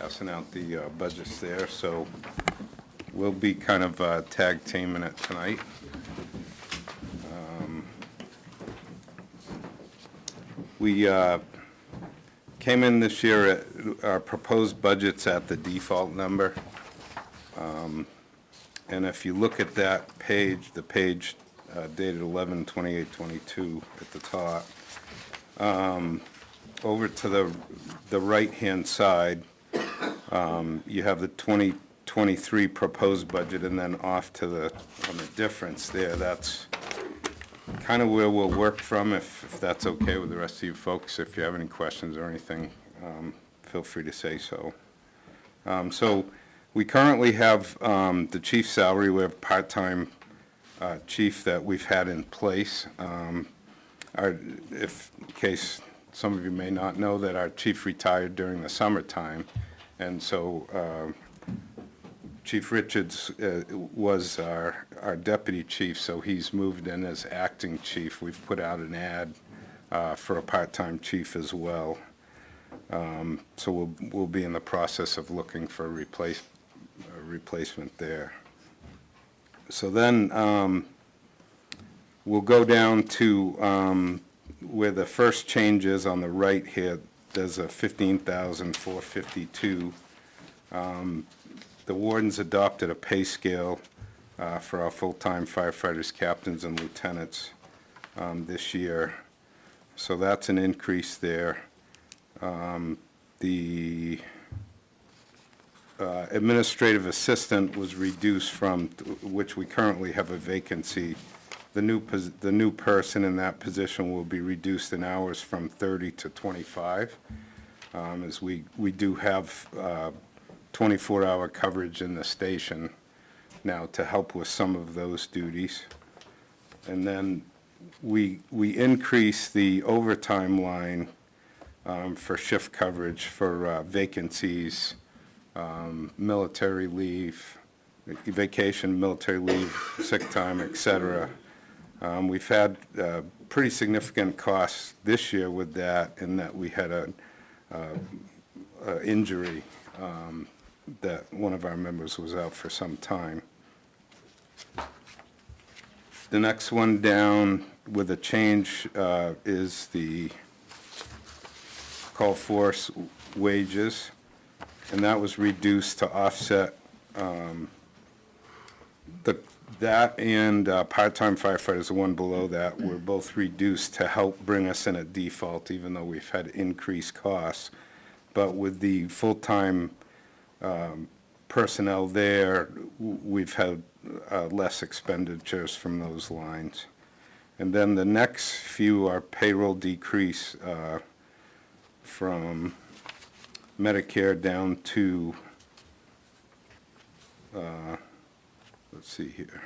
passing out the budgets there, so we'll be kind of tag teaming it tonight. We came in this year at our proposed budgets at the default number. And if you look at that page, the page dated 11/28/22 at the top, over to the right-hand side, you have the 2023 proposed budget, and then off to the on the difference there. That's kind of where we'll work from, if that's okay with the rest of you folks. If you have any questions or anything, feel free to say so. So we currently have the chief's salary. We have part-time chief that we've had in place. In case some of you may not know, that our chief retired during the summertime, and so Chief Richards was our deputy chief, so he's moved in as acting chief. We've put out an ad for a part-time chief as well. So we'll be in the process of looking for a replacement there. So then we'll go down to where the first change is on the right here. There's a $15,452. The wardens adopted a pay scale for our full-time firefighters, captains, and lieutenants this year. So that's an increase there. The administrative assistant was reduced from, which we currently have a vacancy. The new person in that position will be reduced in hours from 30 to 25, as we do have 24-hour coverage in the station now to help with some of those duties. And then we increase the overtime line for shift coverage for vacancies, military leave, vacation, military leave, sick time, etc. We've had pretty significant costs this year with that, in that we had a injury that one of our members was out for some time. The next one down with a change is the call force wages, and that was reduced to offset that and part-time firefighters, the one below that, were both reduced to help bring us in at default, even though we've had increased costs. But with the full-time personnel there, we've had less expenditures from those lines. And then the next few are payroll decrease from Medicare down to, let's see here,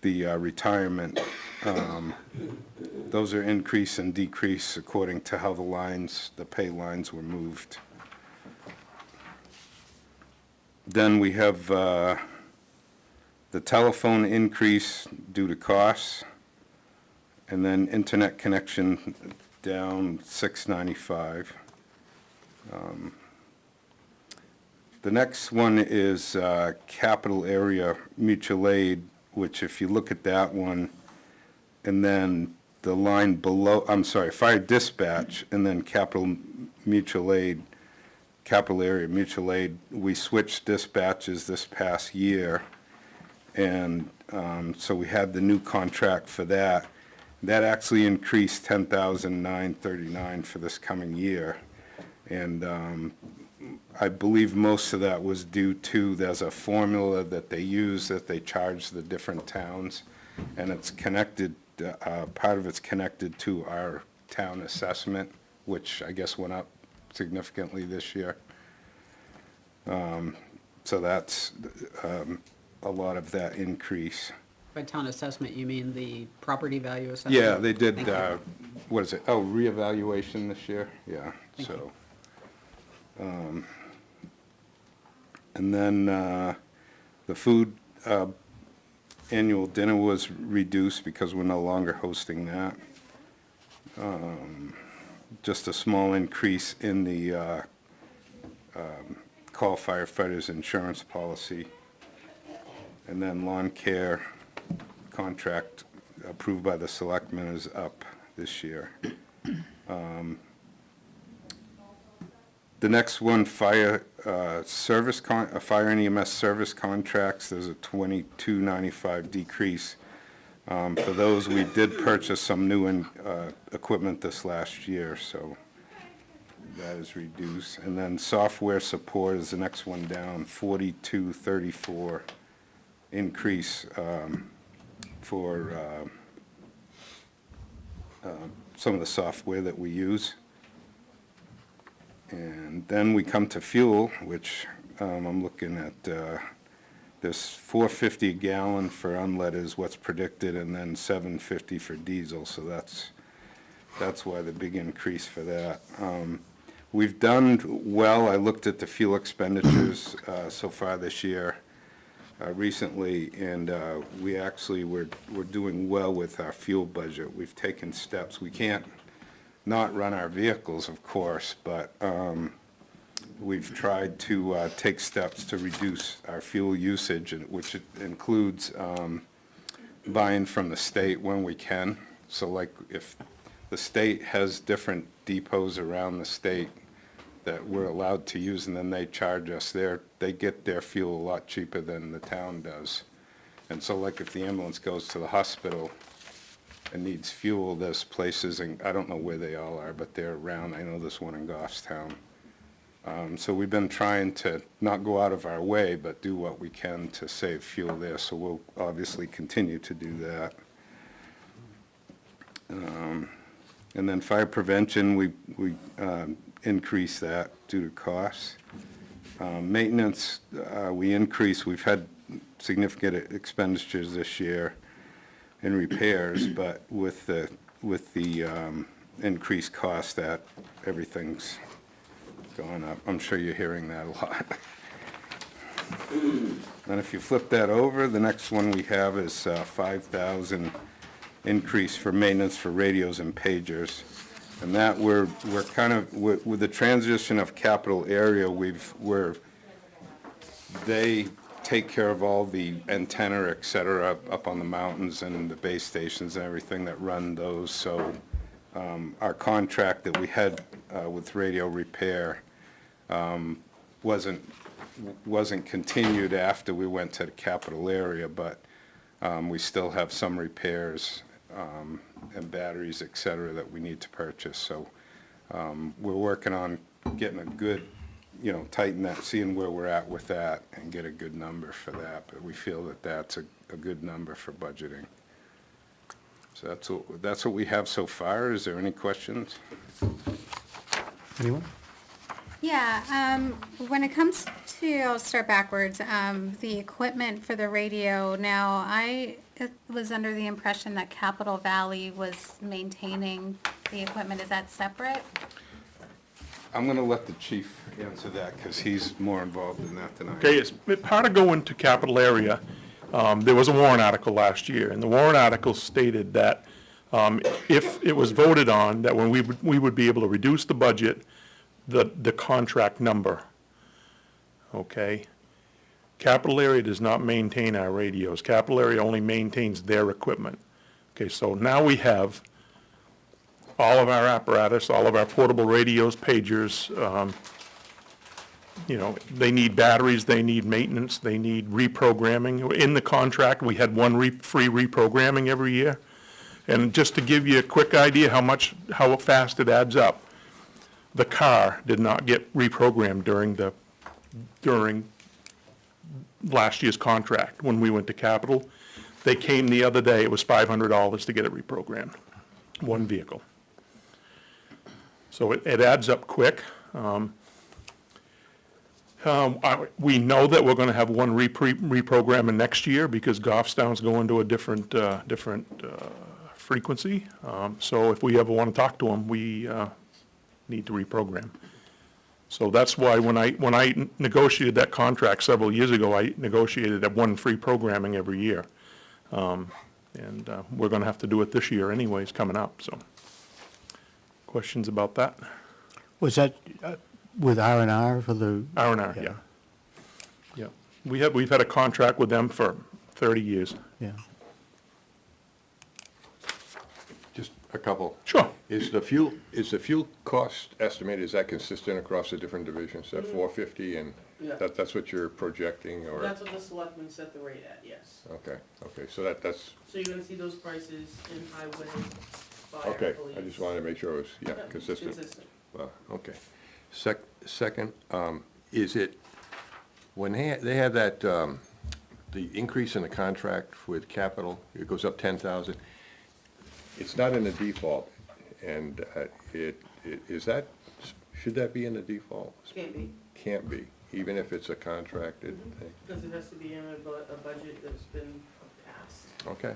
the retirement. Those are increase and decrease according to how the pay lines were moved. Then we have the telephone increase due to costs, and then internet connection down $695. The next one is capital area mutual aid, which if you look at that one, and then the line below, I'm sorry, fire dispatch, and then capital mutual aid, capital area mutual aid, we switched dispatches this past year, and so we had the new contract for that. That actually increased $10,939 for this coming year, and I believe most of that was due to, there's a formula that they use that they charge the different towns, and it's connected, part of it's connected to our town assessment, which I guess went up significantly this year. So that's a lot of that increase. By town assessment, you mean the property value assessment? Yeah, they did, what is it? Oh, reevaluation this year? Yeah, Thank so. And then the food annual dinner was reduced because we're no longer hosting that. Just a small increase in the call firefighters insurance policy. And then lawn care contract approved by the selectmen is up this year. The next one, fire fire and EMS service contracts, there's a $22.95 decrease. For those, we did purchase some new equipment this last year, so that is reduced. And then software support is the next one down, $42.34 increase for some of the software that we use. And then we come to fuel, which I'm looking at, this $4.50 a gallon for unleaded is what's predicted, and then $7.50 for diesel, so that's why the big increase for that. We've done well. I looked at the fuel expenditures so far this year recently, and we actually we're doing well with our fuel budget. We've taken steps. We can't not run our vehicles, of course, but we've tried to take steps to reduce our fuel usage, which includes buying from the state when we can. So like if the state has different depots around the state that we're allowed to use, and then they charge us they get their fuel a lot cheaper than the town does. And so like if the ambulance goes to the hospital and needs fuel, there's places, and I don't know where they all are, but they're around. I know there's one in Goffstown. So we've been trying to not go out of our way, but do what we can to save fuel there. So we'll obviously continue to do that. And then fire prevention, we increase that due to costs. Maintenance, we increase. We've had significant expenditures this year in repairs, but with the increased cost, that everything's gone up. I'm sure you're hearing that a lot. And if you flip that over, the next one we have is $5,000 increase for maintenance for radios and pagers, and that we're kind of with the transition of capital area. They take care of all the antenna, et cetera, up on the mountains and the base stations and everything that run those. So our contract that we had with radio repair wasn't continued after we went to the capital area, but we still have some repairs and batteries, et cetera, that we need to purchase. So we're working on getting a good, tighten that, seeing where we're at with that and get a good number for that. But we feel that that's a good number for budgeting. So that's what we have so far. Is there any questions? Anyone? Yeah, when it comes to, I'll start backwards, the equipment for the radio. Now, I was under the impression that Capital Valley was maintaining the equipment. Is that separate? I'm going to let the chief answer that because he's more involved in that than I am. Okay, it's part of going to capital area. There was a warrant article last year, and the warrant article stated that if it was voted on, that when we would be able to reduce the budget, the contract number. Okay? Capital area does not maintain our radios. Capital area only maintains their equipment. Okay, so now we have all of our apparatus, all of our portable radios, pagers, they need batteries, they need maintenance, they need reprogramming. In the contract, we had one free reprogramming every year. And just to give you a quick idea how fast it adds up, the car did not get reprogrammed during last year's contract when we went to Capital. They came the other day, it was $500 to get it reprogrammed, one vehicle. So it adds up quick. We know that we're going to have one reprogramming next year because Goffstown's going to a different frequency. So if we ever want to talk to them, we need to reprogram. So that's why when I negotiated that contract several years ago, I negotiated at one free programming every year. And we're going to have to do it this year anyways, coming up. So questions about that? Was that, with R&R for the? R&R, yeah. Yeah. We've had a contract with them for 30 years. Yeah. Just a couple. Sure. Is the fuel cost estimated, is that consistent across the different divisions, that 450, and Yeah. that's what you're projecting, or? That's what the selectmen set the rate at, yes. Okay, so that's, So you're gonna see those prices in highway, fire, okay, police. I just wanted to make sure it was, yeah, Yeah, consistent. Consistent. Okay. Second, is it, when they have that, the increase in the contract with capital, it goes up 10,000, it's not in the default, and is that, should that be in the default? Can't be, Can't be, even if it's a contracted thing? because it has to be in a budget that's been passed. Okay.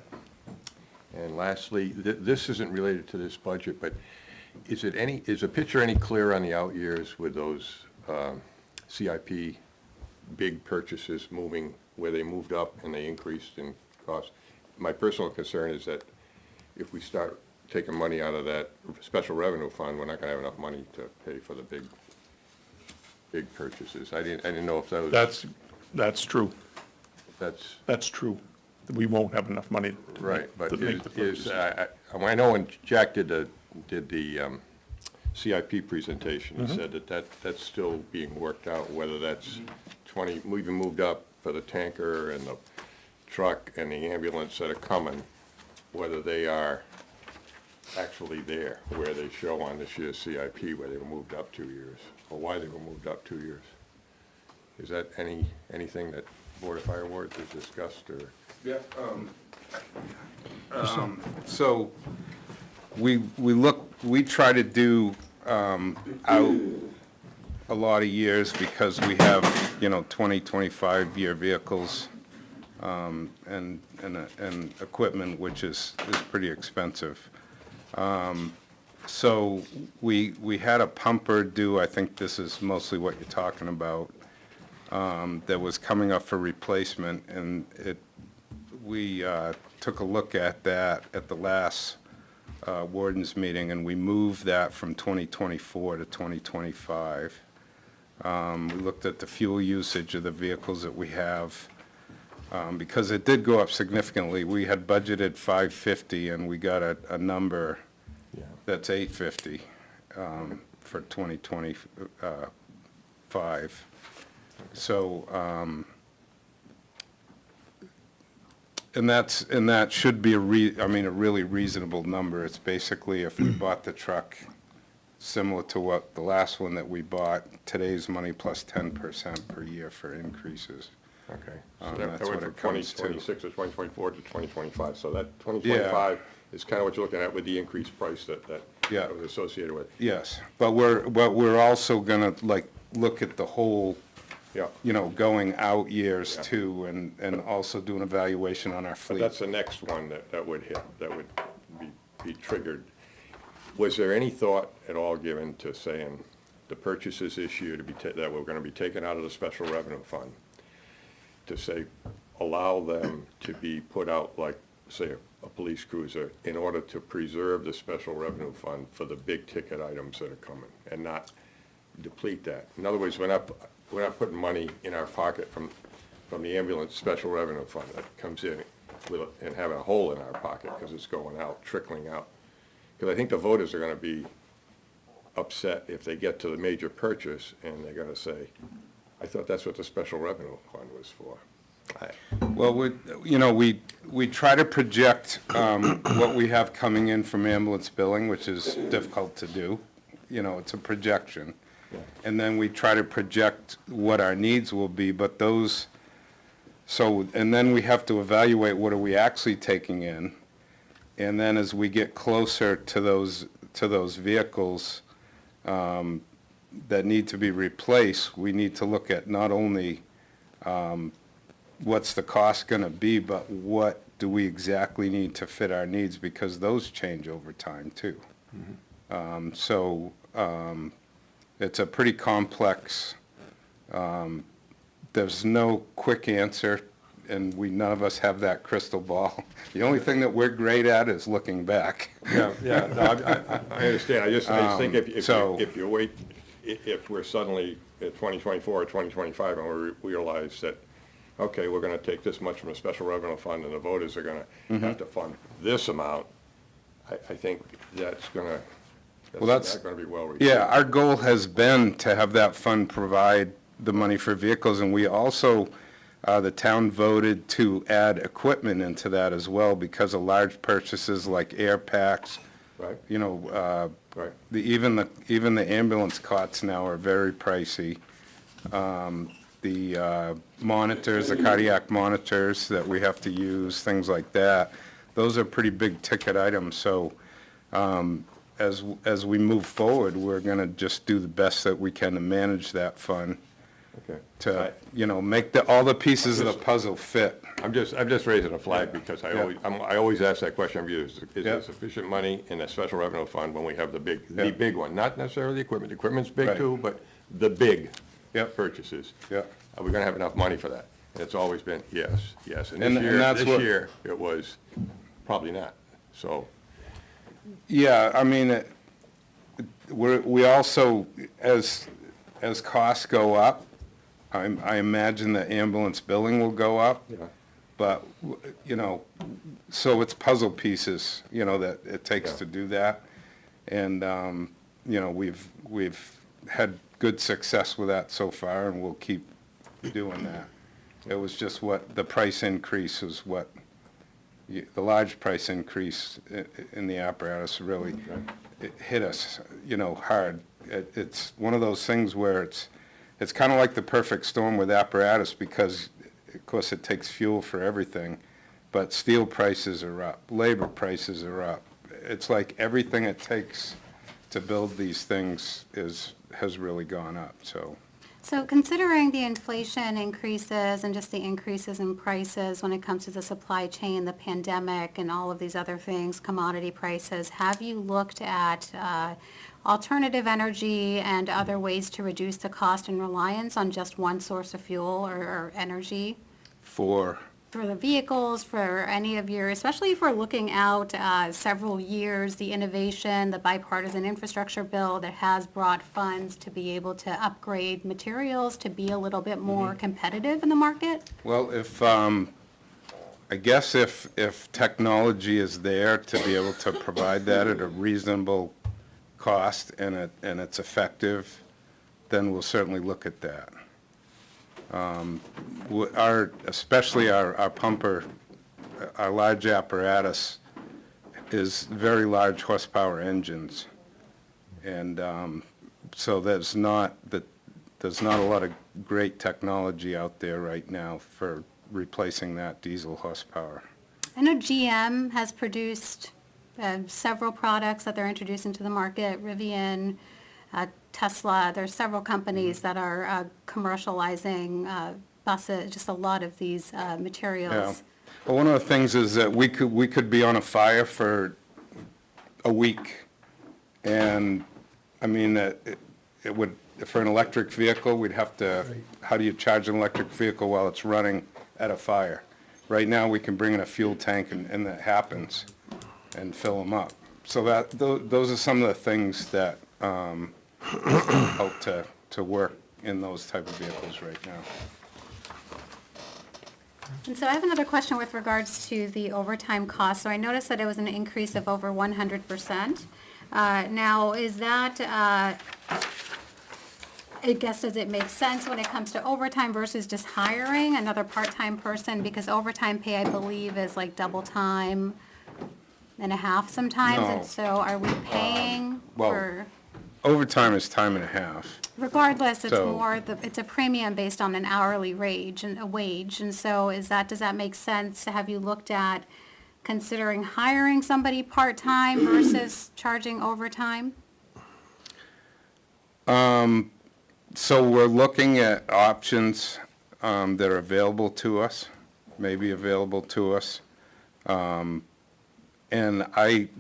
And lastly, this isn't related to this budget, but is the picture any clearer on the out years with those CIP big purchases moving, where they moved up and they increased in cost? My personal concern is that if we start taking money out of that special revenue fund, we're not gonna have enough money to pay for the big purchases. I didn't know if that was. That's true. That's. That's true. We won't have enough money. Right, but to make the purchases. I know when Jack did the CIP presentation, Mm-hmm. he said that's still being worked out, whether that's 20, we even moved up for the tanker and the truck and the ambulance that are coming, whether they are actually there, where they show on this year's CIP, where they were moved up 2 years, or why they were moved up 2 years. Is that anything that Board of Fire Wards has discussed, or? Yeah, so we try to do out a lot of years because we have, 20, 25-year vehicles and equipment, which is pretty expensive. So we had a pumper due, I think this is mostly what you're talking about, that was coming up for replacement, and we took a look at that at the last warden's meeting, and we moved that from 2024 to 2025. We looked at the fuel usage of the vehicles that we have, because it did go up significantly. We had budgeted 550, and we got a number that's 850 for 2025. So, and that should be a really reasonable number. It's basically if we bought the truck similar to what the last one that we bought, today's money plus 10% per year for increases. Okay, so That's that went what from it comes to. 2026 or 2024 to 2025, so that 2025 is kind of what you're looking at with the increased price that Yeah. was associated with. Yes, but we're also gonna look at the whole, Yeah, going out years Yeah. too, and also do an evaluation on our but fleet. that's the next one that would hit, that would be triggered. Was there any thought at all given to saying the purchases this year that were gonna be taken out of the special revenue fund, to say, allow them to be put out like, say, a police cruiser, in order to preserve the special revenue fund for the big ticket items that are coming, and not deplete that? In other words, we're not putting money in our pocket from the ambulance special revenue fund that comes in and having a hole in our pocket because it's going out, trickling out. Because I think the voters are gonna be upset if they get to the major purchase and they're gonna say, I thought that's what the special revenue fund was for. Well, we try to project what we have coming in from ambulance billing, which is difficult to do. It's a projection. And then we try to project what our needs will be, but and then we have to evaluate what are we actually taking in. And then as we get closer to those vehicles that need to be replaced, we need to look at not only what's the cost going to be, but what do we exactly need to fit our needs, because those change over time too. It's a pretty complex, there's no quick answer, and none of us have that crystal ball. The only thing that we're great at is looking back. Yeah, no, I understand, I just think if you if we're suddenly at 2024 or 2025 and we realize that, okay, we're gonna take this much from a special revenue fund and the voters are gonna have to fund this amount, I think that's Well, not gonna be well received. Yeah, our goal has been to have that fund provide the money for vehicles, and we also, the town voted to add equipment into that as well because of large purchases like air packs, Right, you know, right. even the ambulance cots now are very pricey. The monitors, the cardiac monitors that we have to use, things like that, those are pretty big ticket items. So as we move forward, we're going to just do the best that we can to manage that fund Okay. to, you know, make all the pieces of the puzzle fit. I'm just raising a flag because Yeah. I always ask that question of you, is Yeah. there sufficient money in the special revenue fund when we have the Yeah. big one? Not necessarily the equipment, the equipment's big Right. too, but the big Yep. purchases. Yeah. Are we gonna have enough money for that? And it's always been yes, yes. And And that's this what- year, it was probably not, so. Yeah, I mean, we also, as costs go up, I imagine the ambulance billing will go up. Yeah. But, you know, so it's puzzle pieces, you know, that it takes Yeah. to do that. And, you know, we've had good success with that so far, and we'll keep doing that. It was just the price increase was the large price increase in the apparatus really it hit us, you know, hard. It's one of those things where it's kind of like the perfect storm with apparatus because, of course, it takes fuel for everything, but steel prices are up, labor prices are up. It's like everything it takes to build these things has really gone up, so. So considering the inflation increases and just the increases in prices when it comes to the supply chain, the pandemic, and all of these other things, commodity prices, have you looked at alternative energy and other ways to reduce the cost and reliance on just one source of fuel or energy? For Well, I guess if technology is there to be able to provide that at a reasonable cost and it's effective, then we'll certainly look at that. Especially our pumper, our large apparatus is very large horsepower engines. And so there's not a lot of great technology out there right now for replacing that diesel horsepower. I know GM has produced several products that they're introducing to the market, Rivian, Tesla. There's several companies that are commercializing buses, just a lot of these Yeah. materials. Well, one of the things is that we could be on a fire for a week. And, I mean, it would, for an electric vehicle, we'd have to, how do you charge an electric vehicle while it's running at a fire? Right now, we can bring in a fuel tank and that happens and fill them up. So those are some of the things that help to work in those type of vehicles right now. And so I have another question with regards to the overtime cost. So I noticed that it was an increase of over 100%. Now, is that, I guess, does it make sense when it comes to overtime versus just hiring another part-time person? Because overtime pay, I believe, is like double time and a half sometimes. No. And so are we paying well, for, Overtime is time and a half. regardless, it's So- more, it's a premium based on an hourly wage and a wage. And so does that make sense? Have you looked at considering hiring somebody part-time versus charging overtime? So we're looking at options that are available to us, maybe available to us. And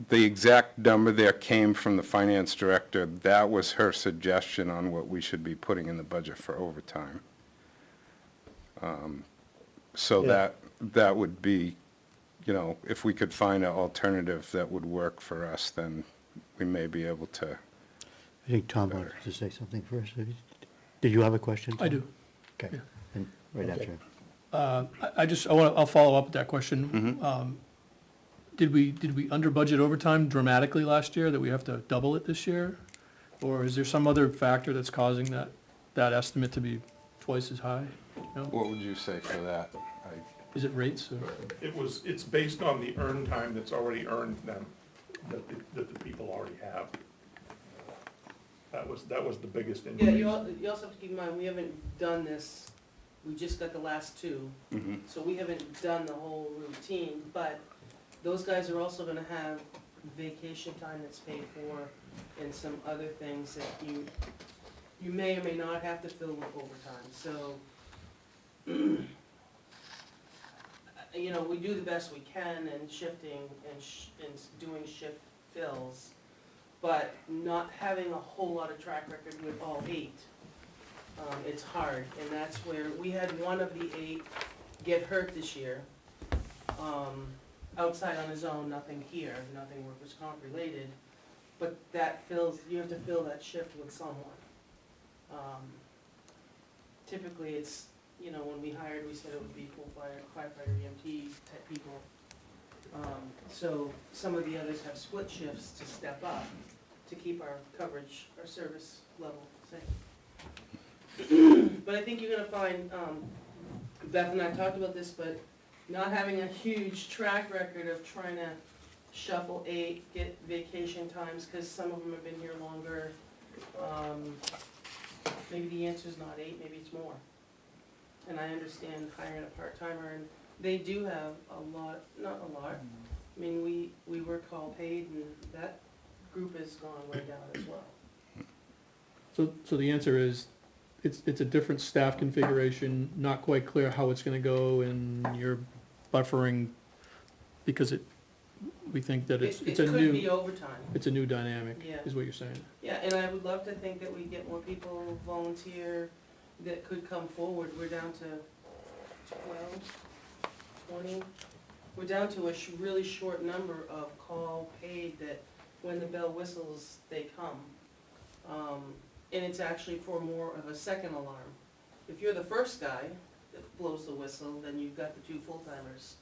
the exact number there came from the finance director. That was her suggestion on what we should be putting in the budget for overtime. So that would be, you know, if we could find an alternative that would work for us, then we may be able to. I think Tom wanted to say something first. Did you have a question? I Tom? do. Okay, and right after. I'll follow up with that question. Did we under budget overtime dramatically last year that we have to double it this year? Or is there some other factor that's causing that estimate to be twice as high? No? What would you say for that? Is it rates or? It's based on the earned time that's already earned them, that the people already have. That was the biggest increase. Yeah, you also have to keep in mind, we haven't done this, we just got the last two. So we haven't done the whole routine, but those guys are also gonna have vacation time that's paid for and some other things that you may or may not have to fill with overtime, so. You know, we do the best we can in shifting and doing shift fills, but not having a whole lot of track record with all 8, it's hard, and that's where, we had one of the 8 get hurt this year, outside on his own, nothing here, nothing workers' comp related, but you have to fill that shift with someone. Typically, it's, you know, when we hired, we said it would be full firefighter, EMT type people. So some of the others have split shifts to step up to keep our coverage, our service level same. But I think you're gonna find, Beth and I talked about this, but not having a huge track record of trying to shuffle 8, get vacation times, cause some of them have been here longer. Maybe the answer's not 8, maybe it's more. And I understand hiring a part-timer, and they do have a lot, not a lot. I mean, we work call paid, and that group has gone way down as well. So the answer is, it's a different staff configuration, not quite clear how it's gonna go, and you're buffering because we think that it's a It could be new, overtime. it's a new dynamic, Yeah. is what you're saying. Yeah, and I would love to think that we get more people volunteer that could come forward. We're down to 12, 20. We're down to a really short number of call paid that when the bell whistles, they come. And it's actually for more of a second alarm. If you're the first guy that blows the whistle, then you've got the 2 full-timers.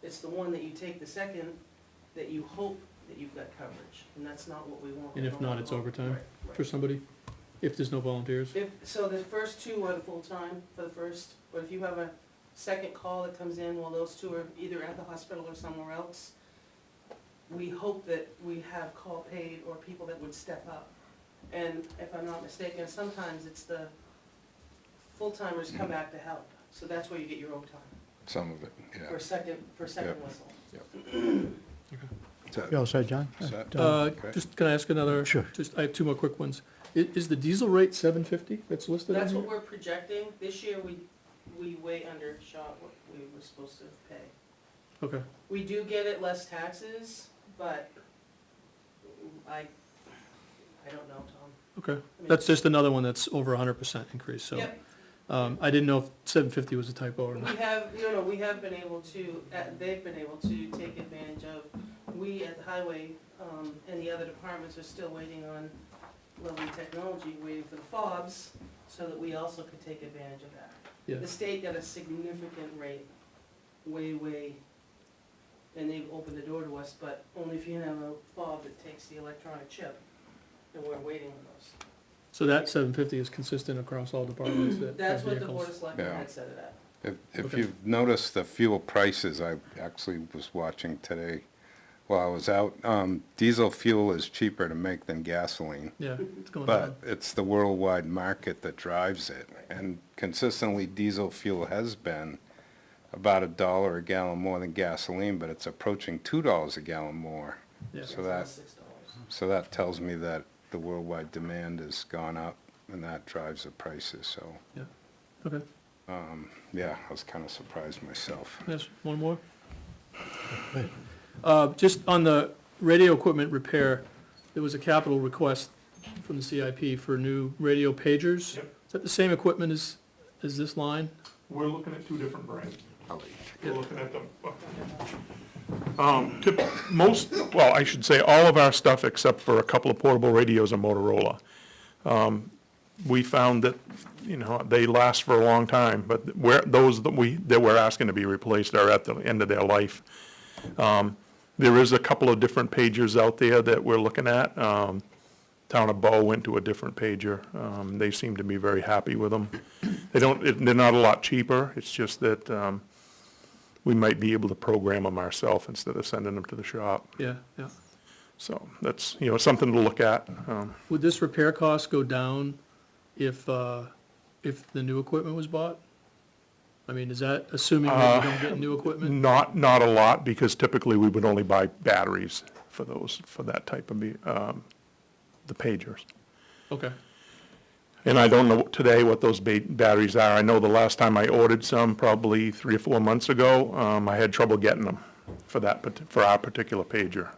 It's the one that you take the second that you hope that you've got coverage, and that's not what we want. And if not, it's overtime Right, right. for somebody, if there's no volunteers. So the first 2 are the full-time for the first, but if you have a second call that comes in while those 2 are either at the hospital or somewhere else, we hope that we have call paid or people that would step up. And if I'm not mistaken, sometimes it's the full-timers come back to help, so that's where you get your overtime, Some of it, yeah. for second Yep. whistle. You all set, John? Set? Okay. Just, can I ask another? Sure. I have 2 more quick ones. Is the diesel rate $7.50 that's listed on That's here? what we're projecting. This year, we way undershot what we were supposed to pay. Okay, We do get it less taxes, but I don't know, Tom. okay. That's just another one that's over 100% increase, so. Yep, I didn't know if 750 was a typo or we not. have, we have been able to, they've been able to take advantage of, we at the highway, and the other departments are still waiting on lovely technology, waiting for the fobs, so that we also could take advantage of that. Yeah, The state got a significant rate, way, and they've opened the door to us, but only if you have a fob that takes the electronic chip, and we're waiting on those. so that 750 is consistent across all departments that That's have what the Board vehicles. of Selectmen Yeah. had set it at. If Okay. you've noticed the fuel prices, I actually was watching today while I was out, diesel fuel is cheaper to make than gasoline. Yeah, it's going down. But it's the worldwide market that drives it. And consistently, diesel fuel has been about $1 a gallon more than gasoline, but it's approaching $2 a gallon more. Yeah. So that, so that tells me that the worldwide demand has gone up, and that drives the prices, so, Yeah, okay. yeah, I was kind of surprised myself. Yes, one more? Just on the radio equipment repair, there was a capital request from the CIP for new radio pagers. Yep. Is that the same equipment as this line? We're looking at 2 different brands. I'll leave. We're looking at them. Most, well, I should say, all of our stuff except for a couple of portable radios are Motorola. we found that, you know, they last for a long time, but those that we're asking to be replaced are at the end of their life. There is a couple of different pagers out there that we're looking at. Town of Bow went to a different pager. They seem to be very happy with them. They're not a lot cheaper. It's just that, we might be able to program them ourselves instead of sending them to the shop. Yeah, yeah. So that's, you know, something to look at. Would this repair cost go down if the new equipment was bought? I mean, is that assuming that we don't get new equipment? Not a lot, because typically we would only buy batteries for that type of, the pagers. Okay, And I don't know today what those batteries are. I know the last time I ordered some, probably 3 or 4 months ago, I had trouble getting them for our particular pager.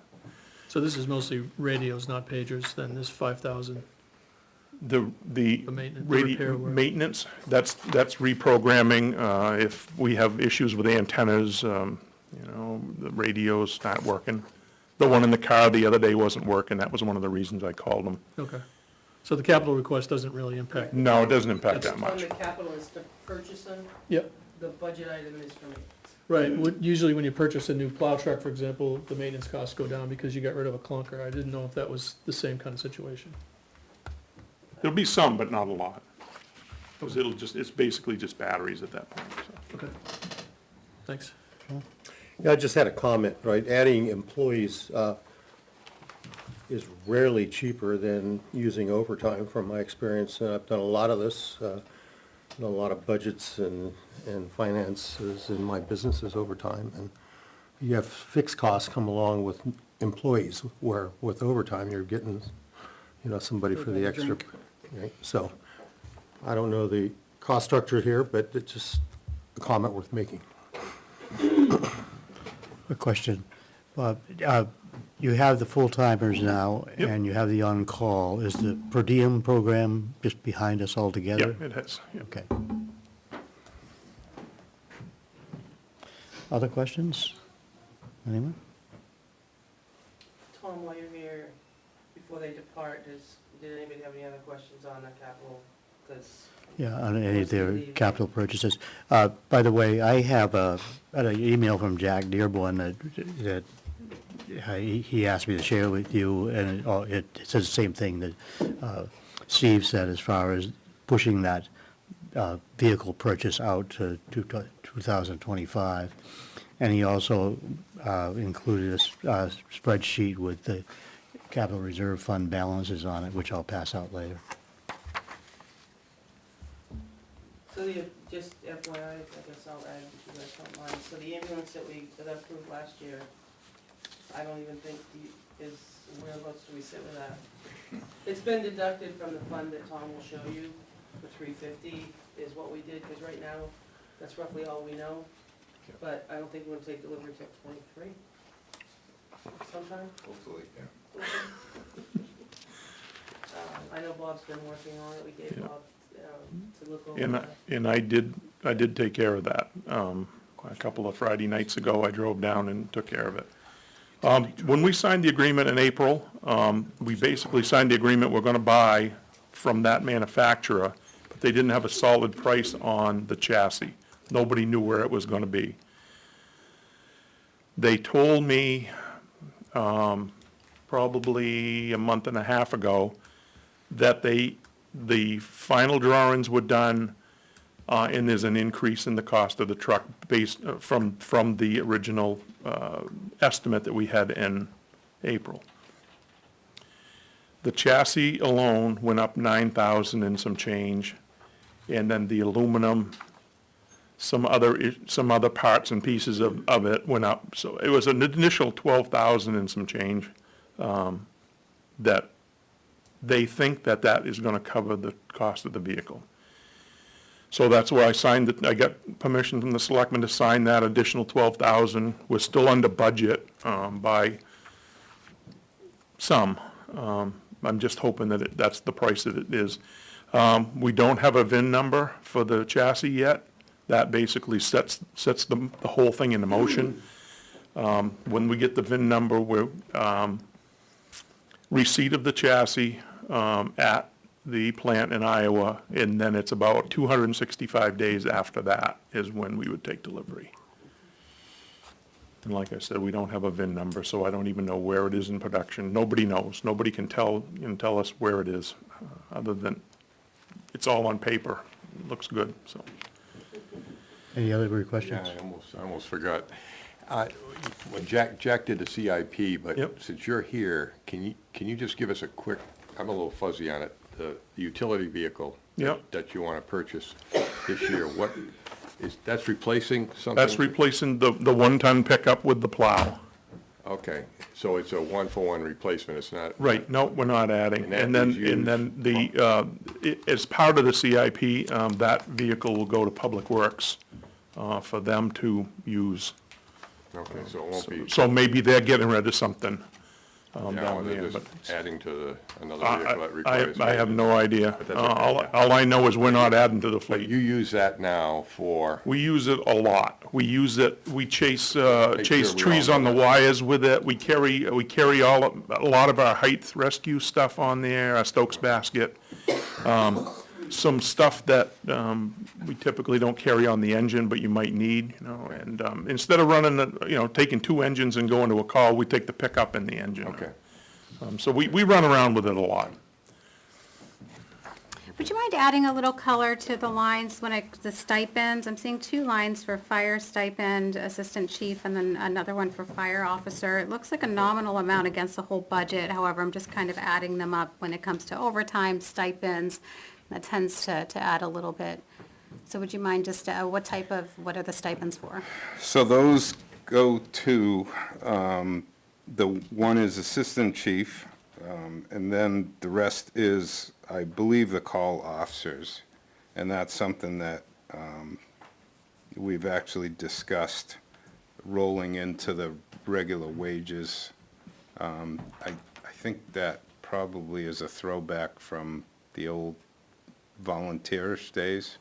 so this is mostly radios, not pagers, then this 5,000? The maintenance, the repair work. maintenance, that's reprogramming, if we have issues with antennas, you know, the radio's not working. The one in the car the other day wasn't working, that was one of the reasons I called them. Okay. So the capital request doesn't really impact? No, it doesn't impact that On much. the capital is to purchase them, Yep. the budget item is for me. Right, usually when you purchase a new plow truck, for example, the maintenance costs go down because you got rid of a clunker. I didn't know if that was the same kind of situation. There'll be some, but not a lot. Because it's basically just batteries at that point, so. Okay, thanks. Yeah, I just had a comment, right? Adding employees is rarely cheaper than using overtime, from my experience. I've done a lot of this, done a lot of budgets and finances in my businesses over time. And you have fixed costs come along with employees, where with overtime, you're getting, you know, somebody for the extra. Right? So I don't know the cost structure here, but it's just a comment worth making. A question. You have the full-timers now, Yep. and you have the on-call. Is the per diem program just behind us altogether? Yeah, it has, yeah. Okay. Other questions? Anyone? Tom, while you're here, before they depart, did anybody have any other questions on the capital? Because Yeah, on any of their capital purchases. By the way, I have an email from Jack Dearborn that he asked me to share with you, and it says the same thing that Steve said, as far as pushing that vehicle purchase out to 2025. And he also included a spreadsheet with the capital reserve fund balances on it, which I'll pass out later. So just FYI, I guess I'll add, if you guys don't mind, so the ambulance that I approved last year, I don't even think whereabouts do we sit with that? It's been deducted from the fund that Tom will show you, the 350 is what we did, because right now, that's roughly all we know. But I don't think we're gonna take delivery till 23, sometime. Hopefully, yeah. I know Bob's been working on it, we gave Yeah. Bob, to look over And, that. and I did take care of that. A couple of Friday nights ago, I drove down and took care of it. When we signed the agreement in April, we basically signed the agreement we're gonna buy from that manufacturer, but they didn't have a solid price on the chassis. Nobody knew where it was gonna be. They told me, probably a month and a half ago, that the final drawings were done, and there's an increase in the cost of the truck based, from the original, estimate that we had in April. The chassis alone went up 9,000 and some change, and then the aluminum, some other parts and pieces of it went up. So it was an initial 12,000 and some change, that they think that is gonna cover the cost of the vehicle. So that's where I signed it. I got permission from the selectmen to sign that additional 12,000. We're still under budget, by some. I'm just hoping that that's the price that it is. We don't have a VIN number for the chassis yet. That basically sets the whole thing into motion. When we get the VIN number, receipt of the chassis, at the plant in Iowa, and then it's about 265 days after that is when we would take delivery. And like I said, we don't have a VIN number, so I don't even know where it is in production. Nobody knows. Nobody can tell us where it is, other than it's all on paper. It looks good, so. Any other Yeah, questions? I almost forgot. When Jack did the CIP, but Yep. since you're here, can you just give us a quick, I'm a little fuzzy on it, the utility vehicle Yep. that you want to purchase this year, that's replacing something? That's replacing the one-ton pickup with the plow. Okay, so it's a one-for-one replacement, it's not? Right, no, we're not adding. And that And then, is used- and then as part of the CIP, that vehicle will go to Public Works for them to use. Okay, so it won't be, So maybe they're getting rid of something yeah, down they're there, just but adding to another vehicle that requires. I have no idea. But that's okay. All I know is we're not adding to the But fleet. you use that now for, We use it a lot. We use it, we chase sure trees we all on the know that. wires with it. We carry a lot of our height rescue stuff on there, our Stokes basket. Some stuff that, we typically don't carry on the engine, but you might need, and, instead of running, taking two engines and going to a call, we take the pickup and the engine. okay. So we run around with it a lot. Would you mind adding a little color to the lines the stipends? I'm seeing 2 lines for fire stipend, assistant chief, and then another one for fire officer. It looks like a nominal amount against the whole budget. However, I'm just kind of adding them up when it comes to overtime stipends. That tends to add a little bit. So would you mind just, what are the stipends for? So those go to, the one is assistant chief, and then the rest is, I believe, the call officers. And that's something that we've actually discussed rolling into the regular wages. I think that probably is a throwback from the old volunteerish days,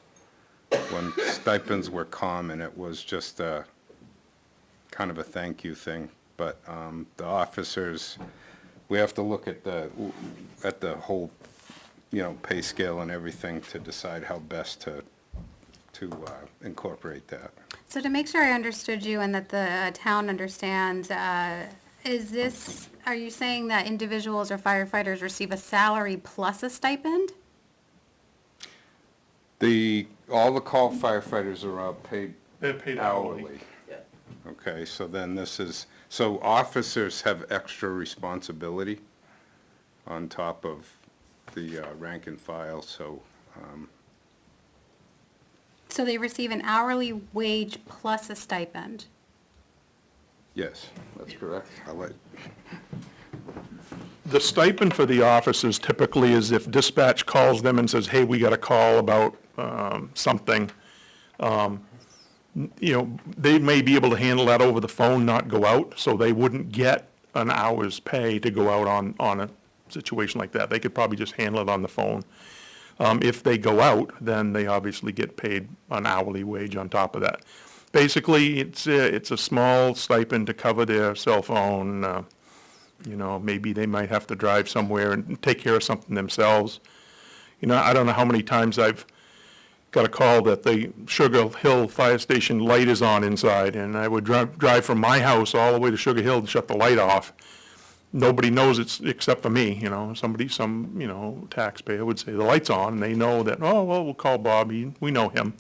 when stipends were common. It was just a kind of a thank you thing. But the officers, we have to look at the whole, pay scale and everything to decide how best to incorporate that. So to make sure I understood you and that the town understands, are you saying that individuals or firefighters receive a salary plus a stipend? All the call firefighters are paid They're paid hourly. hourly. Yeah. Okay, so then so officers have extra responsibility on top of the rank and file, so, So they receive an hourly wage plus a stipend? yes, that's correct. The stipend for the officers typically is if dispatch calls them and says, hey, we got a call about something, they may be able to handle that over the phone, not go out, so they wouldn't get an hour's pay to go out on a situation like that. They could probably just handle it on the phone. If they go out, then they obviously get paid an hourly wage on top of that. Basically, it's a small stipend to cover their cell phone. Maybe they might have to drive somewhere and take care of something themselves. I don't know how many times I've got a call that the Sugar Hill Fire Station light is on inside, and I would drive from my house all the way to Sugar Hill and shut the light off. Nobody knows it's except for me, some taxpayer would say the light's on, and they know that, oh, well, we'll call Bob, we know him,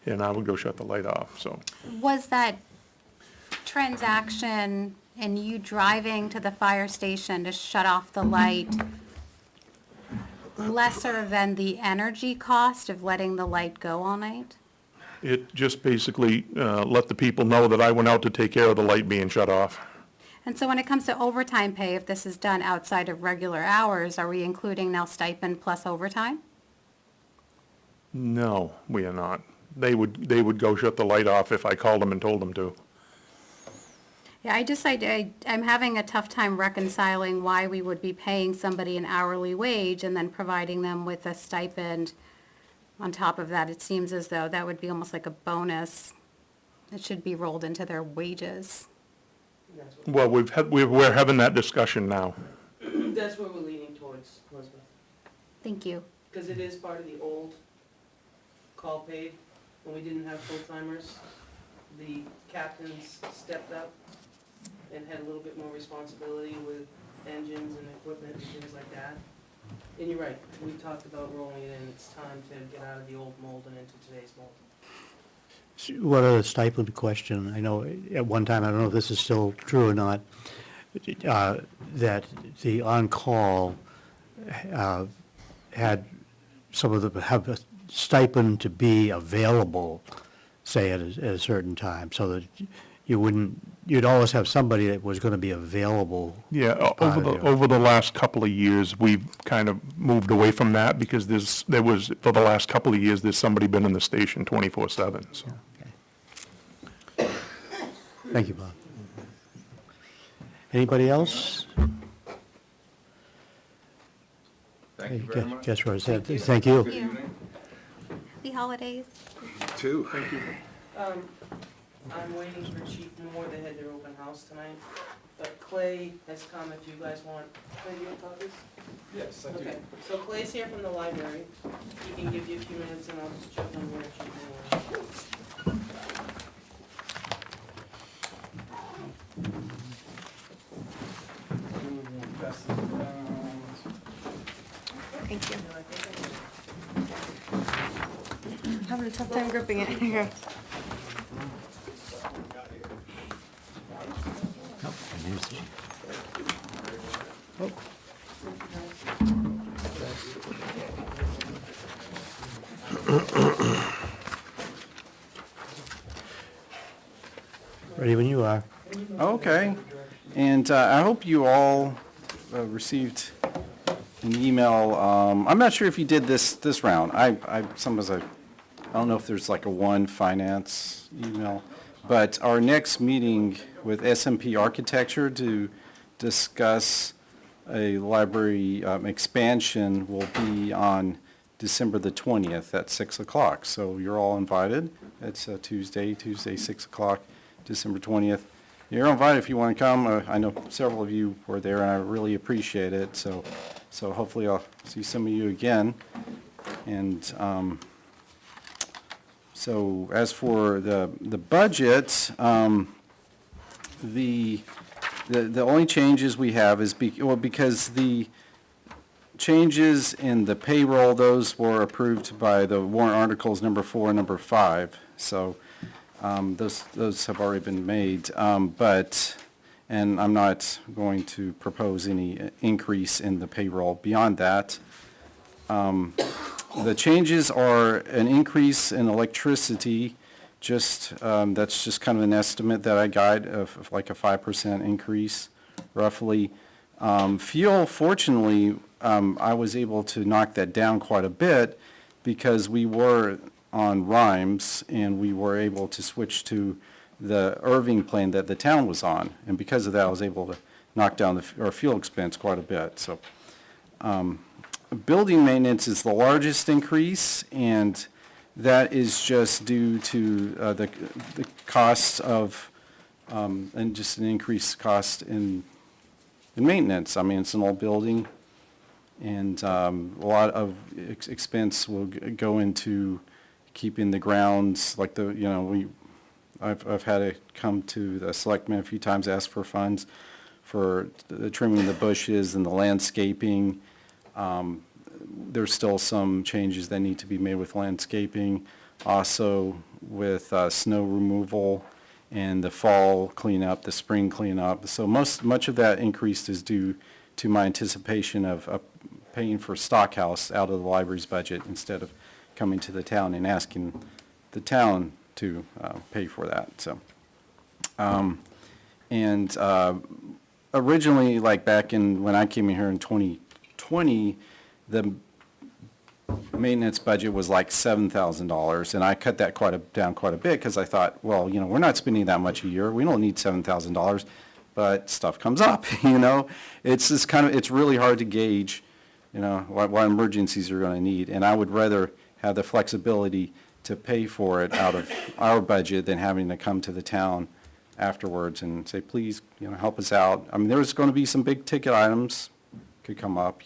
and I would go shut the light off, so. Was that transaction and you driving to the fire station to shut off the light lesser than the energy cost of letting the light go all night? It just basically let the people know that I went out to take care of the light being shut off. And so when it comes to overtime pay, if this is done outside of regular hours, are we including now stipend plus overtime? No, we are not. They would go shut the light off if I called them and told them to. Yeah, I'm having a tough time reconciling why we would be paying somebody an hourly wage and then providing them with a stipend on top of that. It seems as though that would be almost like a bonus. It should be rolled into their wages. Well, we're having that discussion now. That's what we're leaning towards, Elizabeth. Thank you. because it is part of the old call paid, when we didn't have full-timers. The captains stepped up and had a little bit more responsibility with engines and equipment and things like that. And you're right, we talked about rolling it in, it's time to get out of the old mold and into today's mold. What are the stipend question? I know at one time, I don't know if this is still true or not, that the on-call had some of the, have a stipend to be available, say at a certain time, so that you wouldn't, you'd always have somebody that was going to be available. Yeah, part of your- over the last couple of years, we've kind of moved away from that because for the last couple of years, there's somebody been in the station 24/7, so. Thank you, Bob. Anybody else? Thank you very much. Guess what I said. Thank you. Thank you. Happy holidays. Two. I'm waiting for Chief Moore, they had their open house tonight, but Clay has come if you guys want. Clay, do you have copies? Yes, I do. Okay, so Clay's here from the library, he can give you a few minutes and I'll just jump in here and Chief Moore. Pass this around. Thank you. Having a tough time gripping it here. Ready when you are. Okay, and I hope you all received an email. I'm not sure if you did this round. Sometimes I don't know if there's like a one finance email, but our next meeting with SMP Architecture to discuss a library expansion will be on December the 20th at 6 o'clock. So you're all invited. It's Tuesday, 6 o'clock, December 20th. You're invited if you want to come. I know several of you were there, and I really appreciate it. So hopefully I'll see some of you again. And so as for the budget, the only changes we have is because the changes in the payroll, those were approved by the warrant articles number 4 and number 5. So those have already been made, and I'm not going to propose any increase in the payroll beyond that. The changes are an increase in electricity, that's just kind of an estimate that I guide of like a 5% increase, roughly. Fuel, fortunately, I was able to knock that down quite a bit because we were on Rhymes and we were able to switch to the Irving plan that the town was on. And because of that, I was able to knock down our fuel expense quite a bit. So building maintenance is the largest increase, and that is just due to the costs of, and just an increased cost in maintenance. I mean, it's an old building, and a lot of expense will go into keeping the grounds, like I've had to come to the selectmen a few times, ask for funds for the trimming the bushes and the landscaping. There's still some changes that need to be made with landscaping, also with snow removal and the fall cleanup, the spring cleanup. So much of that increase is due to my anticipation of paying for Stockhouse out of the library's budget instead of coming to the town and asking the town to pay for that. So, originally, like back when I came in here in 2020, the maintenance budget was like $7,000, and I cut that down quite a bit because I thought, well, we're not spending that much a year. We don't need $7,000, but stuff comes up. It's just it's really hard to gauge, what emergencies you're going to need, and I would rather have the flexibility to pay for it out of our budget than having to come to the town afterwards and say, please, help us out. I mean, there's going to be some big ticket items could come up,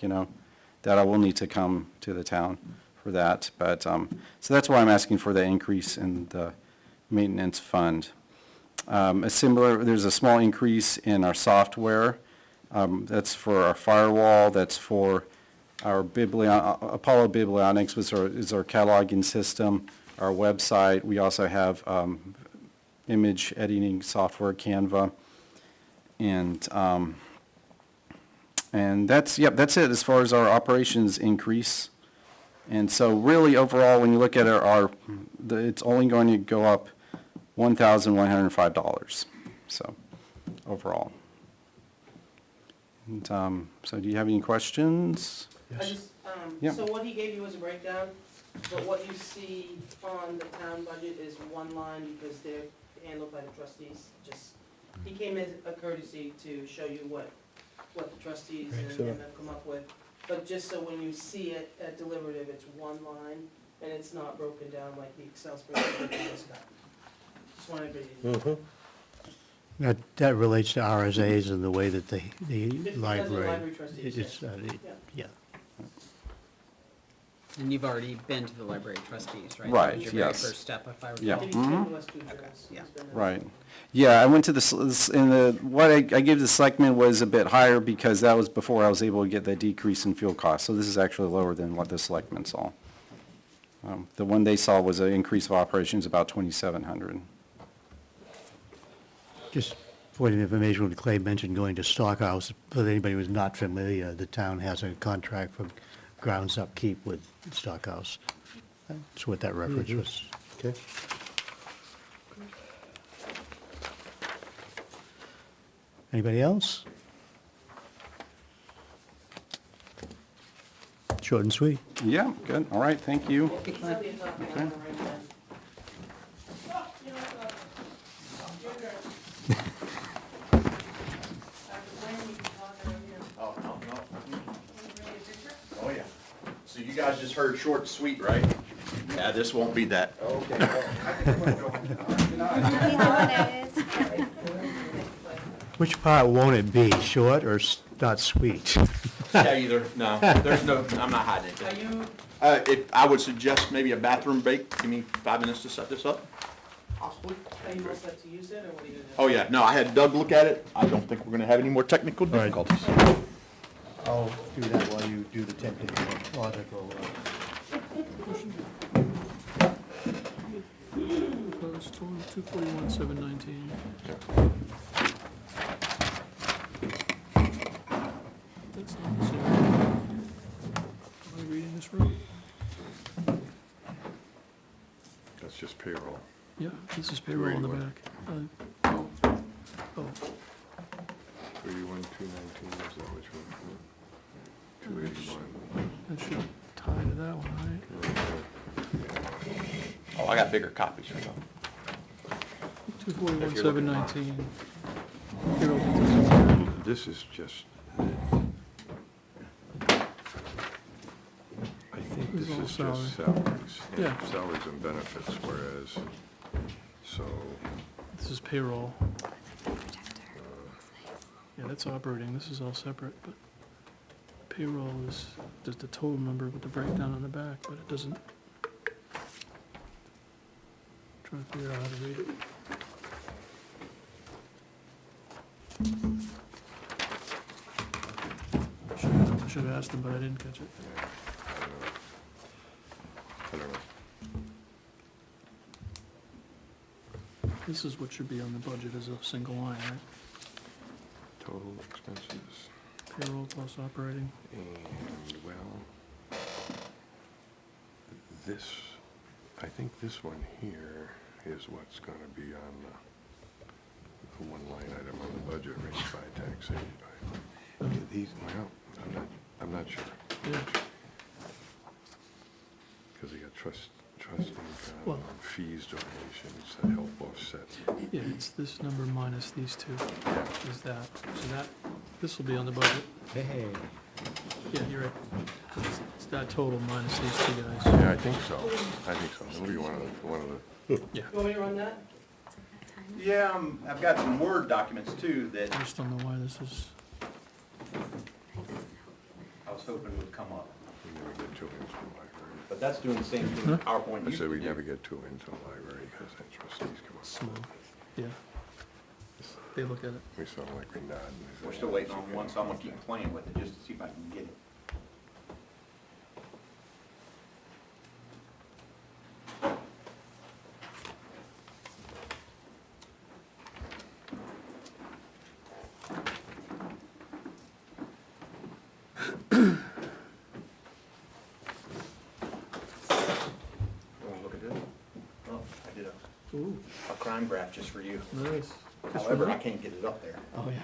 that I will need to come to the town for that. But, so that's why I'm asking for the increase in the maintenance fund. There's a small increase in our software. That's for our firewall, that's for our Apollo Biblionics, which is our cataloging system, our website. We also have image editing software, Canva. And that's it as far as our operations increase. And so really overall, when you look at it's only going to go up $1,105, so overall. And, so do you have any questions? I just, Yeah. so what he gave you was a breakdown, but what you see on the town budget is one line because they're handled by the trustees. Just, he came as a courtesy to show you what the trustees and him have come up with. But just so when you see it at deliberative, it's one line and it's not broken down like the Excel spreadsheet that you just got. Just wanted everybody to know. That relates to RSAs and the way that the It's because of the library. library trustees, It's, yes. yeah. And you've already been to the library trustees, right? Right, That was your very yes. first step, if I recall. Yeah. And he's been to us too, Jonas. Yeah. He's been to- Right. Yeah, I went to what I gave the selectmen was a bit higher because that was before I was able to get the decrease in fuel costs. So this is actually lower than what the selectmen saw. The one they saw was an increase of operations about 2,700. Just point of information, when Clay mentioned going to Stockhouse, for anybody who's not familiar, the town has a contract for grounds upkeep with Stockhouse. That's what that reference was. Okay. Anybody else? Short and sweet. Yeah, good. All right, thank you. He's at the top, and I'm gonna write it down. Oh, no. Oh, yeah. So you guys just heard short and sweet, right? Yeah, this won't be that. Which part won't it be, short or not sweet? Yeah, either, no, there's no, I'm not hiding Are it. you, If, I would suggest maybe a bathroom break. Give me 5 minutes to set this up, possibly. are you all set to use it, or what are you gonna do? Oh, yeah, no, I had Doug look at it. I don't think we're gonna have any more technical right. difficulties. I'll do that while you do the technical article. Proposed total, 241,719. That's not the same. Am I reading this right? That's just payroll. Yeah, this is payroll on the back. Oh, 31, 219, is that which one? 281. that should tie to that one, right? Oh, I got bigger copies for you. 241,719. Payroll details. This is just, I think This this is all is just salary. salaries. Yeah. Salaries and benefits, whereas, so, This is payroll. Yeah, that's operating, this is all separate, but payroll is just the total number with the breakdown on the back, but it doesn't. Trying to figure out how to read it. I should have asked them, but I didn't catch it. I don't know. This is what should be on the budget as a single line, right? Total expenses, Payroll plus operating. and well, this, I think this one here is what's gonna be on the one line item on the budget, raised by taxation. These, well, I'm not sure, Yeah, because they got trust Well- income, fees, donations that help offset. yeah, it's this number minus these two, is that. So that, this will be on the budget. Hey. Yeah, you're right. It's that total minus these two guys. Yeah, I think so. It'll be one of the, Yeah, You want me to run that? Yeah, I've got some Word documents too I that just don't know why this is, I was was hoping would come up. We never get two into the library. But that's doing the same thing PowerPoint I used said to we do. never get two into the library because the trustees come up. Small, yeah. They look at it. We sort of like we nod. and we We're say, still "Yeah, waiting it's on okay." one, so I'm gonna keep playing with it just to see if I can get it. Wanna look at this? Oh, I did Ooh, a crime graph just for you. nice. However, I can't get it up there. Oh, yeah.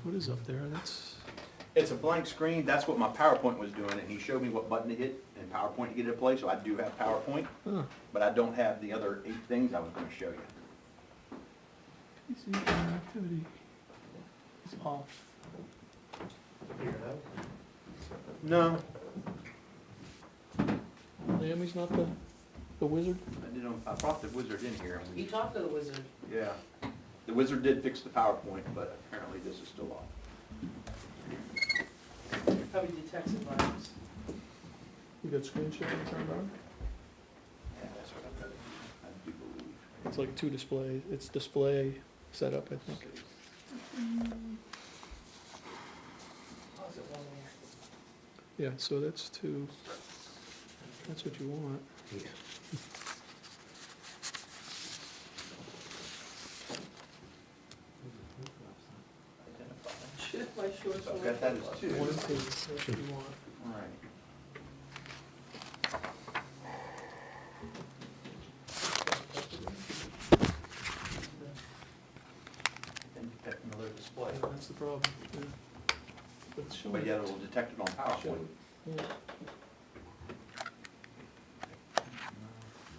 What is up there? That's, It's a blank screen, that's what my PowerPoint was doing, and he showed me what button to hit in PowerPoint to get it to play, so I do have PowerPoint, huh. but I don't have the other 8 things I was gonna show you. PC interactivity is off. No. Miami's not the wizard? I brought the wizard in here. and He we- talked to the wizard. Yeah. The wizard did fix the PowerPoint, but apparently this is still off. Probably detects a virus. You got screen sharing turned on? Yeah, that's what I do believe. It's like 2 displays. It's display setup, I think. Pause it one there. Yeah, so that's 2. That's what you want. Shit, my shorts I've are got that as 2. 1 and 2, that's what you want. All right. Didn't detect another display, Yeah, that's the problem, yeah. But it's showing but it. yet it'll detect it on PowerPoint. Yeah.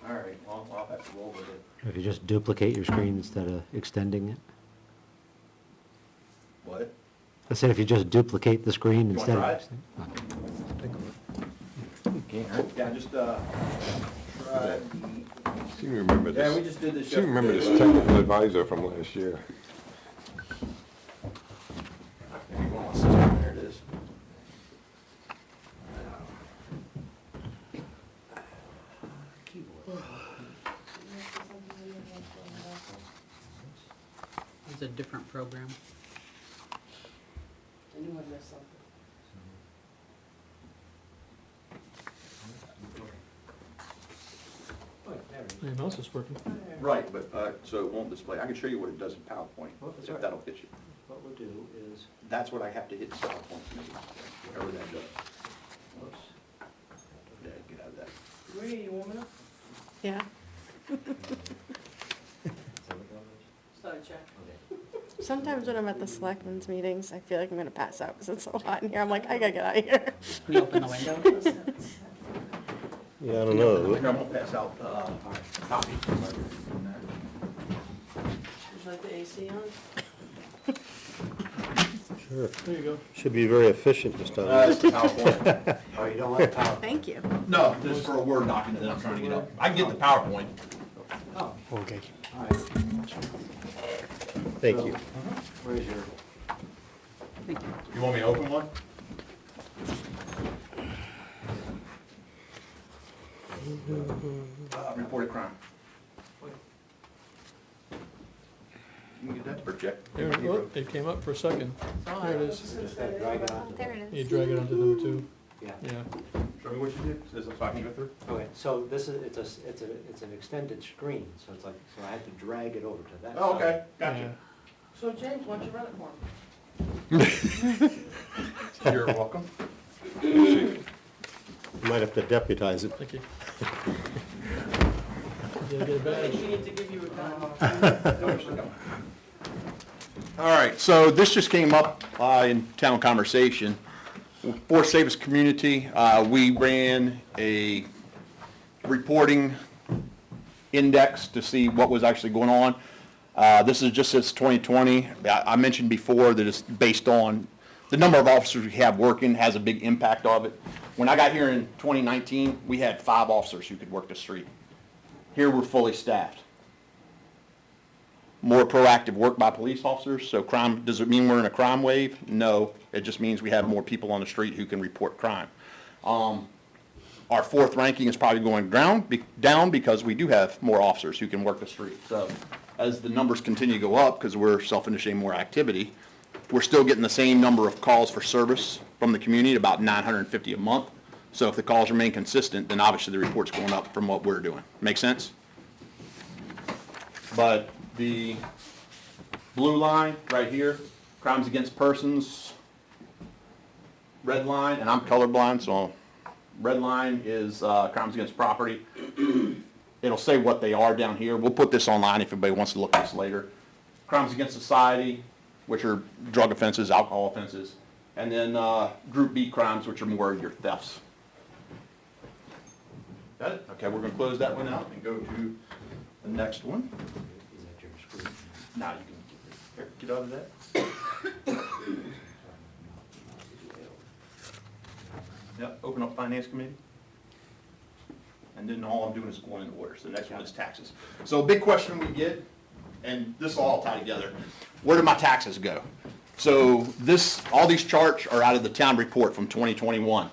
All right, well, I'll have to roll with it. If you just duplicate your screen instead of extending it. What? I said if you just duplicate the screen You instead wanna of. try it? Can't hurt. Yeah, just, try the, Seem to remember this. yeah, we just did this Seem to remember this yesterday. technical advisor from last year. Maybe one on the system, there it is. It's a different program. I knew I missed something. Your mouse is working. Right, but, so it won't display. I can show you what it does in PowerPoint, that's if all right. that'll get you. What we'll do is, That's what I have to hit in PowerPoint, to make it, whatever that does. whoops. Yeah, get out of that. Where are you warming up? Yeah. Sorry, check. Sometimes when I'm at the selectmen's meetings, I feel like I'm gonna pass out because it's so hot in here. I'm like, I gotta get out of here. Can you open the window? Yeah, I don't know. Here, I'm gonna pass out, copies. Would you like the AC on? Sure. There you go. Should be very efficient this time. It's the PowerPoint. Oh, you don't like power? Thank you. No, this is for a Word document that I'm trying to get up. I can get the PowerPoint. Oh, Okay. all right. Thank you. Where's your, Thank you. You want me to open one? Reported crime. Can you get that for check? There, oh, it came up for a second. There it is. just gotta drag it on? There it You is. drag it onto number 2. Yeah. Yeah. Show me what you did, so I can go through. Okay, so this is, it's an extended screen, so it's like, so I had to drag it over to that. Oh, okay, Yeah. gotcha. So James, why don't you run it for him? You're welcome. You might have to deputize it. Thank you. You gotta get a I think badge. we need to give you a gun. All right, so this just came up in town conversation. For Save Community, we ran a reporting index to see what was actually going on. This is just since 2020. I mentioned before that it's based on the number of officers we have working has a big impact of it. When I got here in 2019, we had 5 officers who could work the street. Here, we're fully staffed. more proactive work by police officers. So crime, does it mean we're in a crime wave? No, it just means we have more people on the street who can report crime. Our fourth ranking is probably going down because we do have more officers who can work the street. So as the numbers continue to go up, because we're self-initiating more activity, we're still getting the same number of calls for service from the community, about 950 a month. So if the calls remain consistent, then obviously the report's going up from what we're doing. Make sense? But the blue line right here, crimes against persons, red line, and I'm colorblind, so red line is crimes against property. It'll say what they are down here. We'll put this online if anybody wants to look at this later. Crimes against society, which are drug offenses, alcohol offenses, and then Group B crimes, which are more your thefts. Got it? Okay, we're going to close that one out and go to the next one. Is that your screen? Now you can get out of that. Yep, open up Finance Committee. And then all I'm doing is going in order. So the next one is taxes. So a big question we get, and this will all tie together, where do my taxes go? So all these charts are out of the town report from 2021.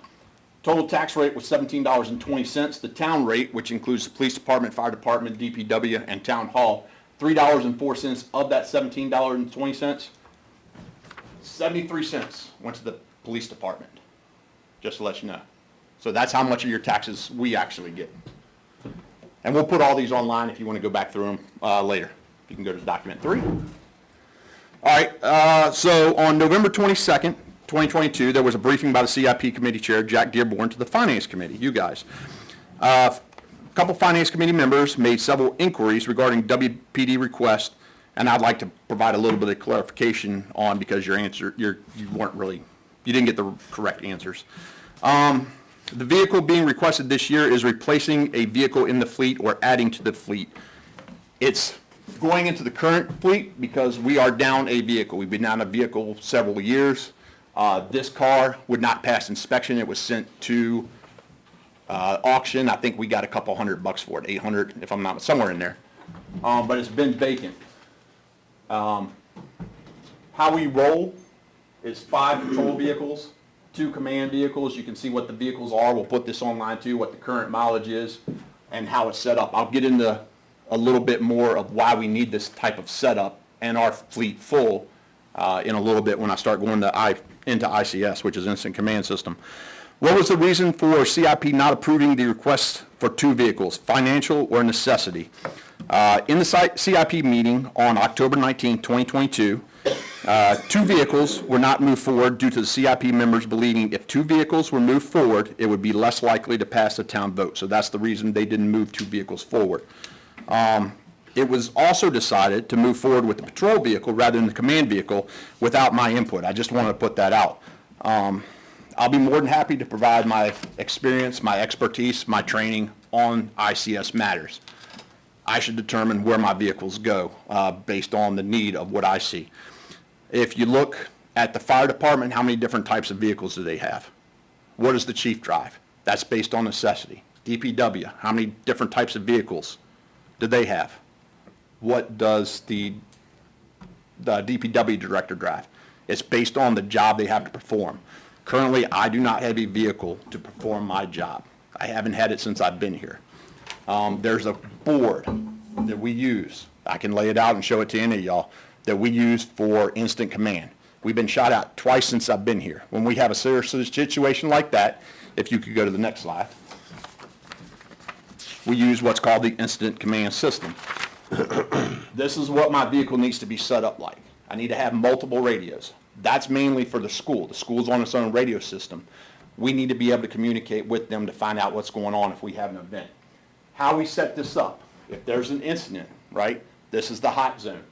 Total tax rate was $17.20. The town rate, which includes the police department, fire department, DPW, and town hall, $3.04 of that $17.20. 73 cents went to the police department, just to let you know. So that's how much of your taxes we actually get. And we'll put all these online if you want to go back through them later. You can go to document 3. All right, so on November 22nd, 2022, there was a briefing by the CIP committee chair, Jack Dearborn, to the Finance Committee, you guys. A couple Finance Committee members made several inquiries regarding WPD requests, and I'd like to provide a little bit of clarification on, because you didn't get the correct answers. The vehicle being requested this year is replacing a vehicle in the fleet or adding to the fleet. It's going into the current fleet because we are down a vehicle. We've been down a vehicle several years. This car would not pass inspection. It was sent to auction. I think we got a couple $100 for it, 800 if I'm not, somewhere in there. But it's been vacant. How we roll is 5 patrol vehicles, 2 command vehicles. You can see what the vehicles are. We'll put this online too, what the current mileage is and how it's set up. I'll get into a little bit more of why we need this type of setup and our fleet full in a little bit when I start going into ICS, which is Instant Command System. What was the reason for CIP not approving the request for 2 vehicles, financial or necessity? In the CIP meeting on October 19, 2022, 2 vehicles were not moved forward due to the CIP members believing if 2 vehicles were moved forward, it would be less likely to pass the town vote. So that's the reason they didn't move 2 vehicles forward. It was also decided to move forward with the patrol vehicle rather than the command vehicle without my input. I just wanted to put that out. I'll be more than happy to provide my experience, my expertise, my training on ICS matters. I should determine where my vehicles go based on the need of what I see. If you look at the fire department, how many different types of vehicles do they have? What does the chief drive? That's based on necessity. DPW, how many different types of vehicles do they have? What does the DPW director drive? It's based on the job they have to perform. Currently, I do not have a vehicle to perform my job. I haven't had it since I've been here. There's a board that we use. I can lay it out and show it to any of y'all that we use for instant command. We've been shot out twice since I've been here. When we have a serious situation like that, if you could go to the next slide, we use what's called the instant command system. This is what my vehicle needs to be set up like. I need to have multiple radios. That's mainly for the school. The school's on its own radio system. We need to be able to communicate with them to find out what's going on if we have an event. How we set this up, if there's an incident, right, this is the hot zone.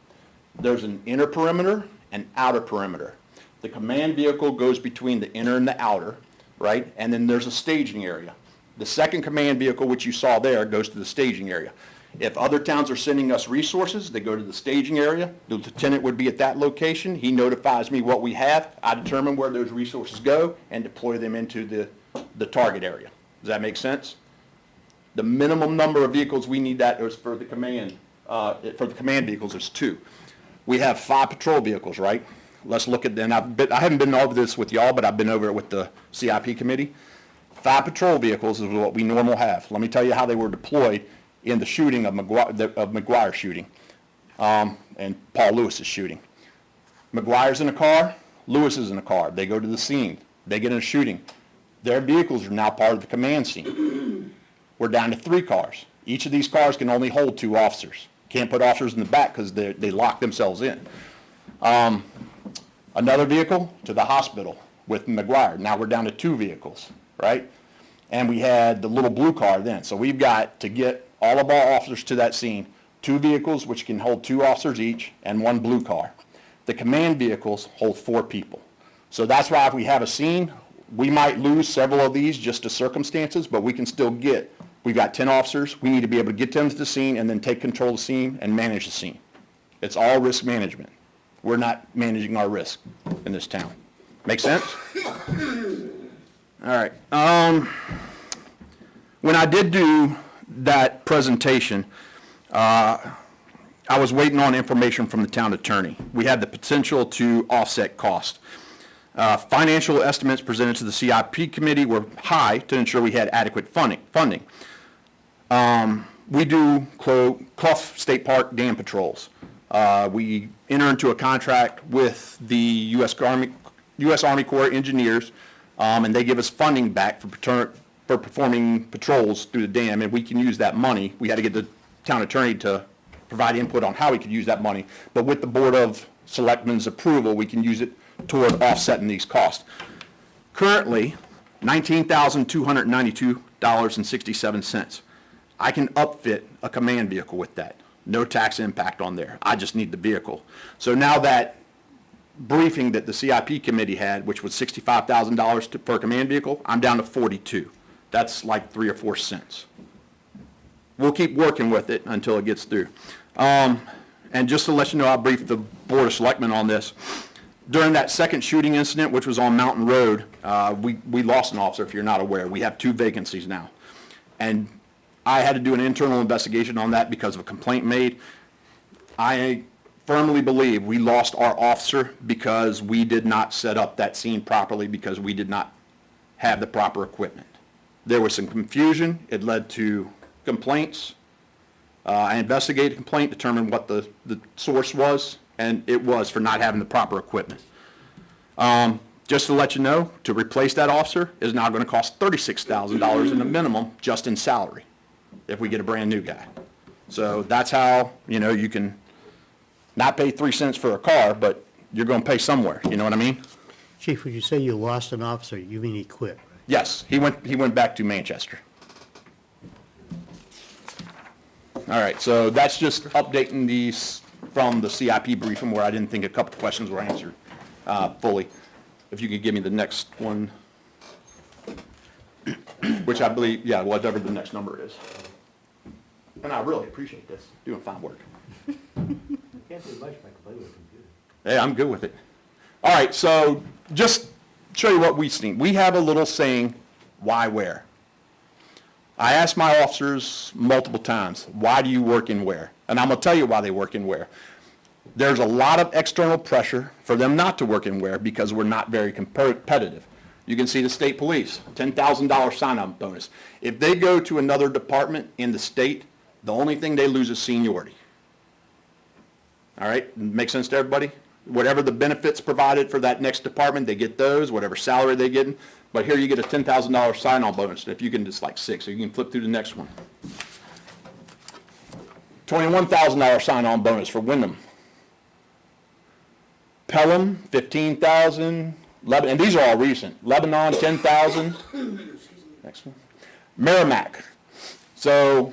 There's an inner perimeter and outer perimeter. The command vehicle goes between the inner and the outer, right, and then there's a staging area. The second command vehicle, which you saw there, goes to the staging area. If other towns are sending us resources, they go to the staging area. The lieutenant would be at that location. He notifies me what we have. I determine where those resources go and deploy them into the target area. Does that make sense? The minimum number of vehicles we need that is for the command for the command vehicles, there's 2. We have 5 patrol vehicles, right? Let's look at, and I haven't been over this with y'all, but I've been over it with the CIP committee. 5 patrol vehicles is what we normally have. Let me tell you how they were deployed in the shooting of Weare shooting, and Paul Lewis's shooting. McGuire's in a car, Lewis is in a car. They go to the scene. They get in a shooting. Their vehicles are now part of the command scene. We're down to 3 cars. Each of these cars can only hold 2 officers. Can't put officers in the back because they lock themselves in. Another vehicle to the hospital with McGuire. Now we're down to 2 vehicles, right? And we had the little blue car then. So we've got to get all of our officers to that scene, 2 vehicles which can hold 2 officers each and 1 blue car. The command vehicles hold 4 people. So that's why if we have a scene, we might lose several of these just to circumstances, but we can still get, we've got 10 officers, we need to be able to get them to the scene and then take control of the scene and manage the scene. It's all risk management. We're not managing our risk in this town. Make sense? All right. When I did do that presentation, I was waiting on information from the town attorney. We had the potential to offset cost. Financial estimates presented to the CIP committee were high to ensure we had adequate funding. We do Clough State Park dam patrols. We enter into a contract with the U.S. Army Corps of Engineers, and they give us funding back for performing patrols through the dam, and we can use that money. We had to get the town attorney to provide input on how we could use that money, but with the Board of Selectmen's approval, we can use it toward offsetting these costs. Currently, $19,292.67. I can upfit a command vehicle with that. No tax impact on there. I just need the vehicle. So now that briefing that the CIP committee had, which was $65,000 per command vehicle, I'm down to 42. That's like 3 or 4 cents. We'll keep working with it until it gets through. And just to let you know, I'll brief the Board of Selectmen on this. During that second shooting incident, which was on Mountain Road, we lost an officer, if you're not aware. We have 2 vacancies now. And I had to do an internal investigation on that because of a complaint made. I firmly believe we lost our officer because we did not set up that scene properly because we did not have the proper equipment. There was some confusion. It led to complaints. I investigated the complaint, determined what the source was, and it was for not having the proper equipment. Just to let you know, to replace that officer is now going to cost $36,000 in a minimum just in salary if we get a brand new guy. So that's how, you can not pay 3 cents for a car, but you're going to pay somewhere, you know what I mean? Chief, when you say you lost an officer, you mean he quit? Yes, he went back to Manchester. All right, so that's just updating these from the CIP briefing where I didn't think a couple of questions were answered fully. If you could give me the next one, which I believe, yeah, whatever the next number is. And I really appreciate this, doing fine work. Can't do much if I can play with a computer. Hey, I'm good with it. All right, so just show you what we've seen. We have a little saying, why Weare? I asked my officers multiple times, why do you work in Weare? And I'm going to tell you why they work in Weare. There's a lot of external pressure for them not to work in Weare because we're not very competitive. You can see the state police, $10,000 sign-on bonus. If they go to another department in the state, the only thing they lose is seniority. All right, make sense to everybody? Whatever the benefits provided for that next department, they get those, whatever salary they get. But here you get a $10,000 sign-on bonus. If you can just like 6, so you can flip through the next one. $21,000 sign-on bonus for Wyndham. Pelham, $15,000. Lebanon, and these are all recent. Lebanon, $10,000. Next one. Merrimack. So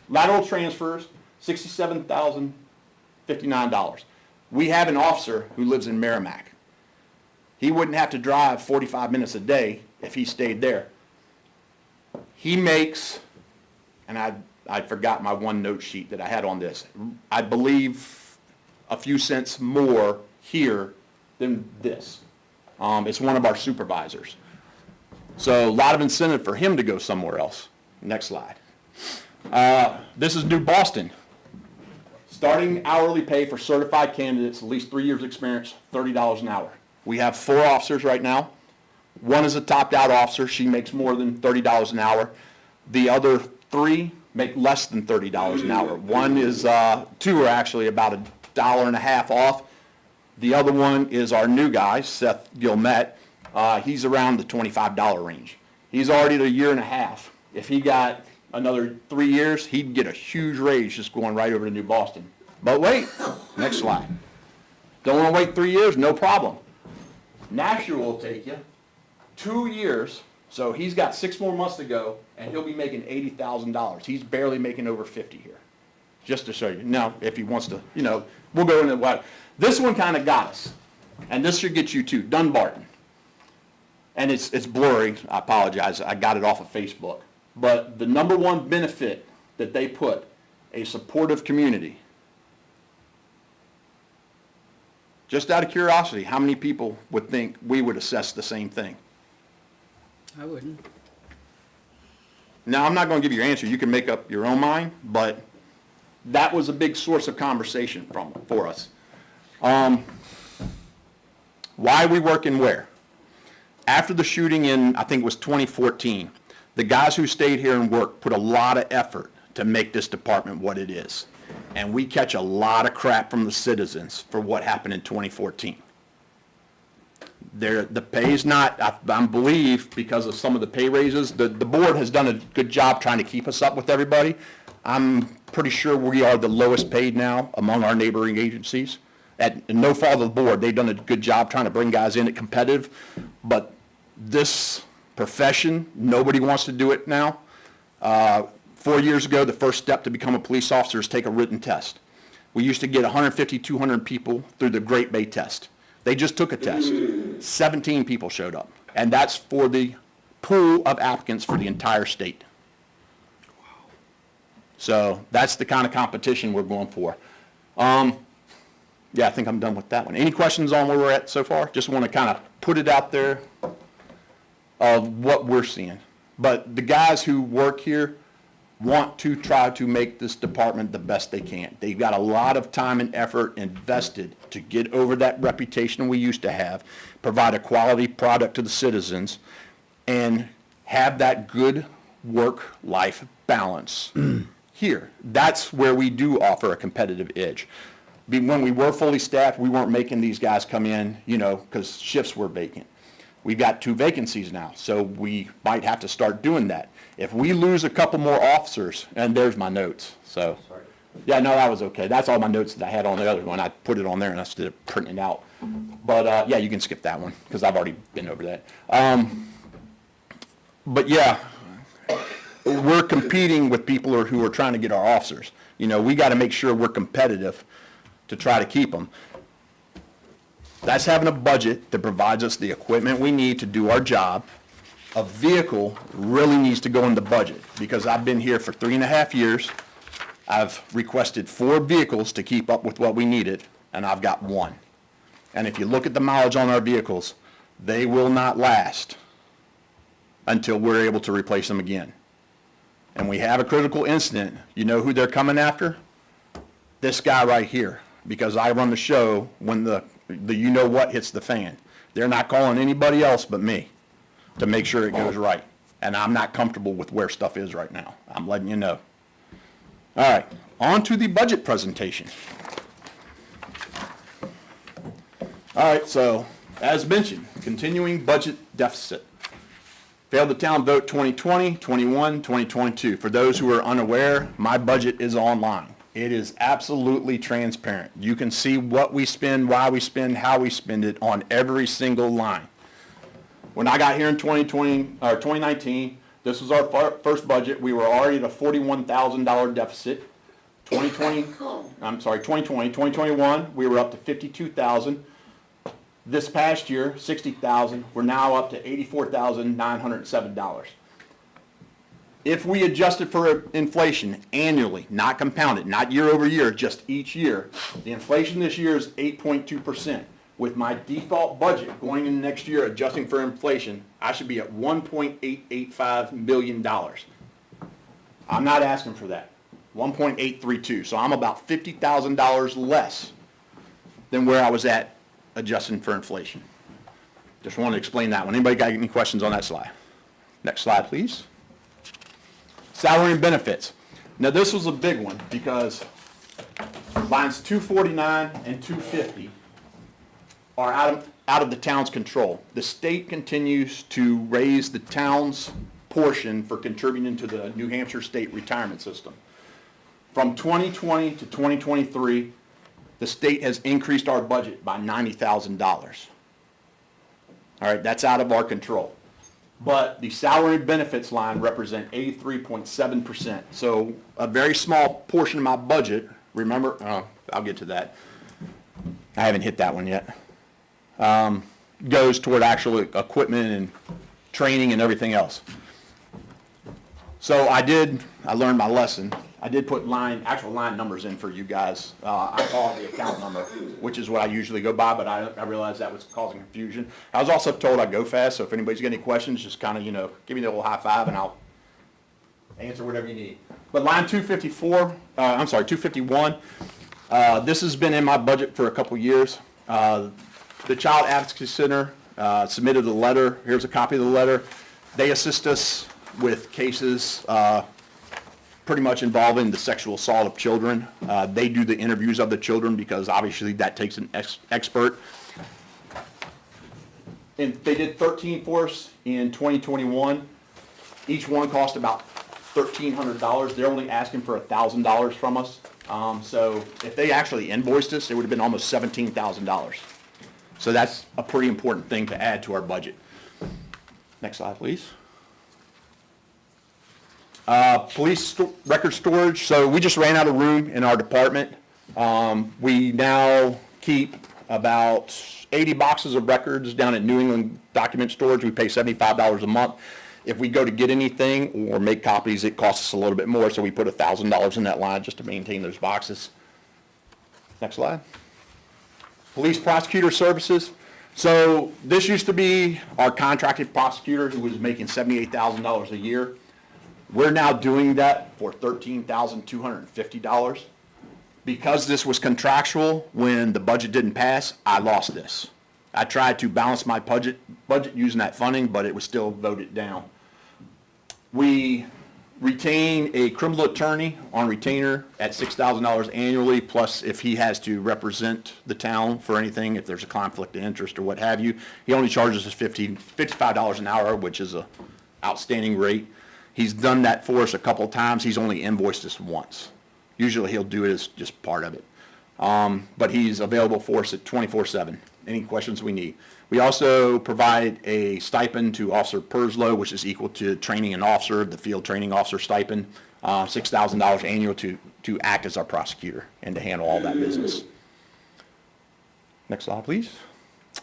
lateral transfers, $67,059. We have an officer who lives in Merrimack. He wouldn't have to drive 45 minutes a day if he stayed there. He makes, and I forgot my one note sheet that I had on this, I believe a few cents more here than this. It's one of our supervisors. So a lot of incentive for him to go somewhere else. Next slide. This is New Boston. Starting hourly pay for certified candidates, at least 3 years experience, $30 an hour. We have 4 officers right now. One is a topped-out officer. She makes more than $30 an hour. The other 3 make less than $30 an hour. One is, 2 are actually about $1.50 off. The other one is our new guy, Seth Gilmet. He's around the $25 range. He's already at a year and a half. If he got another 3 years, he'd get a huge raise just going right over to New Boston. But wait, next slide. Don't want to wait 3 years? No problem. Nashua will take you 2 years, so he's got 6 more months to go, and he'll be making $80,000. He's barely making over 50 here, just to show you. Now, if he wants to, we'll go into what. This one kind of got us, and this should get you too, Dunbarton. And it's blurry, I apologize, I got it off of Facebook. But the number one benefit that they put, a supportive community. Just out of curiosity, how many people would think we would assess the same thing? I wouldn't. Now, I'm not going to give you your answer. You can make up your own mind, but that was a big source of conversation for us. Why we work in Weare? After the shooting in, I think it was 2014, the guys who stayed here and worked put a lot of effort to make this department what it is. And we catch a lot of crap from the citizens for what happened in 2014. The pay is not, I believe, because of some of the pay raises, the board has done a good job trying to keep us up with everybody. I'm pretty sure we are the lowest paid now among our neighboring agencies. At no fault of the board, they've done a good job trying to bring guys in at competitive, but this profession, nobody wants to do it now. 4 years ago, the first step to become a police officer is take a written test. We used to get 150, 200 people through the Great Bay test. They just took a test. 17 people showed up, and that's for the pool of applicants for the entire state. So that's the kind of competition we're going for. Yeah, I think I'm done with that one. Any questions on where we're at so far? Just want to kind of put it out there of what we're seeing. But the guys who work here want to try to make this department the best they can. They've got a lot of time and effort invested to get over that reputation we used to have, provide a quality product to the citizens, and have that good work-life balance here. That's where we do offer a competitive edge. When we were fully staffed, we weren't making these guys come in, because shifts were vacant. We've got 2 vacancies now, so we might have to start doing that. If we lose a couple more officers, and there's my notes, so. Sorry. Yeah, no, that was okay. That's all my notes that I had on the other one. I put it on there and I instead of printing it out. But, yeah, you can skip that one, because I've already been over that. But, yeah, we're competing with people who are trying to get our officers. We got to make sure we're competitive to try to keep them. That's having a budget that provides us the equipment we need to do our job. A vehicle really needs to go in the budget, because I've been here for 3.5 years. I've requested 4 vehicles to keep up with what we needed, and I've got 1. And if you look at the mileage on our vehicles, they will not last until we're able to replace them again. And we have a critical incident. You know who they're coming after? This guy right here, because I run the show when the you-know-what hits the fan. They're not calling anybody else but me to make sure it goes right. And I'm not comfortable with where stuff is right now. I'm letting you know. All right, on to the budget presentation. All right, so as mentioned, continuing budget deficit. Failed the town vote 2020, 21, 2022. For those who are unaware, my budget is online. It is absolutely transparent. You can see what we spend, why we spend, how we spend it on every single line. When I got here in 2019, this was our first budget. We were already at a $41,000 deficit. 2021, we were up to $52,000. This past year, $60,000. We're now up to $84,907. If we adjusted for inflation annually, not compounded, not year over year, just each year, the inflation this year is 8.2%. With my default budget going into next year, adjusting for inflation, I should be at $1.885 million. I'm not asking for that. 1.832. So I'm about $50,000 less than where I was at adjusting for inflation. Just wanted to explain that one. Anybody got any questions on that slide? Next slide, please. Salary and benefits. Now, this was a big one because lines 249 and 250 are out of the town's control. The state continues to raise the town's portion for contributing to the New Hampshire state retirement system. From 2020 to 2023, the state has increased our budget by $90,000. All right, that's out of our control. But the salary and benefits line represent 83.7%. So a very small portion of my budget, remember, I'll get to that. I haven't hit that one yet. Goes toward actual equipment and training and everything else. So I learned my lesson. I did put actual line numbers in for you guys. I call it the account number, which is what I usually go by, but I realized that was causing confusion. I was also told I'd go fast, so if anybody's got any questions, just kind of, give me the little high five and I'll answer whatever you need. But line 251, this has been in my budget for a couple years. The Child Advocacy Center submitted a letter. Here's a copy of the letter. They assist us with cases pretty much involving the sexual assault of children. They do the interviews of the children because obviously that takes an expert. And they did 13 for us in 2021. Each one cost about $1,300. They're only asking for $1,000 from us. So if they actually invoiced us, it would have been almost $17,000. So that's a pretty important thing to add to our budget. Next slide, please. Police record storage. So we just ran out of room in our department. We now keep about 80 boxes of records down at New England Document Storage. We pay $75 a month. If we go to get anything or make copies, it costs us a little bit more, so we put $1,000 in that line just to maintain those boxes. Next slide. Police prosecutor services. So this used to be our contracted prosecutor who was making $78,000 a year. We're now doing that for $13,250. Because this was contractual, when the budget didn't pass, I lost this. I tried to balance my budget using that funding, but it was still voted down. We retain a criminal attorney on retainer at $6,000 annually, plus if he has to represent the town for anything, if there's a conflict of interest or what have you, he only charges us $55 an hour, which is an outstanding rate. He's done that for us a couple of times. He's only invoiced us once. Usually he'll do it as just part of it. But he's available for us at 24/7. Any questions we need. We also provide a stipend to Officer Perslow, which is equal to training an officer, the field training officer stipend, $6,000 annual to act as our prosecutor and to handle all that business. Next slide, please.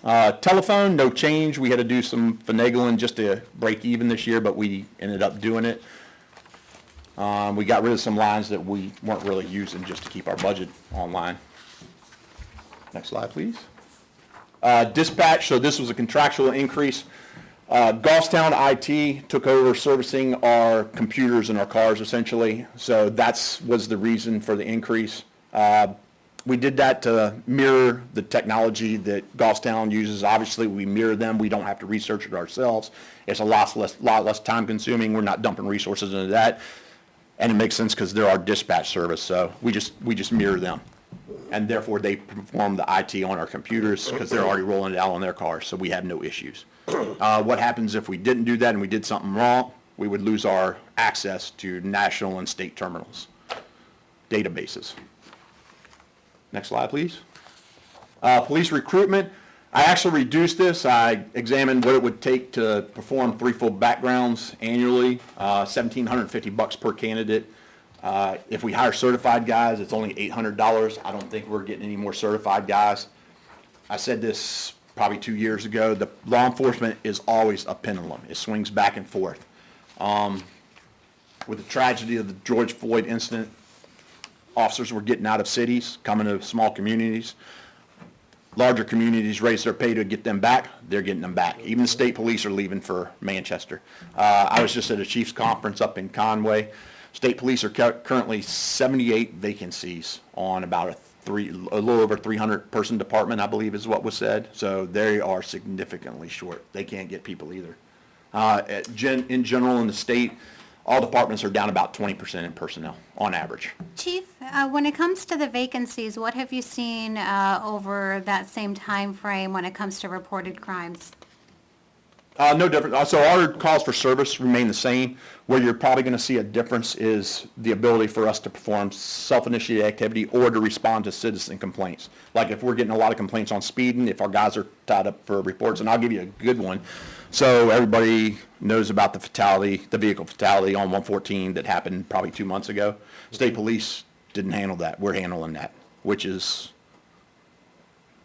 Telephone, no change. We had to do some finagling just to break even this year, but we ended up doing it. We got rid of some lines that we weren't really using just to keep our budget online. Next slide, please. Dispatch, so this was a contractual increase. Goffstown IT took over servicing our computers in our cars essentially, so that was the reason for the increase. We did that to mirror the technology that Goffstown uses. Obviously, we mirror them. We don't have to research it ourselves. It's a lot less time consuming. We're not dumping resources into that. And it makes sense because they're our dispatch service, so we just mirror them. And therefore, they perform the IT on our computers because they're already rolling it out on their cars, so we have no issues. What happens if we didn't do that and we did something wrong? We would lose our access to national and state terminals, databases. Next slide, please. Police recruitment. I actually reduced this. I examined what it would take to perform 3 full backgrounds annually, $1,750 per candidate. If we hire certified guys, it's only $800. I don't think we're getting any more certified guys. I said this probably 2 years ago. The law enforcement is always a pendulum. It swings back and forth. With the tragedy of the George Floyd incident, officers were getting out of cities, coming to small communities. Larger communities raise their pay to get them back. They're getting them back. Even the state police are leaving for Manchester. I was just at a chief's conference up in Conway. State police are currently 78 vacancies on about a little over 300-person department, I believe is what was said. So they are significantly short. They can't get people either. In general, in the state, all departments are down about 20% in personnel on average. Chief, when it comes to the vacancies, what have you seen over that same time frame when it comes to reported crimes? No different. So our calls for service remain the same. Where you're probably going to see a difference is the ability for us to perform self-initiated activity or to respond to citizen complaints. Like if we're getting a lot of complaints on speeding, if our guys are tied up for reports, and I'll give you a good one. So everybody knows about the fatality, the vehicle fatality on 114 that happened probably 2 months ago. State police didn't handle that. We're handling that, which is,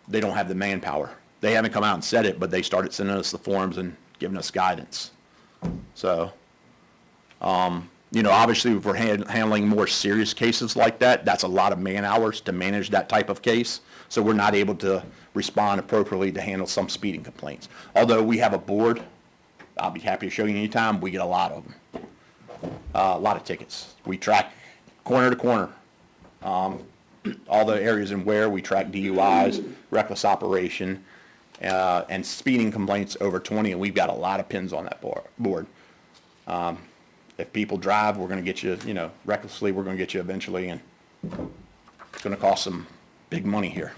they don't have the manpower. They haven't come out and said it, but they started sending us the forms and giving us guidance. So, obviously if we're handling more serious cases like that, that's a lot of man hours to manage that type of case. So we're not able to respond appropriately to handle some speeding complaints. Although we have a board, I'll be happy to show you anytime, we get a lot of them. A lot of tickets. We track corner to corner. All the areas in Weare, we track DUIs, reckless operation, and speeding complaints over 20, and we've got a lot of pins on that board. If people drive, we're going to get you, recklessly, we're going to get you eventually, and it's going to cost some big money here.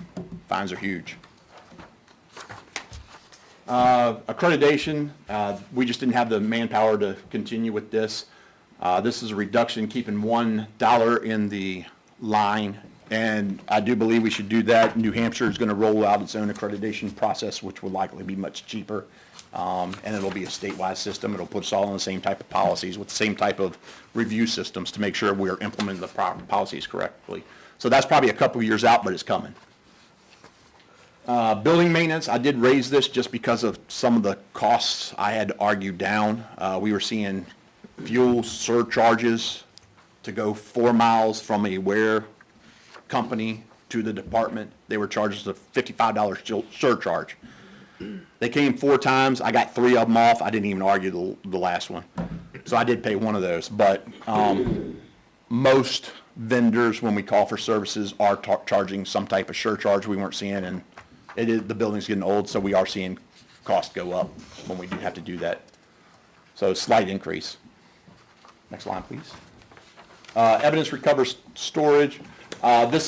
Fines are huge. Accreditation, we just didn't have the manpower to continue with this. This is a reduction, keeping $1 in the line, and I do believe we should do that. New Hampshire is going to roll out its own accreditation process, which will likely be much cheaper, and it'll be a statewide system. It'll put us all on the same type of policies with the same type of review systems to make sure we're implementing the proper policies correctly. So that's probably a couple of years out, but it's coming. Building maintenance, I did raise this just because of some of the costs I had to argue down. We were seeing fuel surcharges to go 4 miles from a Weare company to the department. They were charged a $55 surcharge. They came 4 times. I got 3 of them off. I didn't even argue the last one. So I did pay one of those. But most vendors, when we call for services, are charging some type of surcharge we weren't seeing, and the building's getting old, so we are seeing costs go up when we do have to do that. So slight increase. Next line, please. Evidence recovery storage.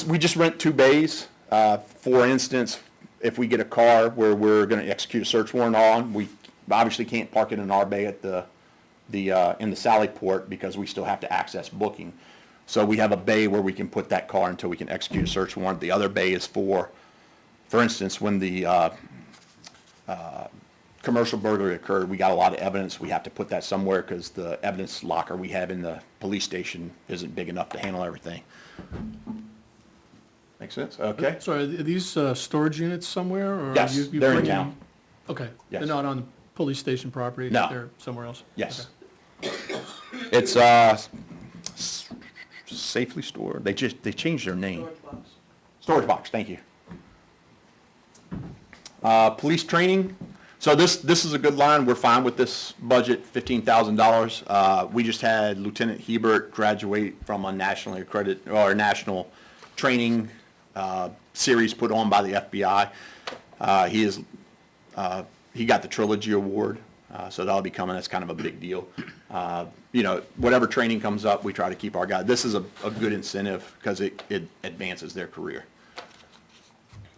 We just rent 2 bays. For instance, if we get a car where we're going to execute a search warrant on, we obviously can't park it in our bay at in the Sally Port because we still have to access booking. So we have a bay where we can put that car until we can execute a search warrant. The other bay is for instance, when the commercial burglary occurred, we got a lot of evidence. We have to put that somewhere because the evidence locker we have in the police station isn't big enough to handle everything. Make sense? Okay. So are these storage units somewhere, or? Yes, you they're in bring town. Okay. Yes. They're not on the police station property? No. They're somewhere else? Yes. It's safely stored. They changed their name. Storage box. Storage box, thank you. Police training. So this is a good line. We're fine with this budget, $15,000. We just had Lieutenant Hebert graduate from a nationally accredited or a national training series put on by the FBI. He got the Trilogy Award, so that'll be coming. That's kind of a big deal. Whatever training comes up, we try to keep our guys. This is a good incentive because it advances their career.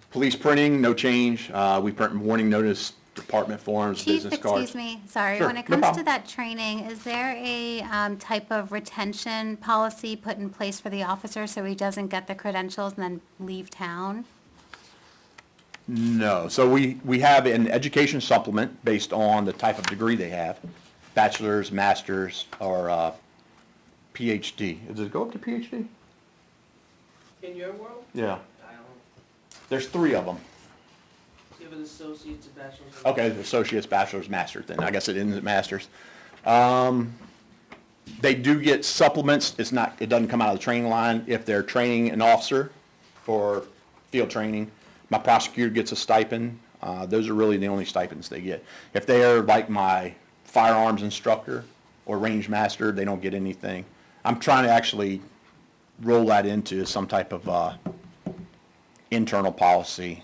Police printing, no change. We print warning notice, department forms, Chief, business cards. excuse me, sorry. Sure, When it no comes to problem. that training, is there a type of retention policy put in place for the officer so he doesn't get the credentials and then leave town? No. So we have an education supplement based on the type of degree they have, bachelor's, master's, or PhD. Does it go up to PhD? In your world, Yeah. I don't, There's 3 of them. you have an associate's, a bachelor's. and- Okay, associates, bachelor's, master's, then I guess it ends at master's. They do get supplements. It doesn't come out of the training line if they're training an officer for field training. My prosecutor gets a stipend. Those are really the only stipends they get. If they are like my firearms instructor or range master, they don't get anything. I'm trying to actually roll that into some type of internal policy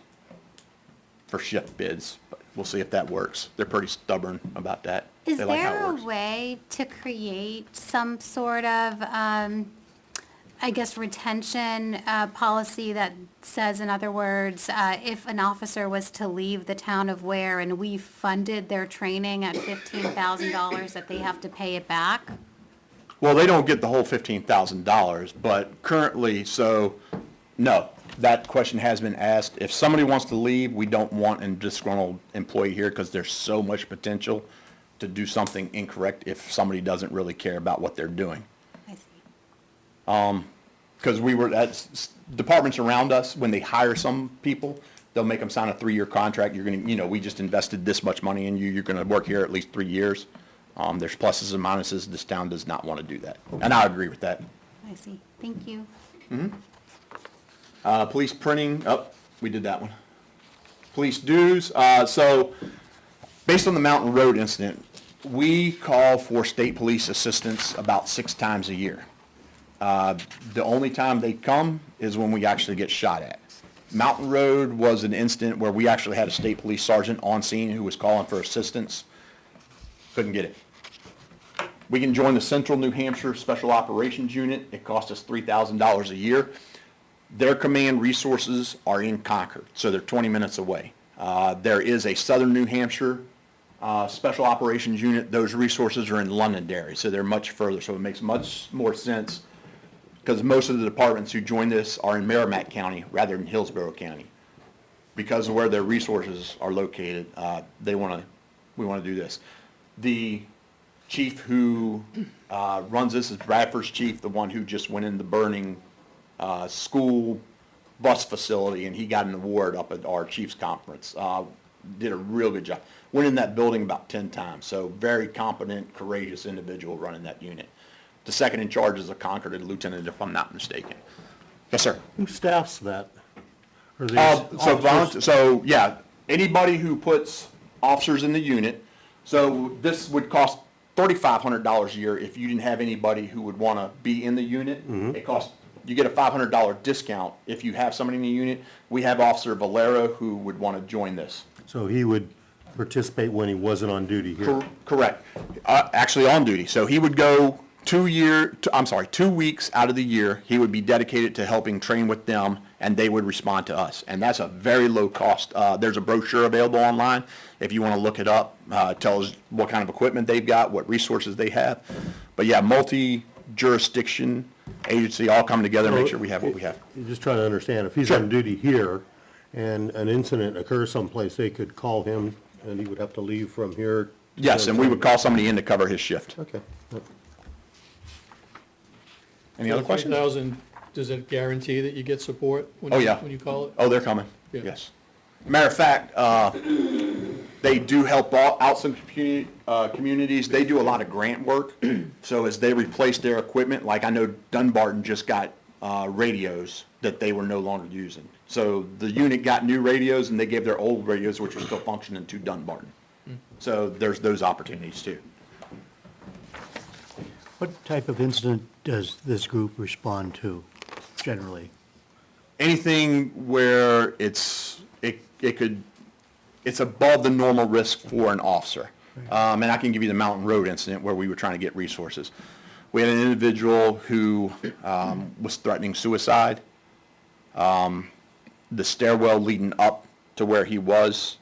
for shift bids. But we'll see if that works. They're pretty stubborn about that. Is They like how it there a works. way to create some sort of, I guess, retention policy that says, in other words, if an officer was to leave the town of Weare and we funded their training at $15,000, that they have to pay it back? Well, they don't get the whole $15,000, but currently, so, no. That question has been asked. If somebody wants to leave, we don't want a disgruntled employee here because there's so much potential to do something incorrect if somebody doesn't really care about what they're doing. I see. Because departments around us, when they hire some people, they'll make them sign a 3-year contract. You're going to, we just invested this much money in you. You're going to work here at least 3 years. There's pluses and minuses. This town does not want to do that. And I agree with that. I see. Thank you. Police printing, we did that one. Police dues, so based on the Mountain Road incident, we call for state police assistance about 6 times a year. The only time they come is when we actually get shot at. Mountain Road was an incident where we actually had a state police sergeant on scene who was calling for assistance. Couldn't get it. We can join the Central New Hampshire Special Operations Unit. It cost us $3,000 a year. Their command resources are in Concord, so they're 20 minutes away. There is a Southern New Hampshire Special Operations Unit. Those resources are in Londonderry, so they're much further, so it makes much more sense because most of the departments who join this are in Merrimack County rather than Hillsborough County. Because of where their resources are located, we want to do this. The chief who runs this is Bradford's chief, the one who just went in the burning school bus facility, and he got an award up at our chief's conference. Did a real good job. Went in that building about 10 times, so very competent, courageous individual running that unit. The second in charge is a Concord lieutenant, if I'm not mistaken. Yes, sir. Who staffs that? Are these So, officers? yeah, anybody who puts officers in the unit, so this would cost $3,500 a year if you didn't have anybody who would want to be in the unit. It costs, you get a $500 discount if you have somebody in the unit. We have Officer Valero who would want to join this. So he would participate when he wasn't on duty here? Correct. Actually on duty. So he would go 2 weeks out of the year, he would be dedicated to helping train with them, and they would respond to us. And that's a very low cost. There's a brochure available online. If you want to look it up, it tells what kind of equipment they've got, what resources they have. But yeah, multi-jurisdiction agency all come together and make sure we have what we have. You're just trying to understand, if he's Sure. on duty here and an incident occurs someplace, they could call him and he would have to leave from here? Yes, and we would call somebody in to cover his shift. Okay. Any other questions? 3,000, does it guarantee that you get support when Oh, you, yeah. when you call it? Oh, they're coming, Yeah. yes. Matter of fact, they do help out some communities. They do a lot of grant work. So as they replace their equipment, like I know Dunbarton just got radios that they were no longer using. So the unit got new radios and they gave their old radios, which were still functioning, to Dunbarton. So there's those opportunities too. What type of incident does this group respond to generally? Anything where it's above the normal risk for an officer. And I can give you the Mountain Road incident where we were trying to get resources. We had an individual who was threatening suicide. The stairwell leading up to where he was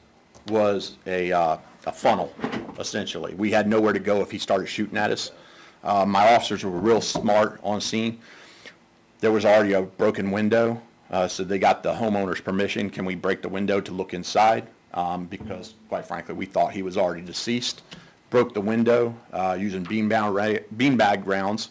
a funnel, essentially. We had nowhere to go if he started shooting at us. My officers were real smart on scene. There was already a broken window, so they got the homeowner's permission. Can we break the window to look inside? Because, quite frankly, we thought he was already deceased. Broke the window using beanbag rounds.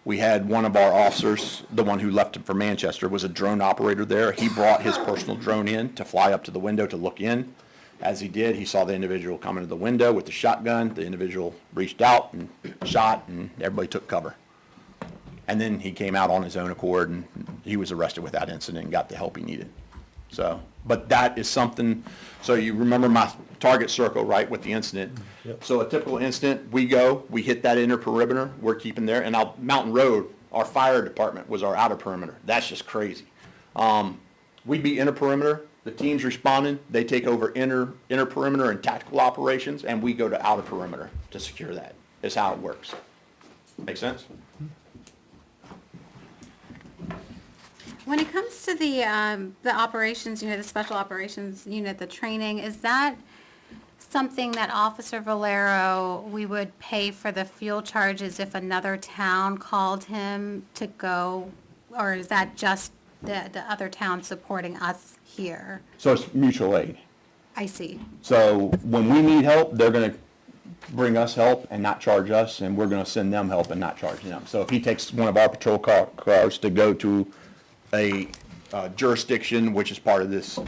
We had one of our officers, the one who left for Manchester, was a drone operator there. He brought his personal drone in to fly up to the window to look in. As he did, he saw the individual come into the window with the shotgun. The individual reached out and shot, and everybody took cover. And then he came out on his own accord, and he was arrested with that incident and got the help he needed. So, but that is something, so you remember my target circle, right, with the incident? Yep. So a typical incident, we go, we hit that inner perimeter, we're keeping there, and Mountain Road, our fire department was our outer perimeter. That's just crazy. We'd be inner perimeter, the team's responding, they take over inner perimeter and tactical operations, and we go to outer perimeter to secure that. Is how it works. Make sense? When it comes to the operations unit, the special operations unit, the training, is that something that Officer Valero, we would pay for the fuel charges if another town called him to go? Or is that just the other town supporting us here? So it's mutual aid. I see. So when we need help, they're gonna bring us help and not charge us, and we're gonna send them help and not charge them. So if he takes one of our patrol cars to go to a jurisdiction which is part of this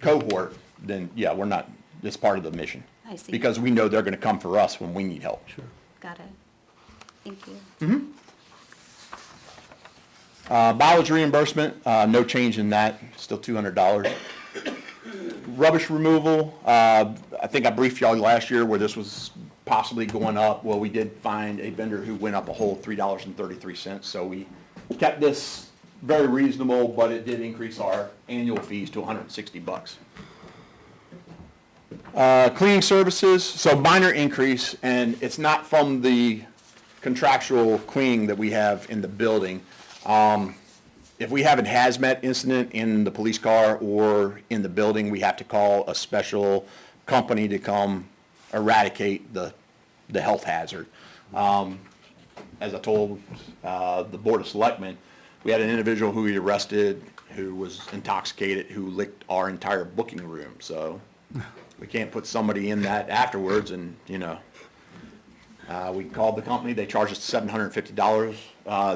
cohort, then yeah, we're not, it's part of the mission. I see. Because we know they're gonna come for us when we need help. Sure. Got it. Thank you. Mileage reimbursement, no change in that, still $200. Rubbish removal, I think I briefed y'all last year where this was possibly going up. Well, we did find a vendor who went up a whole $3.33, so we kept this very reasonable, but it did increase our annual fees to $160. Cleaning services, so minor increase, and it's not from the contractual cleaning that we have in the building. If we have a hazmat incident in the police car or in the building, we have to call a special company to come eradicate the health hazard. As I told the Board of Selectmen, we had an individual who we arrested who was intoxicated, who licked our entire booking room. So we can't put somebody in that afterwards, and, you know. We called the company, they charged us $750.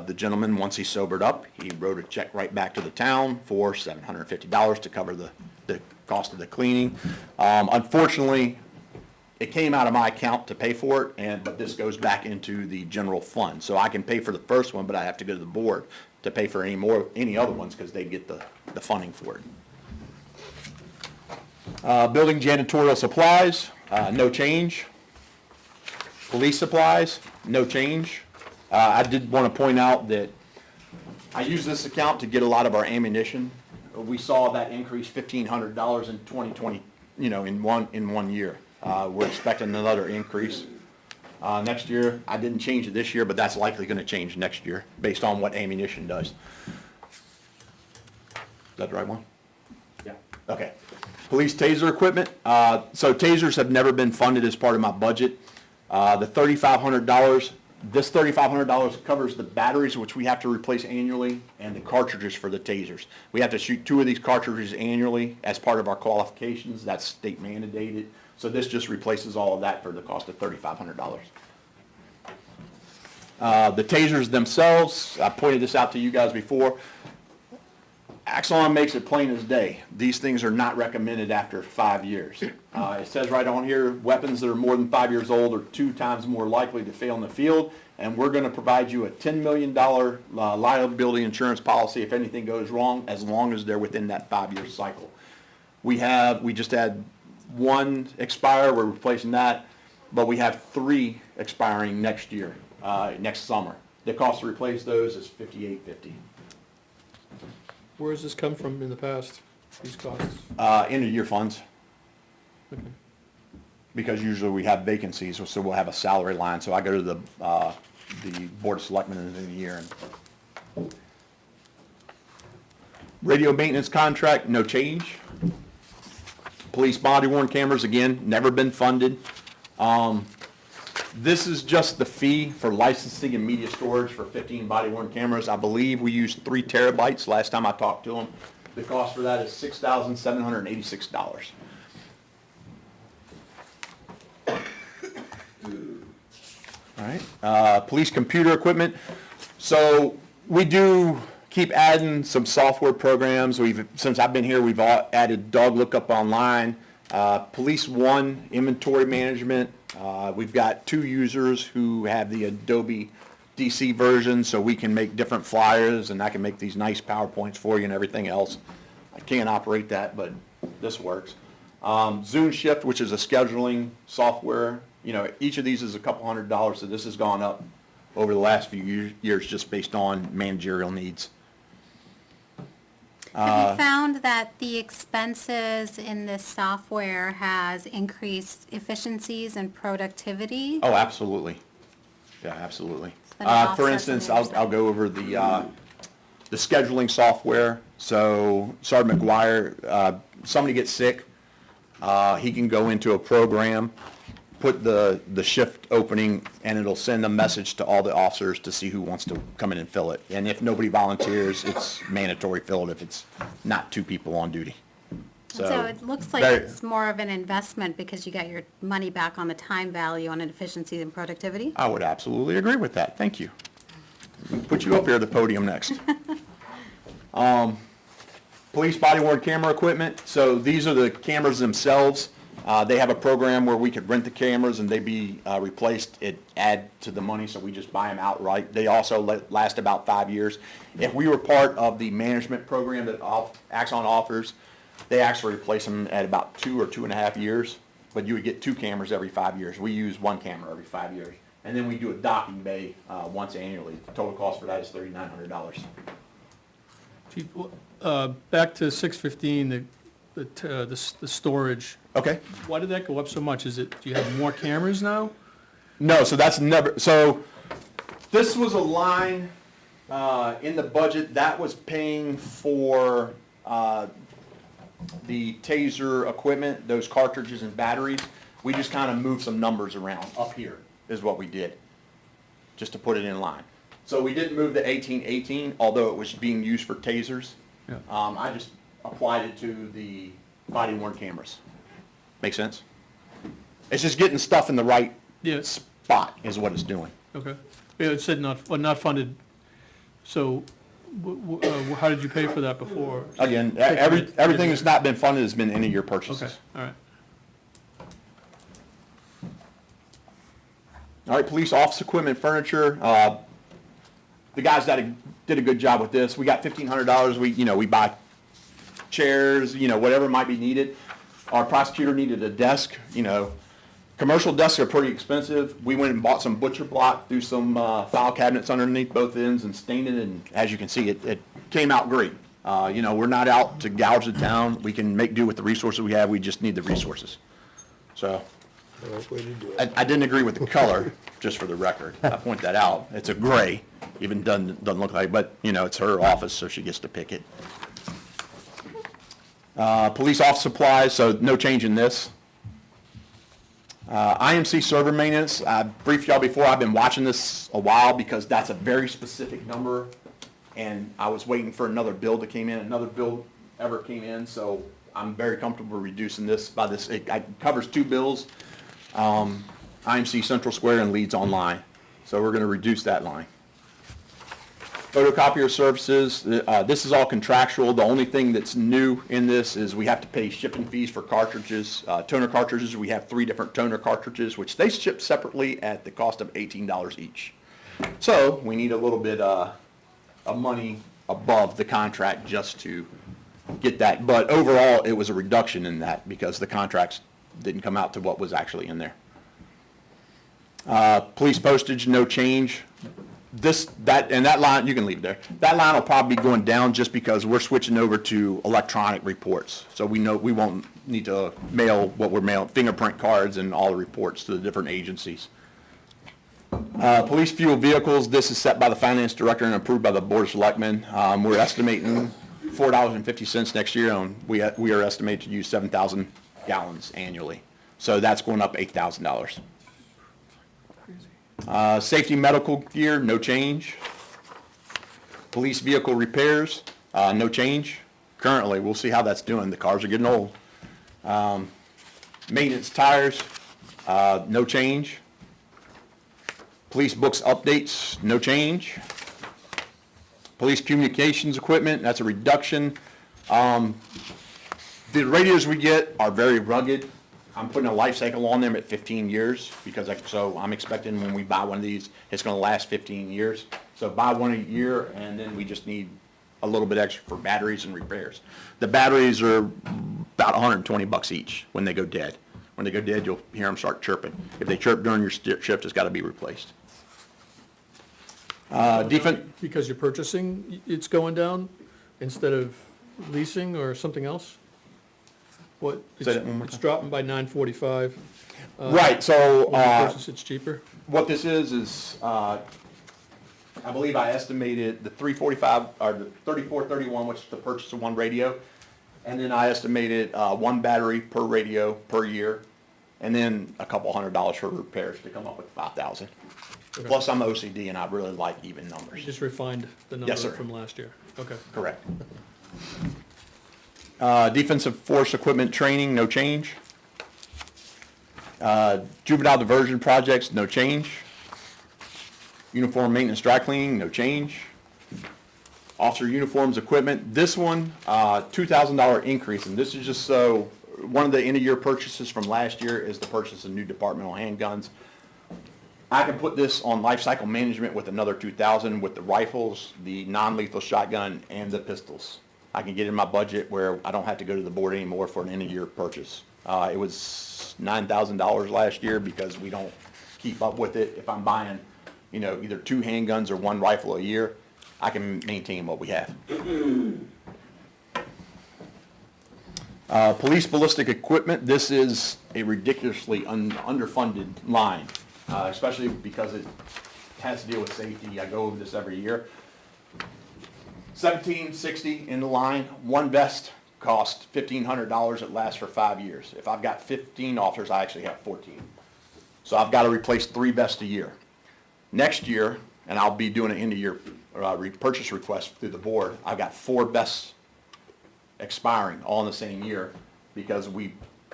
The gentleman, once he sobered up, he wrote a check right back to the town for $750 to cover the cost of the cleaning. Unfortunately, it came out of my account to pay for it, but this goes back into the general fund. So I can pay for the first one, but I have to go to the board to pay for any other ones because they get the funding for it. Building janitorial supplies, no change. Police supplies, no change. I did want to point out that I use this account to get a lot of our ammunition. We saw that increase $1,500 in 2020, you know, in one year. We're expecting another increase next year. I didn't change it this year, but that's likely going to change next year based on what ammunition does. Is that the right one? Yeah. Okay. Police taser equipment. So tasers have never been funded as part of my budget. The $3,500, this $3,500 covers the batteries, which we have to replace annually, and the cartridges for the tasers. We have to shoot 2 of these cartridges annually as part of our qualifications. That's state mandated. So this just replaces all of that for the cost of $3,500. The tasers themselves, I pointed this out to you guys before. Axon makes it plain as day. These things are not recommended after 5 years. It says right on here, weapons that are more than 5 years old are 2 times more likely to fail in the field, and we're going to provide you a $10 million liability insurance policy if anything goes wrong, as long as they're within that 5-year cycle. We just had 1 expire, we're replacing that, but we have 3 expiring next year, next summer. The cost to replace those is $58.50. Where has this come from in the past, these costs? End of year funds. Okay. Because usually we have vacancies, so we'll have a salary line, so I go to the Board of Selectmen in the year. Radio maintenance contract, no change. Police body worn cameras, again, never been funded. This is just the fee for licensing and media storage for 15 body worn cameras. I believe we used 3 terabytes last time I talked to them. The cost for that is $6,786. All right, police computer equipment. So we do keep adding some software programs. Since I've been here, we've added dog lookup online, Police One inventory management. We've got 2 users who have the Adobe DC version, so we can make different flyers, and I can make these nice PowerPoints for you and everything else. I can't operate that, but this works. Zoom Shift, which is a scheduling software, each of these is a couple $100, so this has gone up over the last few years just based on managerial needs. Have you found that the expenses in this software has increased efficiencies and productivity? Oh, absolutely. Yeah, absolutely. been an offset For from instance, the other I'll side. go over the scheduling software. So Sergeant Weare, somebody gets sick, he can go into a program, put the shift opening, and it'll send a message to all the officers to see who wants to come in and fill it. And if nobody volunteers, it's mandatory fill it if it's not 2 people on duty. So it looks like very- it's more of an investment because you got your money back on the time value on efficiency and productivity? I would absolutely agree with that. Thank you. Put you up here at the podium next. Police body worn camera equipment. So these are the cameras themselves. They have a program where we could rent the cameras and they be replaced. It add to the money, so we just buy them outright. They also last about 5 years. If we were part of the management program that Axon offers, they actually replace them at about 2 or 2.5 years. But you would get 2 cameras every 5 years. We use 1 camera every 5 years. And then we do a docking bay once annually. The total cost for that is $3,900. Chief, back to 615, the storage. Okay. Why did that go up so much? Do you have more cameras now? No, so that's never, so this was a line in the budget that was paying for the taser equipment, those cartridges and batteries. We just kind of moved some numbers around. Up here is what we did, just to put it in line. So we didn't move the 1818, although it was being used for tasers. Yeah. I just applied it to the body worn cameras. Make sense? It's just getting stuff in the right Yeah. spot is what it's doing. Okay. Yeah, it said not funded, so how did you pay for that before? Again, everything that's not been funded has been end of year Okay, purchases. all right. All right, police office equipment, furniture, the guys did a good job with this. We got $1,500, we buy chairs, whatever might be needed. Our prosecutor needed a desk, commercial desks are pretty expensive. We went and bought some butcher block, threw some file cabinets underneath both ends and stained it, and as you can see, it came out great. We're not out to gouge the town. We can make do with the resources we have. We just need the resources. So, I didn't agree with the color, just for the record. I point that out. It's a gray, even doesn't look like, but, it's her office, so she gets to pick it. Police office supplies, so no change in this. IMC server maintenance, I briefed y'all before, I've been watching this a while because that's a very specific number, and I was waiting for another bill to came in. Another bill ever came in, so I'm very comfortable reducing this by this. It covers 2 bills, IMC Central Square and Leads Online. So we're going to reduce that line. Photocopier services, this is all contractual. The only thing that's new in this is we have to pay shipping fees for cartridges. Toner cartridges, we have 3 different toner cartridges, which they ship separately at the cost of $18 each. So we need a little bit of money above the contract just to get that. But overall, it was a reduction in that because the contracts didn't come out to what was actually in there. Police postage, no change. That line, you can leave it there. That line will probably be going down just because we're switching over to electronic reports. So we know we won't need to mail what we're mailing, fingerprint cards and all the reports to the different agencies. Police fuel vehicles, this is set by the finance director and approved by the board of selectmen. We're estimating $4.50 next year, and we are estimated to use 7,000 gallons annually. So that's going up $8,000. Safety medical gear, no change. Police vehicle repairs, no change. Currently, we'll see how that's doing. The cars are getting old. Maintenance tires, no change. Police books updates, no change. Police communications equipment, that's a reduction. The radios we get are very rugged. I'm putting a life cycle on them at 15 years because so I'm expecting when we buy one of these, it's going to last 15 years. So buy one a year, and then we just need a little bit extra for batteries and repairs. The batteries are about $120 each when they go dead. When they go dead, you'll hear them start chirping. If they chirp during your shift, it's got to be replaced. Defense. Because you're purchasing, it's going down instead of leasing or something else? What? Say that one more It's time. dropping by 945. Right, so, When you purchase, it's cheaper? what this is, I believe I estimated the 345, or the 3431, which is the purchase of one radio. And then I estimated, one battery per radio per year. And then a couple $100 for repairs to come up with 5,000. Okay. Plus I'm OCD and I really like even You numbers. just refined the number Yes, sir. from last year? Okay. Correct. Defensive force equipment training, no change. Juvenile diversion projects, no change. Uniform maintenance dry cleaning, no change. Officer uniforms equipment, this one, $2,000 increase, and this is just so, one of the end of year purchases from last year is the purchase of new departmental handguns. I can put this on life cycle management with another 2,000 with the rifles, the non-lethal shotgun, and the pistols. I can get in my budget where I don't have to go to the board anymore for an end of year purchase. It was $9,000 last year because we don't keep up with it. If I'm buying, you know, either 2 handguns or 1 rifle a year, I can maintain what we have. Police ballistic equipment, this is a ridiculously underfunded line, especially because it has to deal with safety. I go over this every year. $1,760 in the line. One vest costs $1,500. It lasts for 5 years. If I've got 15 officers, I actually have 14. So I've got to replace 3 vests a year. Next year, and I'll be doing an end-of-year repurchase request through the board, I've got 4 vests expiring all in the same year because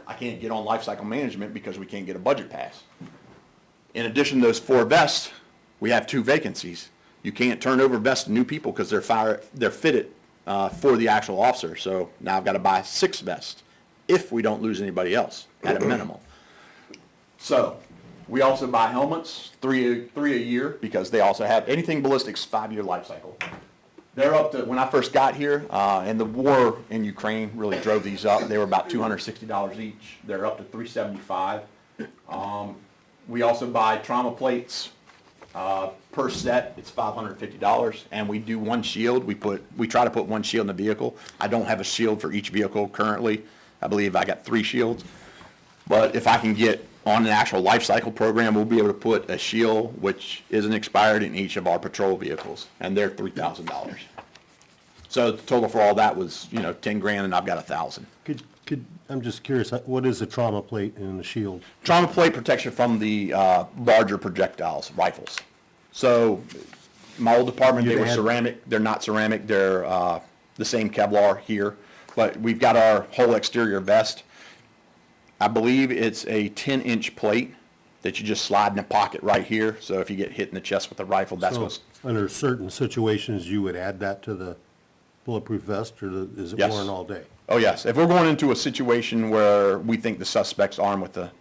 I can't get on life cycle management because we can't get a budget pass. In addition to those 4 vests, we have 2 vacancies. You can't turn over vests to new people because they're fitted for the actual officer. So now I've got to buy 6 vests if we don't lose anybody else at a minimum. So we also buy helmets, three a year, because they also have anything ballistics 5-year life cycle. They're up to, when I first got here, and the war in Ukraine really drove these up, they were about $260 each. They're up to $375. We also buy trauma plates. Per set, it's $550, and we do 1 shield. We try to put 1 shield in the vehicle. I don't have a shield for each vehicle currently. I believe I got 3 shields. But if I can get on an actual life cycle program, we'll be able to put a shield, which isn't expired, in each of our patrol vehicles, and they're $3,000. So the total for all that was, you know, 10 grand, and I've got 1,000. I'm just curious, what is the trauma plate and the shield? Trauma plate protection from the larger projectiles, rifles. So my old department, they were ceramic. They're not ceramic. They're the same Kevlar here. But we've got our whole exterior vest. I believe it's a 10-inch plate that you just slide in a pocket right here. So if you get hit in the chest with a rifle, that's So, what's... under certain situations, you would add that to the bulletproof vest, or is it Yes. worn all day? Oh, yes. If we're going into a situation where we think the suspect's armed with a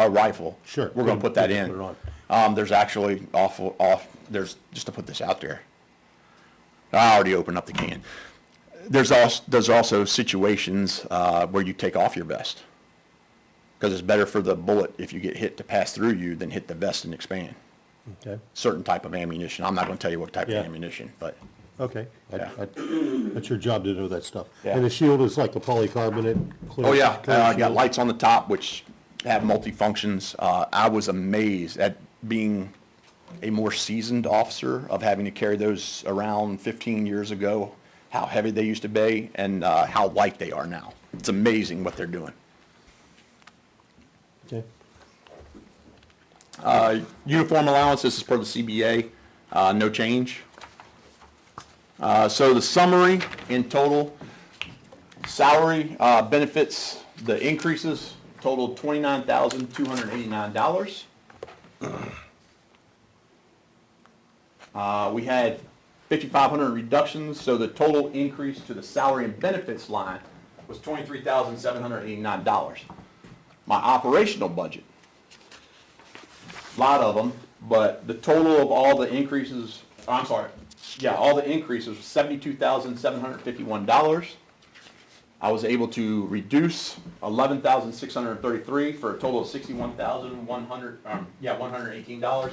rifle, Sure. we're going to put that Put in. it on. There's actually there's, just to put this out there, I already opened up the can. There's also situations where you take off your vest, because it's better for the bullet, if you get hit, to pass through you than hit the vest and expand. Okay, Certain type of ammunition. I'm not going to tell you what type Yeah. of ammunition, but okay. Yeah. That's your job to know that stuff. Yeah. And the shield is like a polycarbonate? oh yeah, clear I got shield? lights on the top which have multi-functions. I was amazed at being a more seasoned officer of having to carry those around 15 years ago, how heavy they used to be and how light they are now. It's amazing what they're doing. Okay. Uniform allowance, this is per the CBA, no change. So the summary in total, salary, benefits, the increases totaled $29,289. We had 5,500 reductions, so the total increase to the salary and benefits line was $23,789. My operational budget, a lot of them, but the total of all the increases, I'm sorry, Yeah, all the increases, $72,751. I was able to reduce 11,633 for a total of $118.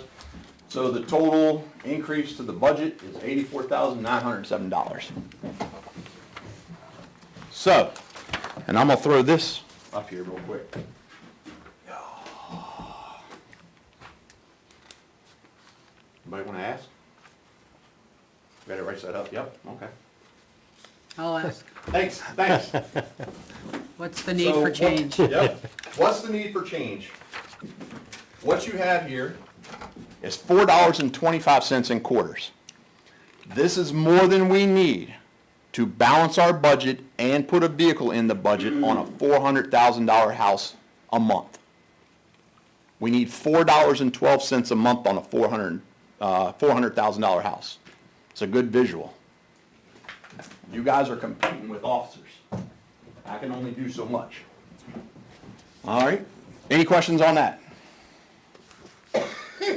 So the total increase to the budget is $84,907. So, and I'm gonna throw this up here real quick. Anybody wanna ask? Got it right set up, yep, okay. I'll ask, Thanks. what's the need So for what- change? Yep. What's the need for change? What you have here is $4.25 in quarters. This is more than we need to balance our budget and put a vehicle in the budget on a $400,000 house a month. We need $4.12 a month on a $400,000 house. It's a good visual. You guys are competing with officers. I can only do so much. All right, any questions on that?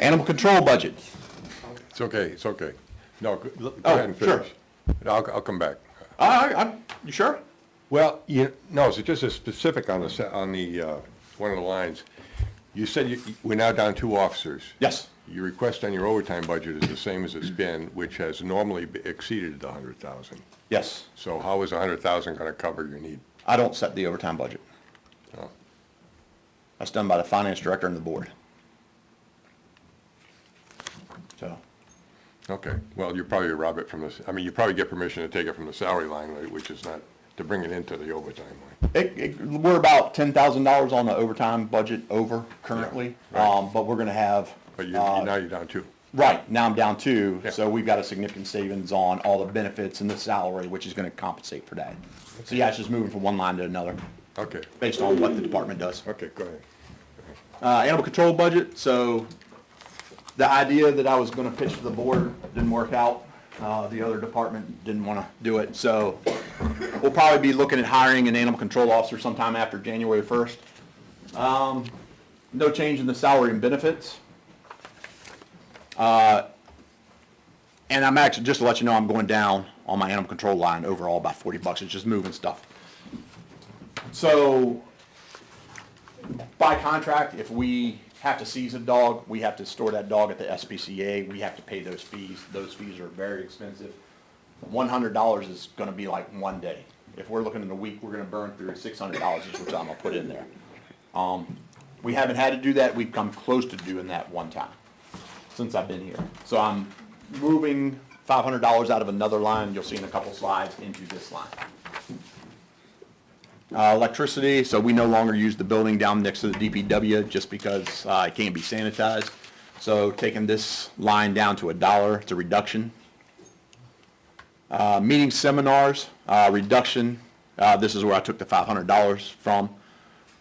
Animal control budget. It's okay, it's okay. No, go Oh, ahead and sure. finish. I'll come back. You sure? Well, no, so just a specific on the, one of the lines. You said we're now down 2 officers. Yes. Your request on your overtime budget is the same as it's been, which has normally exceeded the 100,000. Yes. So how is 100,000 gonna cover your need? I don't set the overtime budget. Oh. That's done by the finance director and the board. So, Okay, well, you probably rob it from the, I mean, you probably get permission to take it from the salary line, which is not, to bring it into the overtime line. we're about $10,000 on the overtime budget over currently, Yeah, right. but we're gonna have. But now you're down 2. Right, now I'm down 2, Yeah. so we've got a significant savings on all the benefits and the salary, which is gonna compensate for that. So yeah, it's just moving from one line to another, Okay, based on what the department does. okay, go ahead. Animal control budget, so the idea that I was gonna pitch to the board didn't work out. The other department didn't wanna do it, so we'll probably be looking at hiring an animal control officer sometime after January 1st. No change in the salary and benefits. And I'm actually, just to let you know, I'm going down on my animal control line overall about $40. It's just moving stuff. So by contract, if we have to seize a dog, we have to store that dog at the SPCA. We have to pay those fees. Those fees are very expensive. $100 is gonna be like one day. If we're looking in a week, we're gonna burn through $600 is what I'm gonna put in there. We haven't had to do that. We've come close to doing that one time since I've been here. So I'm moving $500 out of another line, you'll see in a couple slides, into this line. Electricity, so we no longer use the building down next to the DPW just because it can't be sanitized. So taking this line down to $1, it's a reduction. Meeting seminars, reduction. This is where I took the $500 from.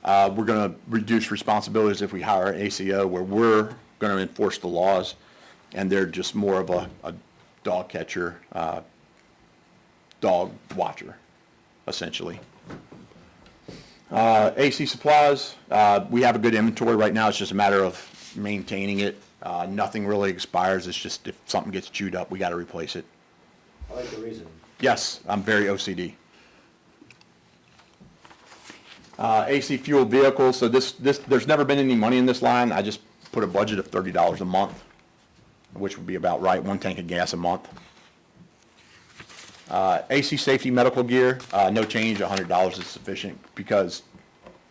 We're gonna reduce responsibilities if we hire an ACO, where we're gonna enforce the laws, and they're just more of a dog catcher, dog watcher, essentially. AC supplies, we have a good inventory right now, it's just a matter of maintaining it. Nothing really expires, it's just if something gets chewed up, we gotta replace it. I like the reason. Yes, I'm very OCD. AC fuel vehicles, so there's never been any money in this line, I just put a budget of $30 a month, which would be about right, 1 tank of gas a month. AC safety medical gear, no change, $100 is sufficient, because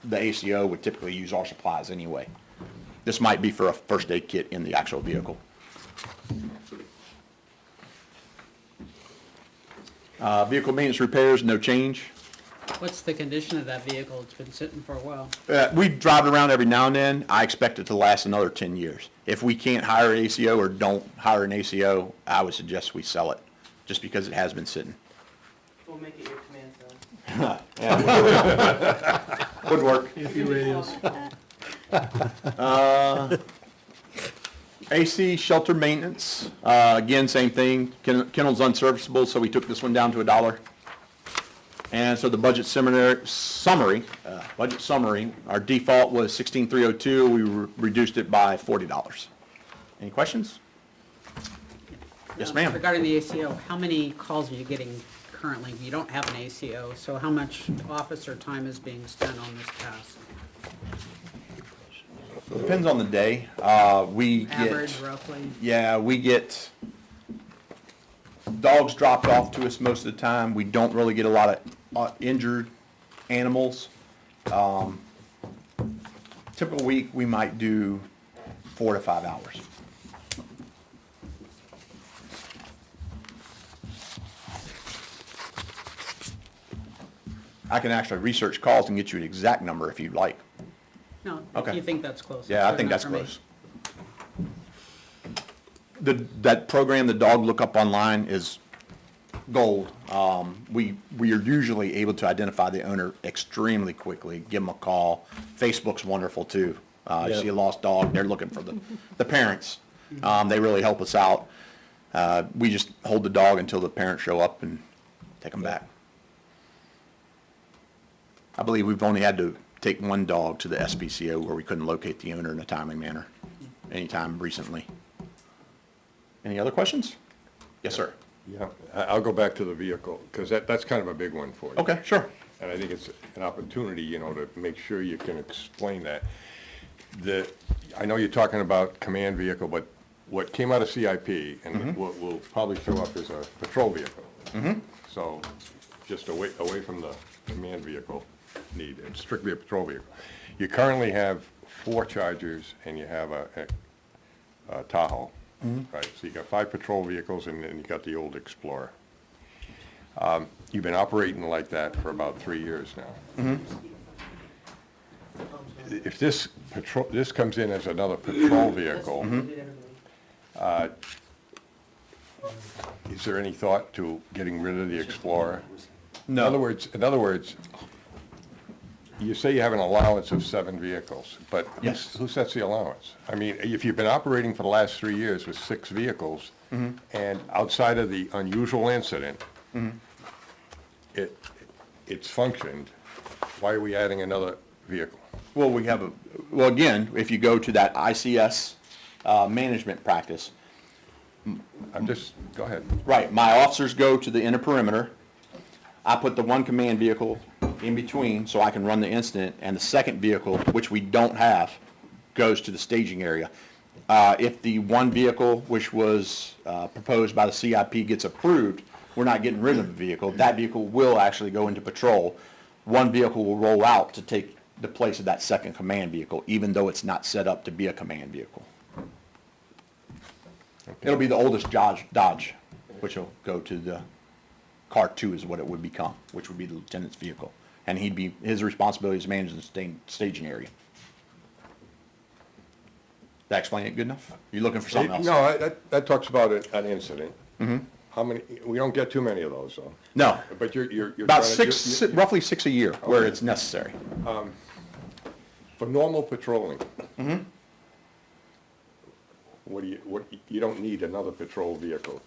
the ACO would typically use our supplies anyway. This might be for a first aid kit in the actual vehicle. Vehicle maintenance repairs, no change. What's the condition of that vehicle? It's been sitting for a while. We drive it around every now and then. I expect it to last another 10 years. If we can't hire an ACO or don't hire an ACO, I would suggest we sell it, just because it has been sitting. We'll make it your command zone. Yeah, would work. AFU radios. AC shelter maintenance, again, same thing. Kennel's unserviceable, so we took this one down to $1. And so the budget summary, our default was 16,302. We reduced it by $40. Any questions? Yes, ma'am. Regarding the ACO, how many calls are you getting currently? You don't have an ACO, so how much officer time is being spent on this task? Depends on the day. We Average, get, roughly? yeah, we get dogs dropped off to us most of the time. We don't really get a lot of injured animals. Typical week, we might do 4 to 5 hours. I can actually research calls and get you an exact number if you'd like. No, if Okay. you think that's close. Yeah, I good think enough that's for me. close. That program, the dog lookup online, is gold. We are usually able to identify the owner extremely quickly, give them a call. Facebook's wonderful too. You Yeah. see a lost dog, they're looking for the parents. They really help us out. We just hold the dog until the parents show up and take them back. I believe we've only had to take one dog to the SPCO where we couldn't locate the owner in a timely manner, anytime recently. Any other questions? Yes, sir. Yeah, I'll go back to the vehicle, because that's kind of a big one for you. Okay, sure. And I think it's an opportunity, to make sure you can explain that. I know you're talking about command vehicle, but what came out of CIP, and what will probably show up is a patrol vehicle. So, just away from the command vehicle need, it's strictly a patrol vehicle. You currently have 4 Chargers, and you have a Tahoe, right? So you got 5 patrol vehicles, and then you got the old Explorer. You've been operating like that for about 3 years now. If this comes in as another patrol vehicle, is there any thought to getting rid of the Explorer? No. In other words, you say you have an allowance of 7 vehicles, but Yes. who sets the allowance? I mean, if you've been operating for the last 3 years with 6 vehicles, and outside of the unusual incident, it's functioned, why are we adding another vehicle? Well, well, again, if you go to that ICS management practice, Go ahead. right, my officers go to the inner perimeter. I put the one command vehicle in between so I can run the incident, and the second vehicle, which we don't have, goes to the staging area. If the one vehicle, which was proposed by the CIP, gets approved, we're not getting rid of the vehicle. That vehicle will actually go into patrol. One vehicle will roll out to take the place of that second command vehicle, even though it's not set up to be a command vehicle. It'll be the oldest Dodge, which will go to the Car 2 is what it would become, which would be the lieutenant's vehicle. And his responsibility is to manage the staging area. That explain it good enough? You looking for something else? No, that talks about an incident. How many, we don't get too many of those, though. No. But you're About trying to- roughly 6 a year where it's necessary. For normal patrolling. You don't need another patrol vehicle.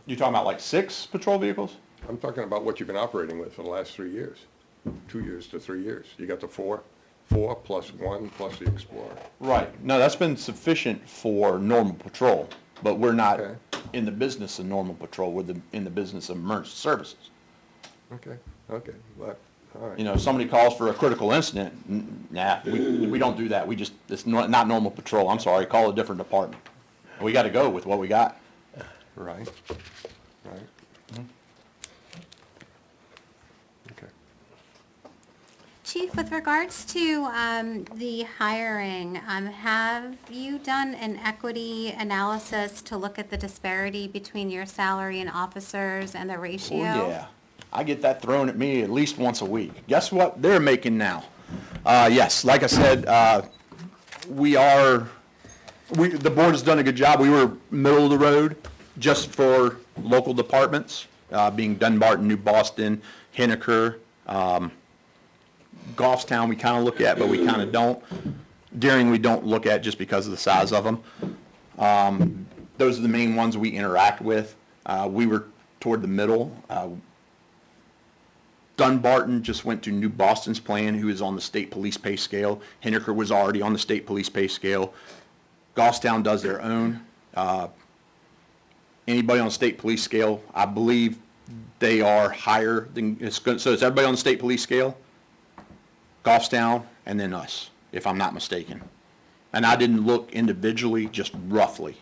You talking about like 6 patrol vehicles? I'm talking about what you've been operating with for the last 3 years, 2 years to 3 years. You got the 4 plus 1 plus the Explorer. Right. No, that's been sufficient for normal patrol, but we're not Okay. in the business of normal patrol. We're in the business of emergency services. Okay, but, all right. You know, if somebody calls for a critical incident, nah, we don't do that. It's not normal patrol. I'm sorry, call a different department. We got to go with what we got. Right. Okay. Chief, with regards to the hiring, have you done an equity analysis to look at the disparity between your salary and officers and the ratio? Oh, yeah. I get that thrown at me at least once a week. Guess what they're making now? Yes, like I said, the board has done a good job. We were middle of the road just for local departments, being Dunbarton, New Boston, Henniker, Goffstown we kind of look at, but we kind of don't. Deering we don't look at just because of the size of them. Those are the main ones we interact with. We were toward the middle. Dunbarton just went to New Boston's plan, who is on the state police pay scale. Henniker was already on the state police pay scale. Goffstown does their own. Anybody on the state police scale, I believe they are higher than, it's good, so is everybody on the state police scale? Goffstown, and then us, if I'm not mistaken. And I didn't look individually, just roughly.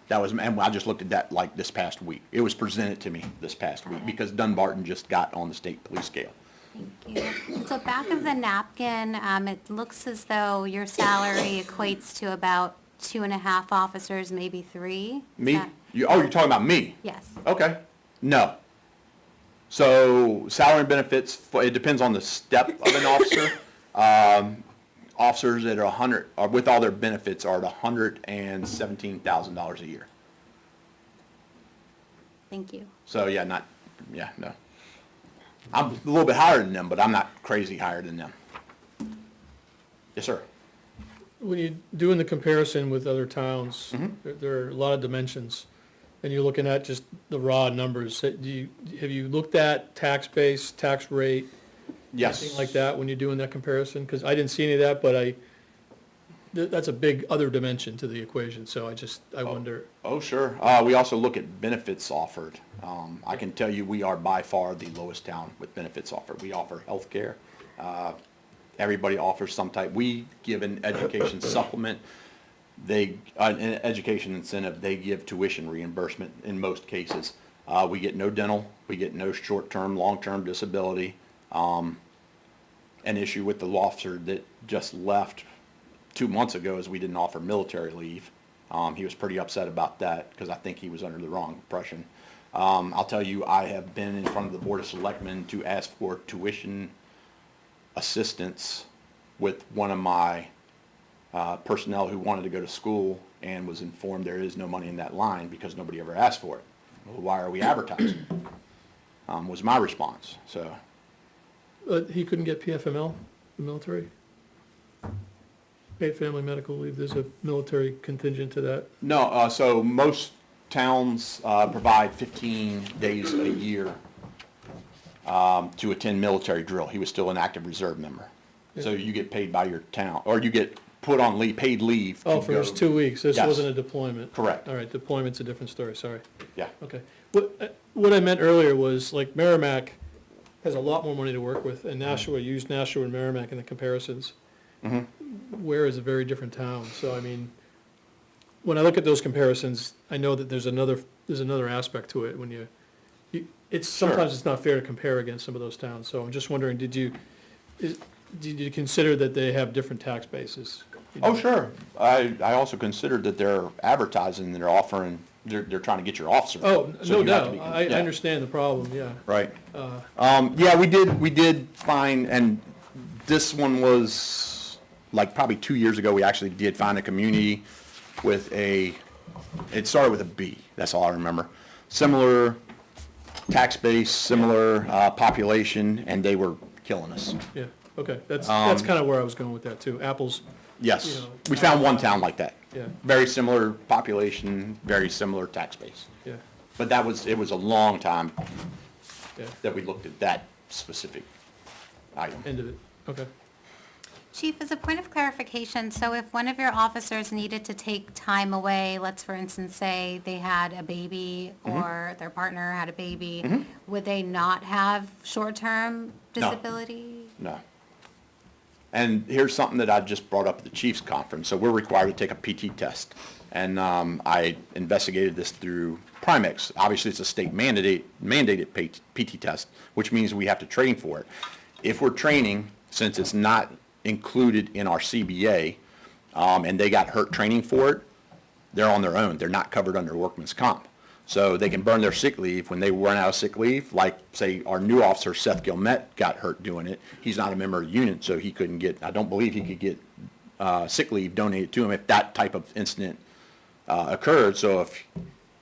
That was, and I just looked at that like this past week. It was presented to me this past week because Dunbarton just got on the state police scale. Thank you. So back of the napkin, it looks as though your salary equates to about 2.5 officers, maybe 3. Is Me? that- You're talking about me? Yes. Okay. No. So salary and benefits, it depends on the step of an officer. Officers that are 100, or with all their benefits, are at $117,000 a year. Thank you. So yeah, no. I'm a little bit higher than them, but I'm not crazy higher than them. Yes, sir. When you're doing the comparison with other towns, Mm-hmm. there are a lot of dimensions, and you're looking at just the raw numbers. Have you looked at tax base, tax rate, Yes. anything like that when you're doing that comparison? Because I didn't see any of that, but that's a big other dimension to the equation, so I wonder. Oh, sure. We also look at benefits offered. I can tell you we are by far the lowest town with benefits offered. We offer health care. Everybody offers some type. We give an education supplement. An education incentive. They give tuition reimbursement in most cases. We get no dental. We get no short-term, long-term disability. An issue with the officer that just left 2 months ago is we didn't offer military leave. He was pretty upset about that because I think he was under the wrong impression. I'll tell you, I have been in front of the Board of Selectmen to ask for tuition assistance with one of my personnel who wanted to go to school and was informed there is no money in that line because nobody ever asked for it. Well, why are we advertising? Was my response. So. He couldn't get PFML, the military? Paid family medical leave, there's a military contingent to that. No, so most towns provide 15 days a year to attend military drill. He was still an active reserve member. So you get paid by your town, or you get put on leave, paid leave. Oh, to for those go- 2 weeks, this Yes. wasn't a deployment? Correct. All right, deployment's a different story, sorry. Yeah. Okay. What I meant earlier was, like, Merrimack has a lot more money to work with, and Nashua, used Nashua and Merrimack in the comparisons. Ware is a very different town, so I mean, when I look at those comparisons, I know that there's another aspect to it when sometimes it's not fair to compare against some of those towns, so I'm just wondering, did you consider that they have different tax bases? Oh, sure. I also considered that they're advertising and they're offering, they're trying to get your officer. Oh, So no you have to doubt, be- I yeah. understand the problem, yeah. Right. Yeah, we did find, and this one was, like, probably 2 years ago, we actually did find a community with it started with a B, that's all I remember. Similar tax base, similar population, and they were killing us. Yeah, okay, that's kind of where I was going with that too, apples, Yes, You know, we found one town like that. yeah, Very similar population, very similar tax base. yeah, But it was a long time yeah, that we looked at that specific item. end of it, okay. Chief, as a point of clarification, so if one of your officers needed to take time away, let's for instance say they had a baby or their partner had a baby, would they not have short-term disability? No. And here's something that I just brought up at the Chiefs Conference. So we're required to take a PT test. And I investigated this through Primex. Obviously, it's a state mandated PT test, which means we have to train for it. If we're training, since it's not included in our CBA, and they got hurt training for it, they're on their own. They're not covered under workman's comp. So they can burn their sick leave when they run out of sick leave, like, say, our new officer, Seth Gilmet, got hurt doing it. He's not a member of the unit, so he couldn't get, I don't believe he could get sick leave donated to him if that type of incident occurred. So if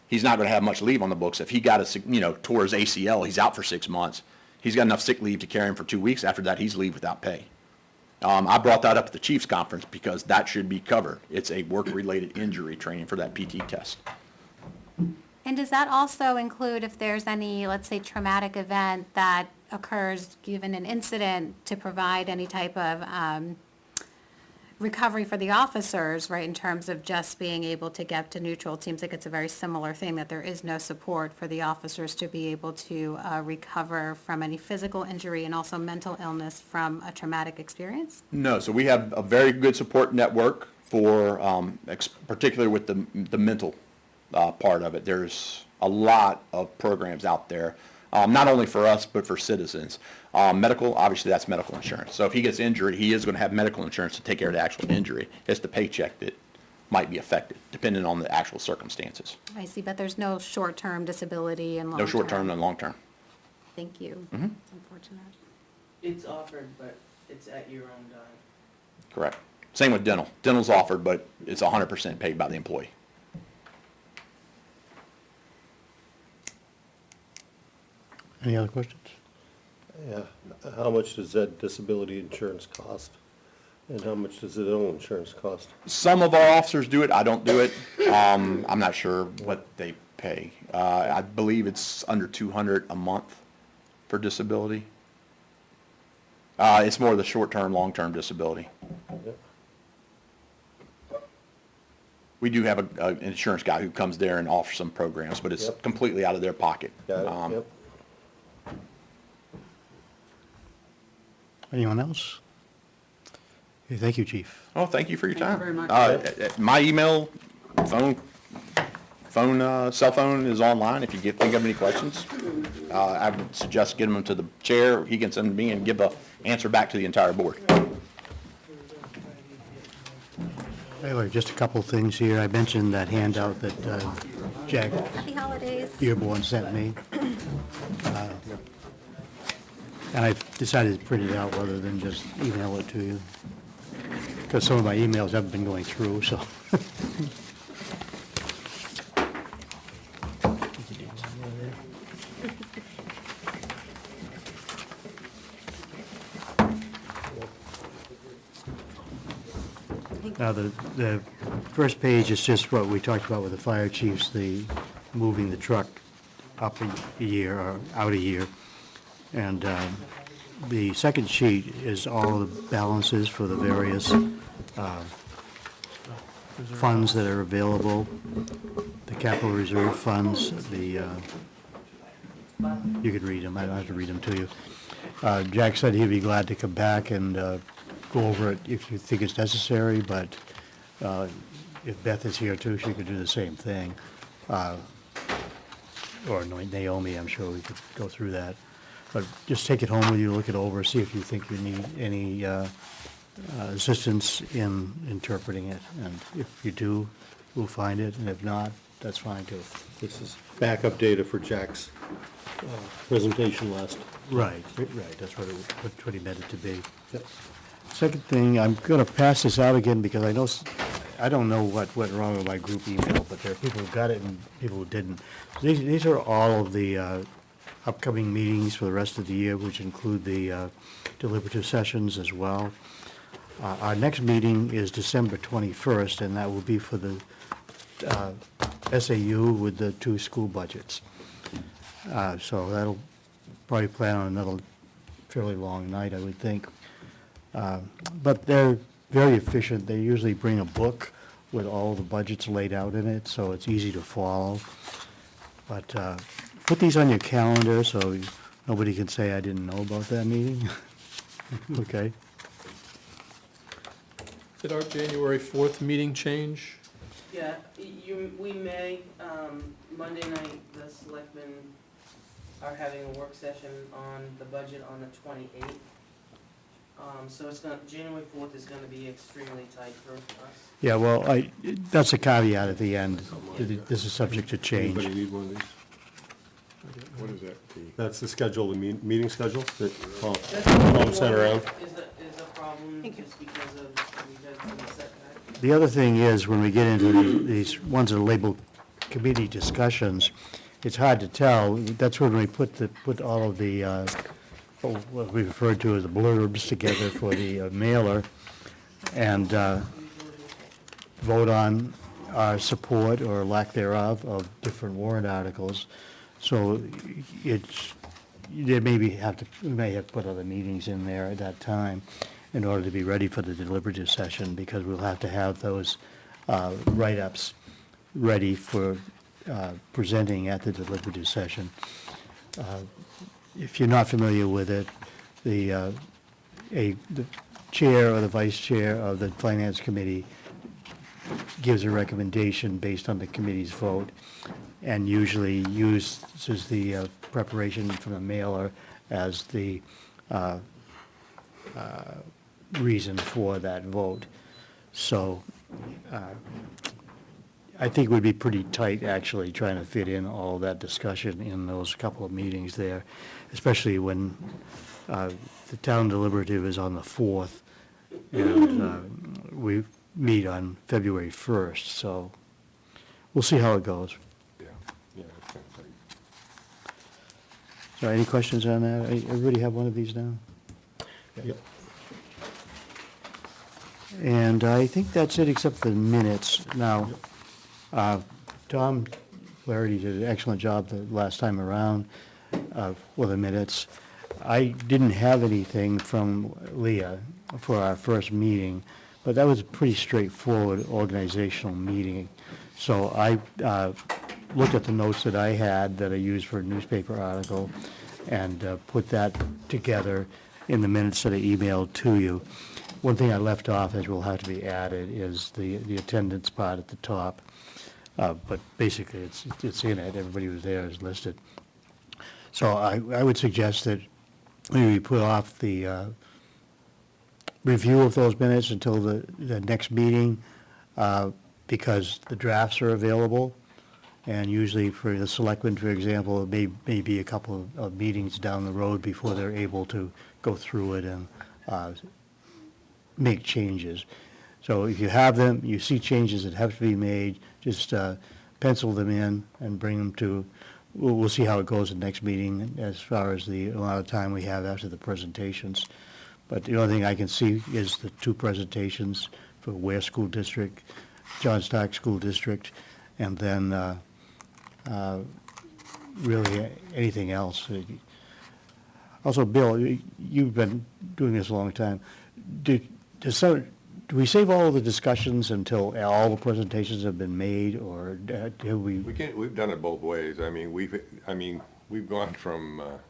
he's not going to have much leave on the books, if he got tore his ACL, he's out for 6 months. He's got enough sick leave to carry him for 2 weeks. After that, he's leave without pay. I brought that up at the Chiefs Conference because that should be covered. It's a work-related injury training for that PT test. And does that also include if there's any, let's say, traumatic event that occurs given an incident to provide any type of recovery for the officers, right, in terms of just being able to get to neutral. It seems like it's a very similar thing, that there is no support for the officers to be able to recover from any physical injury and also mental illness from a traumatic experience? No, so we have a very good support network for, particularly with the mental part of it. There's a lot of programs out there, not only for us, but for citizens. Medical, obviously that's medical insurance. So if he gets injured, he is going to have medical insurance to take care of the actual injury. It's the paycheck that might be affected, depending on the actual circumstances. I see, but there's no short-term disability and long-term? No short-term and long-term. Thank you. It's unfortunate. It's offered, but it's at your own dime. Correct. Same with dental. Dental's offered, but it's 100% paid by the employee. Any other questions? Yeah, how much does that disability insurance cost? And how much does the dental insurance cost? Some of our officers do it, I don't do it. I'm not sure what they pay. I believe it's under 200 a month for disability. It's more the short-term, long-term disability. We do have an insurance guy who comes there and offers some programs, but it's Yep. completely out of their pocket. Got it, yep. Anyone else? Okay, thank you, Chief. Oh, thank you for your Thank time. you very much. My email, cell phone is online if you think of any questions. I would suggest getting them to the chair. He can send me and give an answer back to the entire board. Anyway, just a couple of things here. I mentioned that handout that Jack Happy holidays. Dearborn sent me. And I've decided to print it out rather than just email it to you, because some of my emails haven't been going through, so. Now, the first page is just what we talked about with the fire chiefs, the moving the truck up a year or out a year. And the second sheet is all the balances for the various funds that are available, the capital reserve funds, you could read them, I don't have to read them to you. Jack said he'd be glad to come back and go over it if you think it's necessary, but if Beth is here too, she could do the same thing. Or Naomi, I'm sure we could go through that. But just take it home with you, look it over, see if you think you need any assistance in interpreting it. And if you do, we'll find it, and if not, that's fine too. This is backup data for Jack's presentation last. Right, that's what he meant it to be. Second thing, I'm going to pass this out again because I don't know what went wrong with my group email, but there are people who got it and people who didn't. These are all of the upcoming meetings for the rest of the year, which include the deliberative sessions as well. Our next meeting is December 21st, and that will be for the SAU with the 2 school budgets. So that'll probably plan on another fairly long night, I would think. But they're very efficient. They usually bring a book with all the budgets laid out in it, so it's easy to follow. But put these on your calendar so nobody can say I didn't know about that meeting. Okay? Did our January 4th meeting change? Yeah, we may, Monday night, the selectmen are having a work session on the budget on the 28th. So January 4th is gonna be extremely tight for us. Yeah, well, that's a caveat at the end. This is subject to change. Anybody need one of these? What is that? That's the schedule, the meeting schedule that Tom That's sent around. Is a problem just because of, we had some setback. The other thing is, when we get into these ones that are labeled committee discussions, it's hard to tell. That's when we put all of the, what we refer to as the blurbs together for the mailer, and vote on our support or lack thereof of different warrant articles. So we may have to put other meetings in there at that time. in order to be ready for the deliberative session, because we'll have to have those write-ups ready for presenting at the deliberative session. If you're not familiar with it, the chair or the vice chair of the finance committee gives a recommendation based on the committee's vote, and usually uses the preparation from the mailer as the reason for that vote. So I think it would be pretty tight, actually, trying to fit in all that discussion in those couple of meetings there, especially when the town deliberative is on the 4th, and we meet on February 1st, so we'll see how it goes. Yeah, that sounds like. So any questions on that? Everybody have one of these now? Yep. And I think that's it, except for the minutes. Now, Tom Flaherty did an excellent job the last time around with the minutes. I didn't have anything from Leah for our first meeting, but that was a pretty straightforward organizational meeting. So I looked at the notes that I had that I used for a newspaper article and put that together in the minutes that I emailed to you. One thing I left off, as will have to be added, is the attendance part at the top. But basically, it's in it. Everybody who was there is listed. So I would suggest that we put off the review of those minutes until the next meeting, because the drafts are available. And usually for the selectmen, for example, it may be a couple of meetings down the road before they're able to go through it and make changes. So if you have them, you see changes that have to be made, just pencil them in and bring them to, we'll see how it goes in the next meeting as far as the amount of time we have after the presentations. But the only thing I can see is the 2 presentations for Weare School District, John Stark School District, and then really anything else. Also, Bill, you've been doing this a long time. Do we save all of the discussions until all the presentations have been made, or have we? We've done it both ways. I mean, we've gone from,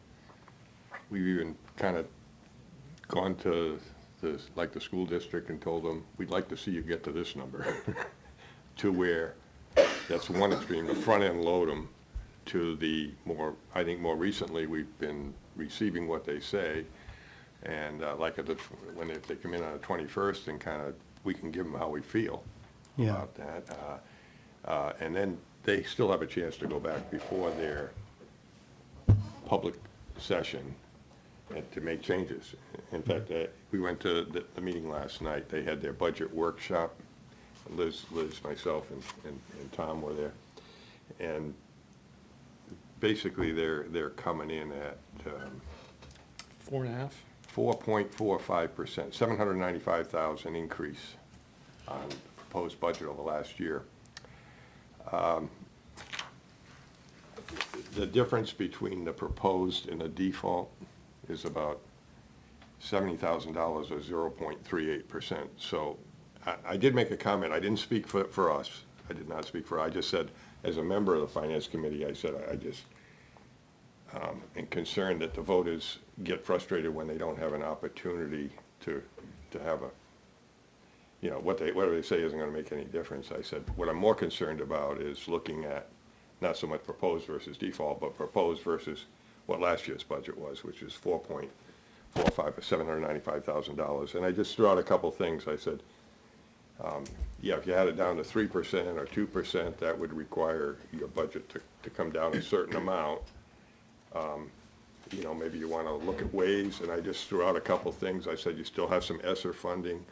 we've even kind of gone to the school district and told them, we'd like to see you get to this number, to where, that's one extreme, the front end load them, to the more, I think more recently, we've been receiving what they say, and like if they come in on the 21st, and kind of, we can give them how we feel about that. And then they still have a chance to go back before their public session and to make changes. In fact, we went to the meeting last night. They had their budget workshop. Liz, myself, and Tom were there. And basically, they're coming in at 4.5? 4.45%, 795,000 increase on the proposed budget over last year. The difference between the proposed and the default is about $70,000 or 0.38%. So I did make a comment. I didn't speak for us. I did not speak for, I just said, as a member of the Finance Committee, I said, I just am concerned that the voters get frustrated when they don't have an opportunity to have a, you know, whatever they say isn't going to make any difference. I said, what I'm more concerned about is looking at not so much proposed versus default, but proposed versus what last year's budget was, which is 4.45 or $795,000. And I just threw out a couple things. I said, yeah, if you had it down to 3% or 2%, that would require your budget to come down a certain amount. You know, maybe you want to look at ways, and I just threw out a couple things. I said you still have some ESSER funding.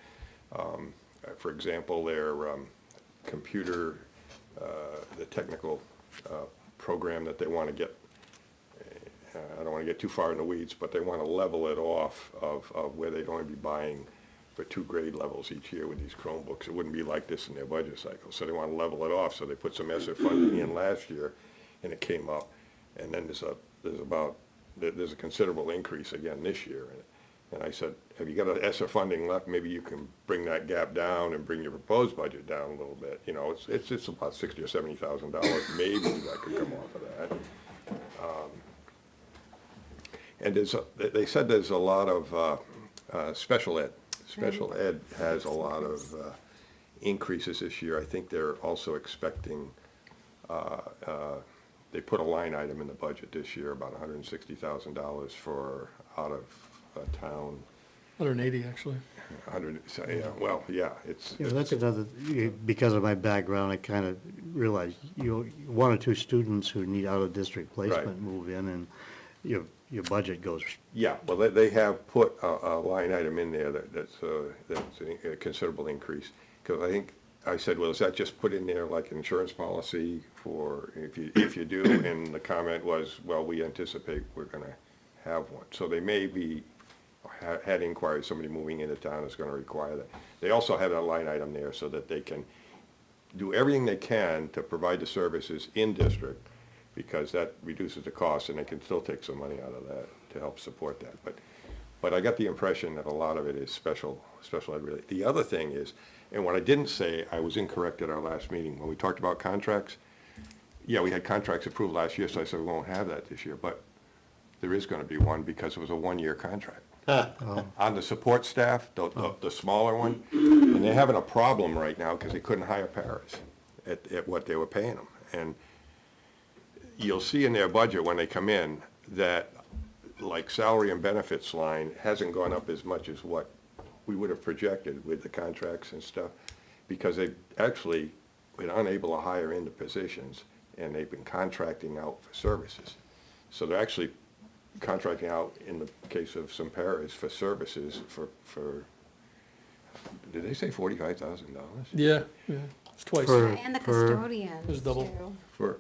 For example, their computer, the technical program that they want to get, I don't want to get too far in the weeds, but they want to level it off of where they'd only be buying for 2 grade levels each year with these Chromebooks. It wouldn't be like this in their budget cycle. So they want to level it off. So they put some ESSER funding in last year, and it came up. And then there's a considerable increase again this year. And I said, have you got an ESSER funding left? Maybe you can bring that gap down and bring your proposed budget down a little bit. You know, it's about $60,000 or $70,000 maybe that could come off of that. And they said there's a lot of special ed. Special ed has a lot of increases this year. I think they're also expecting, they put a line item in the budget this year, about $160,000 for out of town. 180, actually. 100, so, yeah, well, yeah, it's. You know, that's another, because of my background, I kind of realized, one or two students who need out-of-district placement Right. move in, and your budget goes. Yeah, well, they have put a line item in there that's a considerable increase. Because I think, I said, well, is that just put in there like an insurance policy for, if you do? And the comment was, well, we anticipate we're gonna have one. So they may be, had inquired, somebody moving into town is gonna require that. They also have that line item there so that they can do everything they can to provide the services in district, because that reduces the cost, and they can still take some money out of that to help support that. But I got the impression that a lot of it is special ed related. The other thing is, and what I didn't say, I was incorrect at our last meeting, when we talked about contracts, yeah, we had contracts approved last year, so I said we won't have that this year, but there is gonna be one, because it was a one-year contract. On the support staff, the smaller one, and they're having a problem right now, because they couldn't hire paras at what they were paying them. And you'll see in their budget when they come in that, like, salary and benefits line hasn't gone up as much as what we would have projected with the contracts and stuff, because they actually been unable to hire into positions, and they've been contracting out for services. So they're actually contracting out, in the case of some paras, for services for, did they say $45,000? Yeah, it's twice. And the It was custodians double. too. For,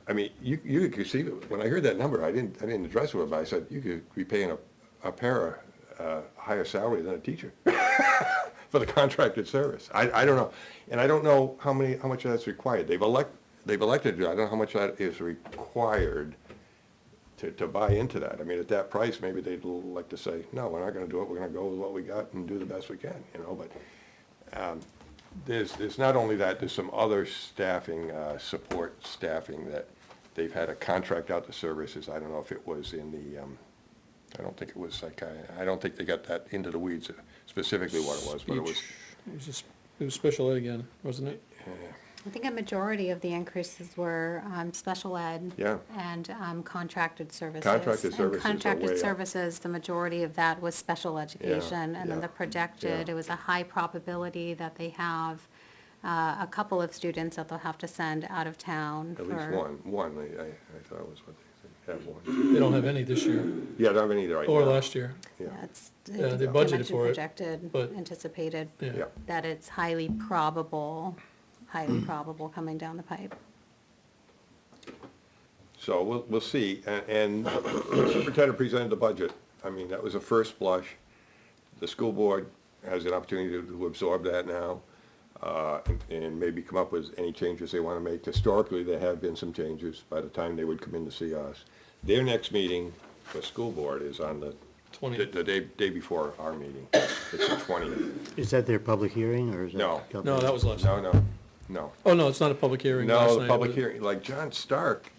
I mean, you could see, when I heard that number, I didn't address it, but I said, you could be paying a para higher salary than a teacher for the contracted service. I don't know. And I don't know how much of that's required. They've elected to do it. I don't know how much of that is required to buy into that. I mean, at that price, maybe they'd like to say, no, we're not gonna do it, we're gonna go with what we got and do the best we can, you know, but there's not only that, there's some other staffing, support staffing that they've had to contract out the services. I don't know if it was in the, I don't think it was like, I don't think they got that into the weeds specifically what it was, but it was. It was special ed again, wasn't it? I think a majority of the increases were special ed. Yeah. And contracted services. Contracted services are And contracted way up. services, the majority of that was special education. And then yeah, the projected, yeah. it was a high probability that they have a couple of students that they'll have to send out of town At for. least one, I thought was what they said, have one. They don't have any this year, Yeah, I don't have any either right now. or last year. Yeah. That's, Yeah, they they budgeted mentioned for it, projected, but- anticipated, Yeah. that it's highly probable coming down the pipe. So we'll see, and the superintendent presented the budget. I mean, that was a first blush. The school board has an opportunity to absorb that now, and maybe come up with any changes they want to make. Historically, there have been some changes by the time they would come in to see us. Their next meeting for school board is on the 20th. the day before our meeting. It's the 20th. Is that their public hearing, or is that? No. No, that was last. No. Oh, no, it's not a public hearing last No, night. the public was it? hearing, like John Stark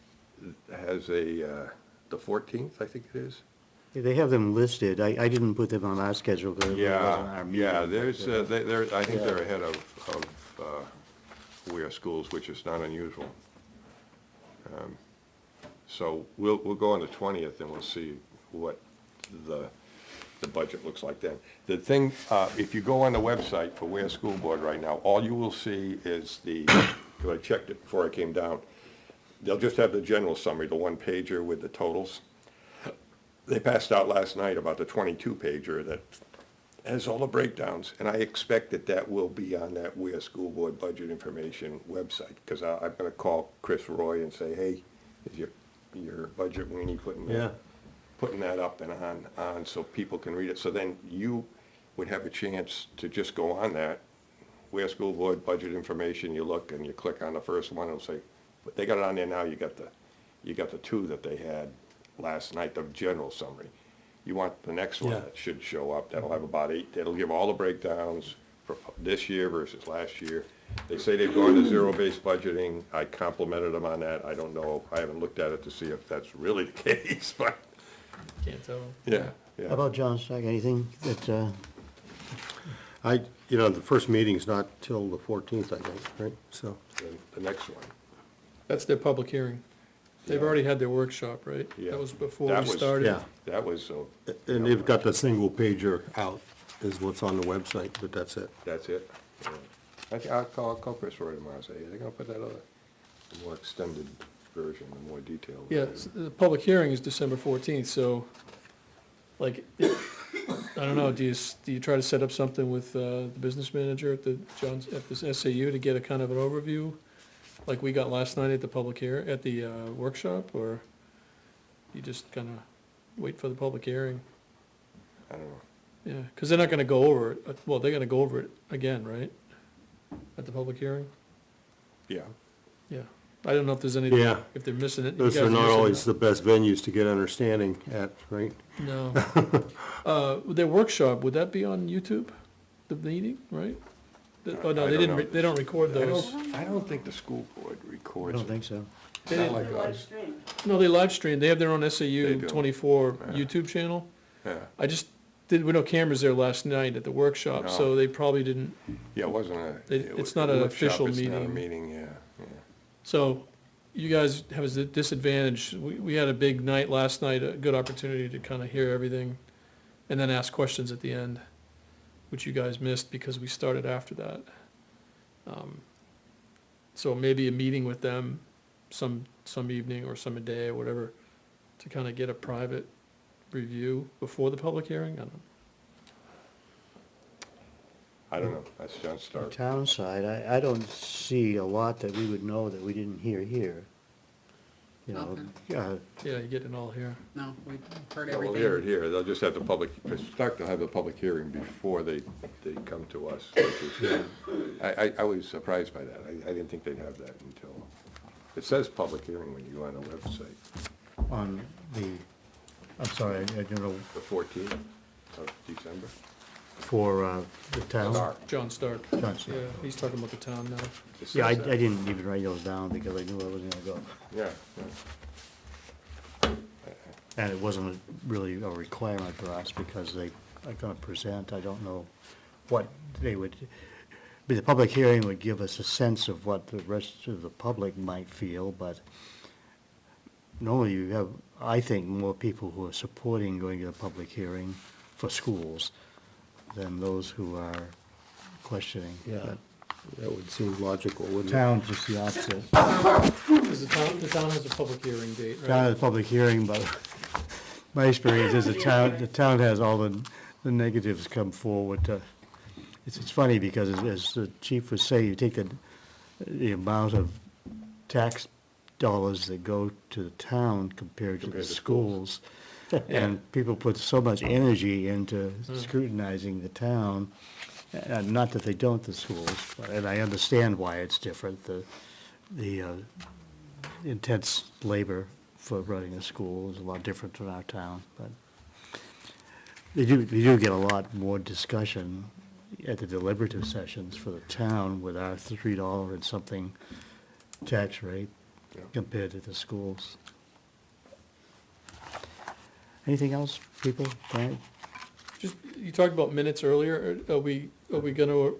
has the 14th, I think it is. They have them listed. I didn't put them on our schedule because it wasn't our meeting. Yeah, there's, I think they're ahead of Weare schools, which is not unusual. So we'll go on the 20th and we'll see what the budget looks like then. The thing, if you go on the website for Weare School Board right now, all you will see is I checked it before I came down, they'll just have the general summary, the one pager with the totals. They passed out last night about the 22-pager that has all the breakdowns, and I expect that will be on that Weare School Board budget information website, because I'm gonna call Chris Roy and say, hey, is your budget weenie putting that up and on so people can read it? So then you would have a chance to just go on that Weare School Board budget information, you look and you click on the first one, it'll say, but they got it on there now, you got the two that they had last night, the general summary. You want the next one Yeah. that should show up, that'll have about 8, that'll give all the breakdowns for this year versus last year. They say they've gone to zero-based budgeting, I complimented them on that, I don't know, I haven't looked at it to see if that's really the case, but, Can't tell. yeah, How yeah. about John Stark, anything that, the first meeting's not till the 14th, I think, right? So, The next one. That's their public hearing. They've Yeah. already had their workshop, right? Yeah. That was before That we was- started. yeah. That was, so, And they've got the single pager out, is what's on the website, but that's it. that's it. Yeah. I'll call Chris Roy tomorrow and say, they're gonna put that other, the more extended version, the more detailed. Yeah, the public hearing is December 14th, so, like, I don't know, do you try to set up something with the business manager at this SAU to get a kind of an overview, like we got last night at the at the workshop, or you just kind of wait for the public hearing? I don't know. Yeah, because they're not going to go over it, well, they're going to go over it again, right? At the public hearing? Yeah. Yeah. I don't know if there's anything, Yeah. if they're missing it. You Those guys are not missing always it? the best venues to get understanding at, right? No. Their workshop, would that be on YouTube, the meeting, right? Oh, no, I they don't didn't, know. they don't record those. I don't think the school board I records don't it. think so. They Not didn't- like us. No, they live stream, they have their own They SAU do. 24 Yeah. YouTube channel. Yeah, I just, we no cameras there last night at the workshop, so No. they probably didn't, yeah, it wasn't a. It's not an official It's not a meeting. meeting, yeah, yeah. so you guys have a disadvantage. We had a big night last night, a good opportunity to kind of hear everything and then ask questions at the end, which you guys missed because we started after that. So maybe a meeting with them some evening or some day or whatever to kind of get a private review before the public hearing. I don't know, that's John The Stark. town side, I don't see a lot that we would know that we didn't hear here. You know, Yeah, you get it all here. No, we've heard Well, everything. here, they'll just have the public, Stark will have the public hearing before they come to us. Which is- I was surprised by that, I didn't think they'd have that until, it says public hearing when you go on the website, on the, I'm sorry, I don't know, the 14th of December. for the town. Stark. John Stark. John Stark. Yeah, he's talking about the town now. It says Yeah, I that. didn't even write those down because I knew I wasn't gonna go. Yeah, And it wasn't really a requirement for us because they are gonna present, I don't know what they would, but the public hearing would give us a sense of what the rest of the public might feel, but normally you have, I think, more people who are supporting going to the public hearing for schools than those who are questioning. Yeah, that would seem logical, wouldn't it? Town's just the opposite. Because the town has a public hearing date, right? Town has a public hearing, but my experience is the town has all the negatives come forward to, it's funny because as the chief was saying, you take the amount of tax dollars that go to the town compared to the Compared to schools. And people put so much energy into scrutinizing the town, not that they don't the schools, and I understand why it's different, the intense labor for running a school is a lot different in our town, but they do get a lot more discussion at the deliberative sessions for the town with our $3 and something tax rate Yeah. compared to the schools. Anything else, people? Brian? Just, you talked about minutes earlier. Are we gonna,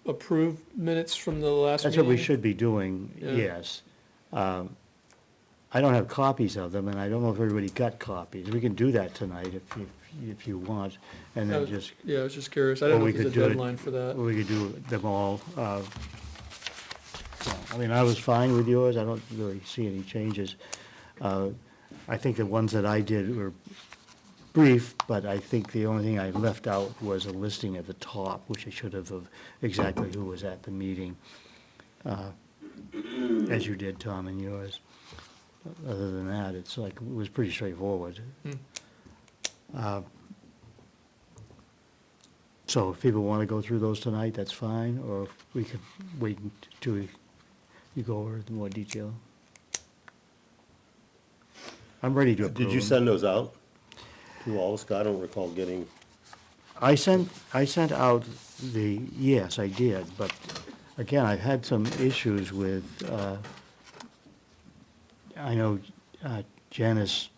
approve minutes from the last meeting? That's what we should be doing, Yeah. yes. I don't have copies of them, and I don't know if everybody got copies. We can do that tonight if you want, and then just, Yeah, I was just curious. I Or don't know we if there's a could do it- deadline for that. we could do them all. I mean, I was fine with yours, I don't really see any changes. I think the ones that I did were brief, but I think the only thing I left out was a listing at the top, which I should have, of exactly who was at the meeting, as you did, Tom, in yours. Other than that, it's like, it was pretty straightforward. So if people want to go through those tonight, that's fine, or if we could wait until you go over it in more detail. I'm ready to approve Did you them. send those out? through all this? I don't recall getting, I sent out yes, I did, but again, I've had some issues with, I know Janice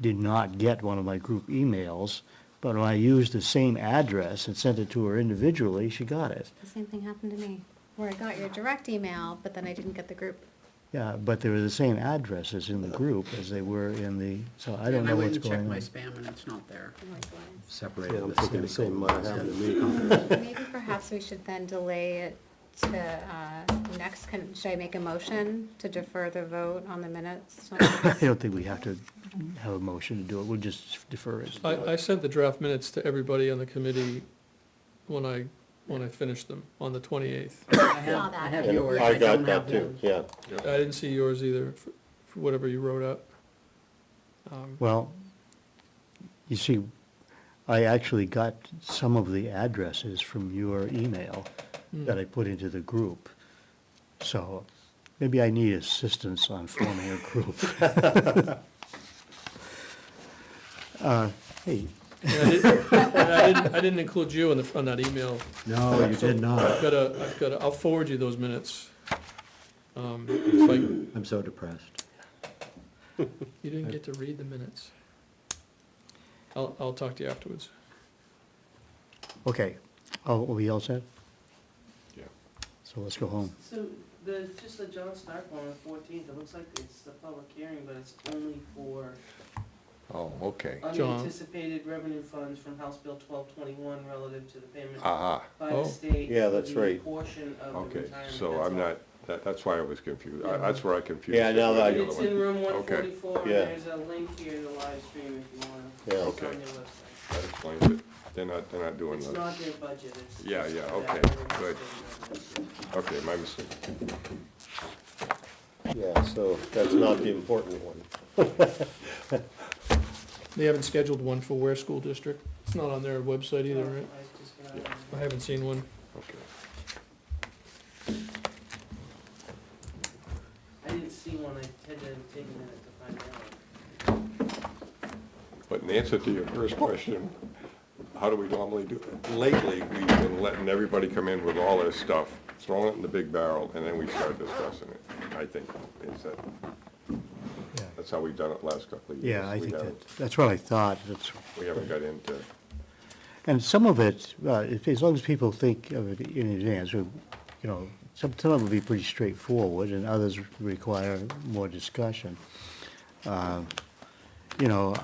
did not get one of my group emails, but when I used the same address and sent it to her individually, she got it. The same thing happened to me, where I got your direct email, but then I didn't get the group. Yeah, but they were the same addresses in the group as they were in the, so I don't And know what's went and checked going my on. spam and it's not there. yeah, I'm thinking the same might have happened to me. Maybe perhaps we should then delay it to next, should I make a motion to defer the vote on the minutes? I don't think we have to have a motion to do it, we'll just defer it. I sent the draft minutes to everybody on the committee when I finished them on the 28th. I Saw have, that. I have And yours. I got don't that have too, his. yeah. I didn't see yours either, for whatever you wrote up. Well, you see, I actually got some of the addresses from your email that I put into the group. So maybe I need assistance on forming a group. Hey, I didn't include you on that email. No, you did not. I'll forward you those minutes. It's like, I'm so depressed. you didn't get to read the minutes. I'll talk to you afterwards. okay, are we all set? Yeah. So let's go home. So just the John Stark one on the 14th, it looks like it's the public hearing, but it's only for Oh, okay. John. unanticipated revenue funds from House Bill 1221 relative to the payment Aha, by Oh. the state. Yeah, for that's the right. portion of the okay, retirement. so that's I'm all. not, that's why I was confused. That's where I confused. Yeah, it now with that the It's other in one. room Okay. 144, and Yeah. there's a link here to live stream if you wanna. Yeah. It's Okay. on your website. That explains it. They're not doing It's the, not their budget, it's. Yeah, just yeah, that okay, everyone's good. getting that. okay, my mistake. Yeah, so that's not the important one. They haven't scheduled one for Weare School District? It's not on their website either, right? I just got it. I haven't seen one. Okay. I didn't see one, I had to take a minute to find out. But in answer to your first question, how do we normally do it? Lately, we've been letting everybody come in with all their stuff, throwing it in the big barrel, and then we start discussing it, I think, is that, that's how we've done it last couple of years. Yeah, I We think haven't- that's what I thought, We haven't got into, and some of it, as long as people think of it in advance, you know, some of it will be pretty straightforward, and others require more discussion. You know,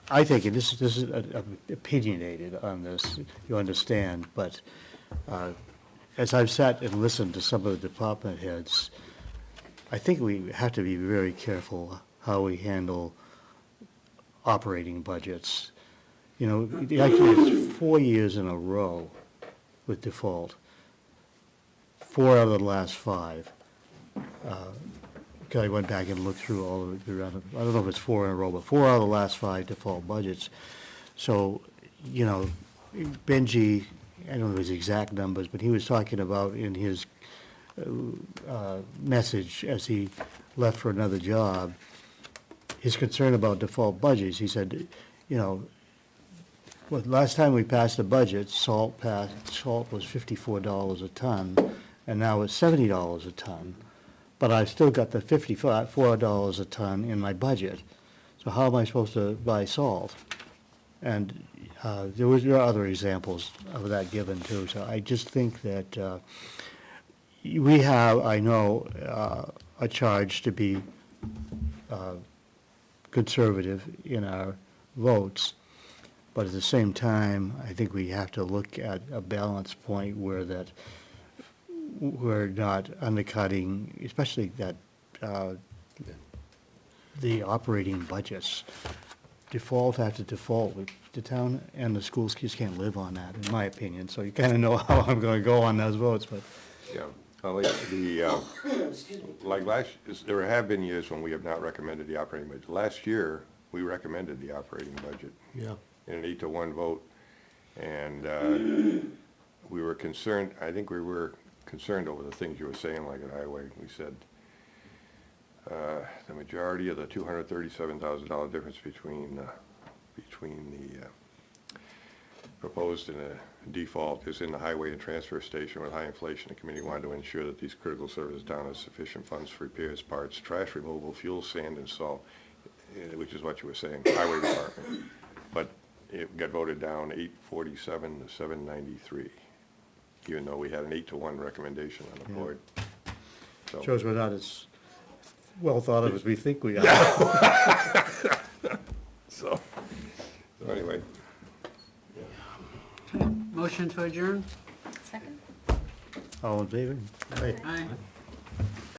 I think, and this is opinionated on this, you understand, but as I've sat and listened to some of the department heads, I think we have to be very careful how we handle operating budgets. You know, actually, it's 4 years in a row with default. 4 out of the last 5. Because I went back and looked through all of it, I don't know if it's 4 in a row, but 4 out of the last 5 default budgets. So, you know, Benji, I don't know his exact numbers, but he was talking about in his message as he left for another job, his concern about default budgets. He said, you know, well, last time we passed a budget, salt was $54 a ton, and now it's $70 a ton. But I've still got the $54 a ton in my budget. So how am I supposed to buy salt? And there are other examples of that given too. So I just think that we have, I know, a charge to be conservative in our votes. But at the same time, I think we have to look at a balance point where that we're not undercutting, especially that the operating budgets. Default after default, the town and the schools just can't live on that, in my opinion. So you kind of know how I'm going to go on those votes, but. yeah. Like there have been years when we have not recommended the operating budget. Last year, we recommended the operating budget. Yeah. In an 8-to-1 vote, and we were concerned, I think we were concerned over the things you were saying, like at Highway. We said the majority of the $237,000 difference between between the proposed and a default is in the highway and transfer station with high inflation. The committee wanted to ensure that these critical services down have sufficient funds for repairs, parts, trash removal, fuel, sand, and salt, which is what you were saying, highway department. But it got voted down 847 to 793, even though we had an 8-to-1 recommendation on the board. So, Shows we're not as well thought of as we think we are. so anyway. Motion to adjourn? Second? All in favor? Aye.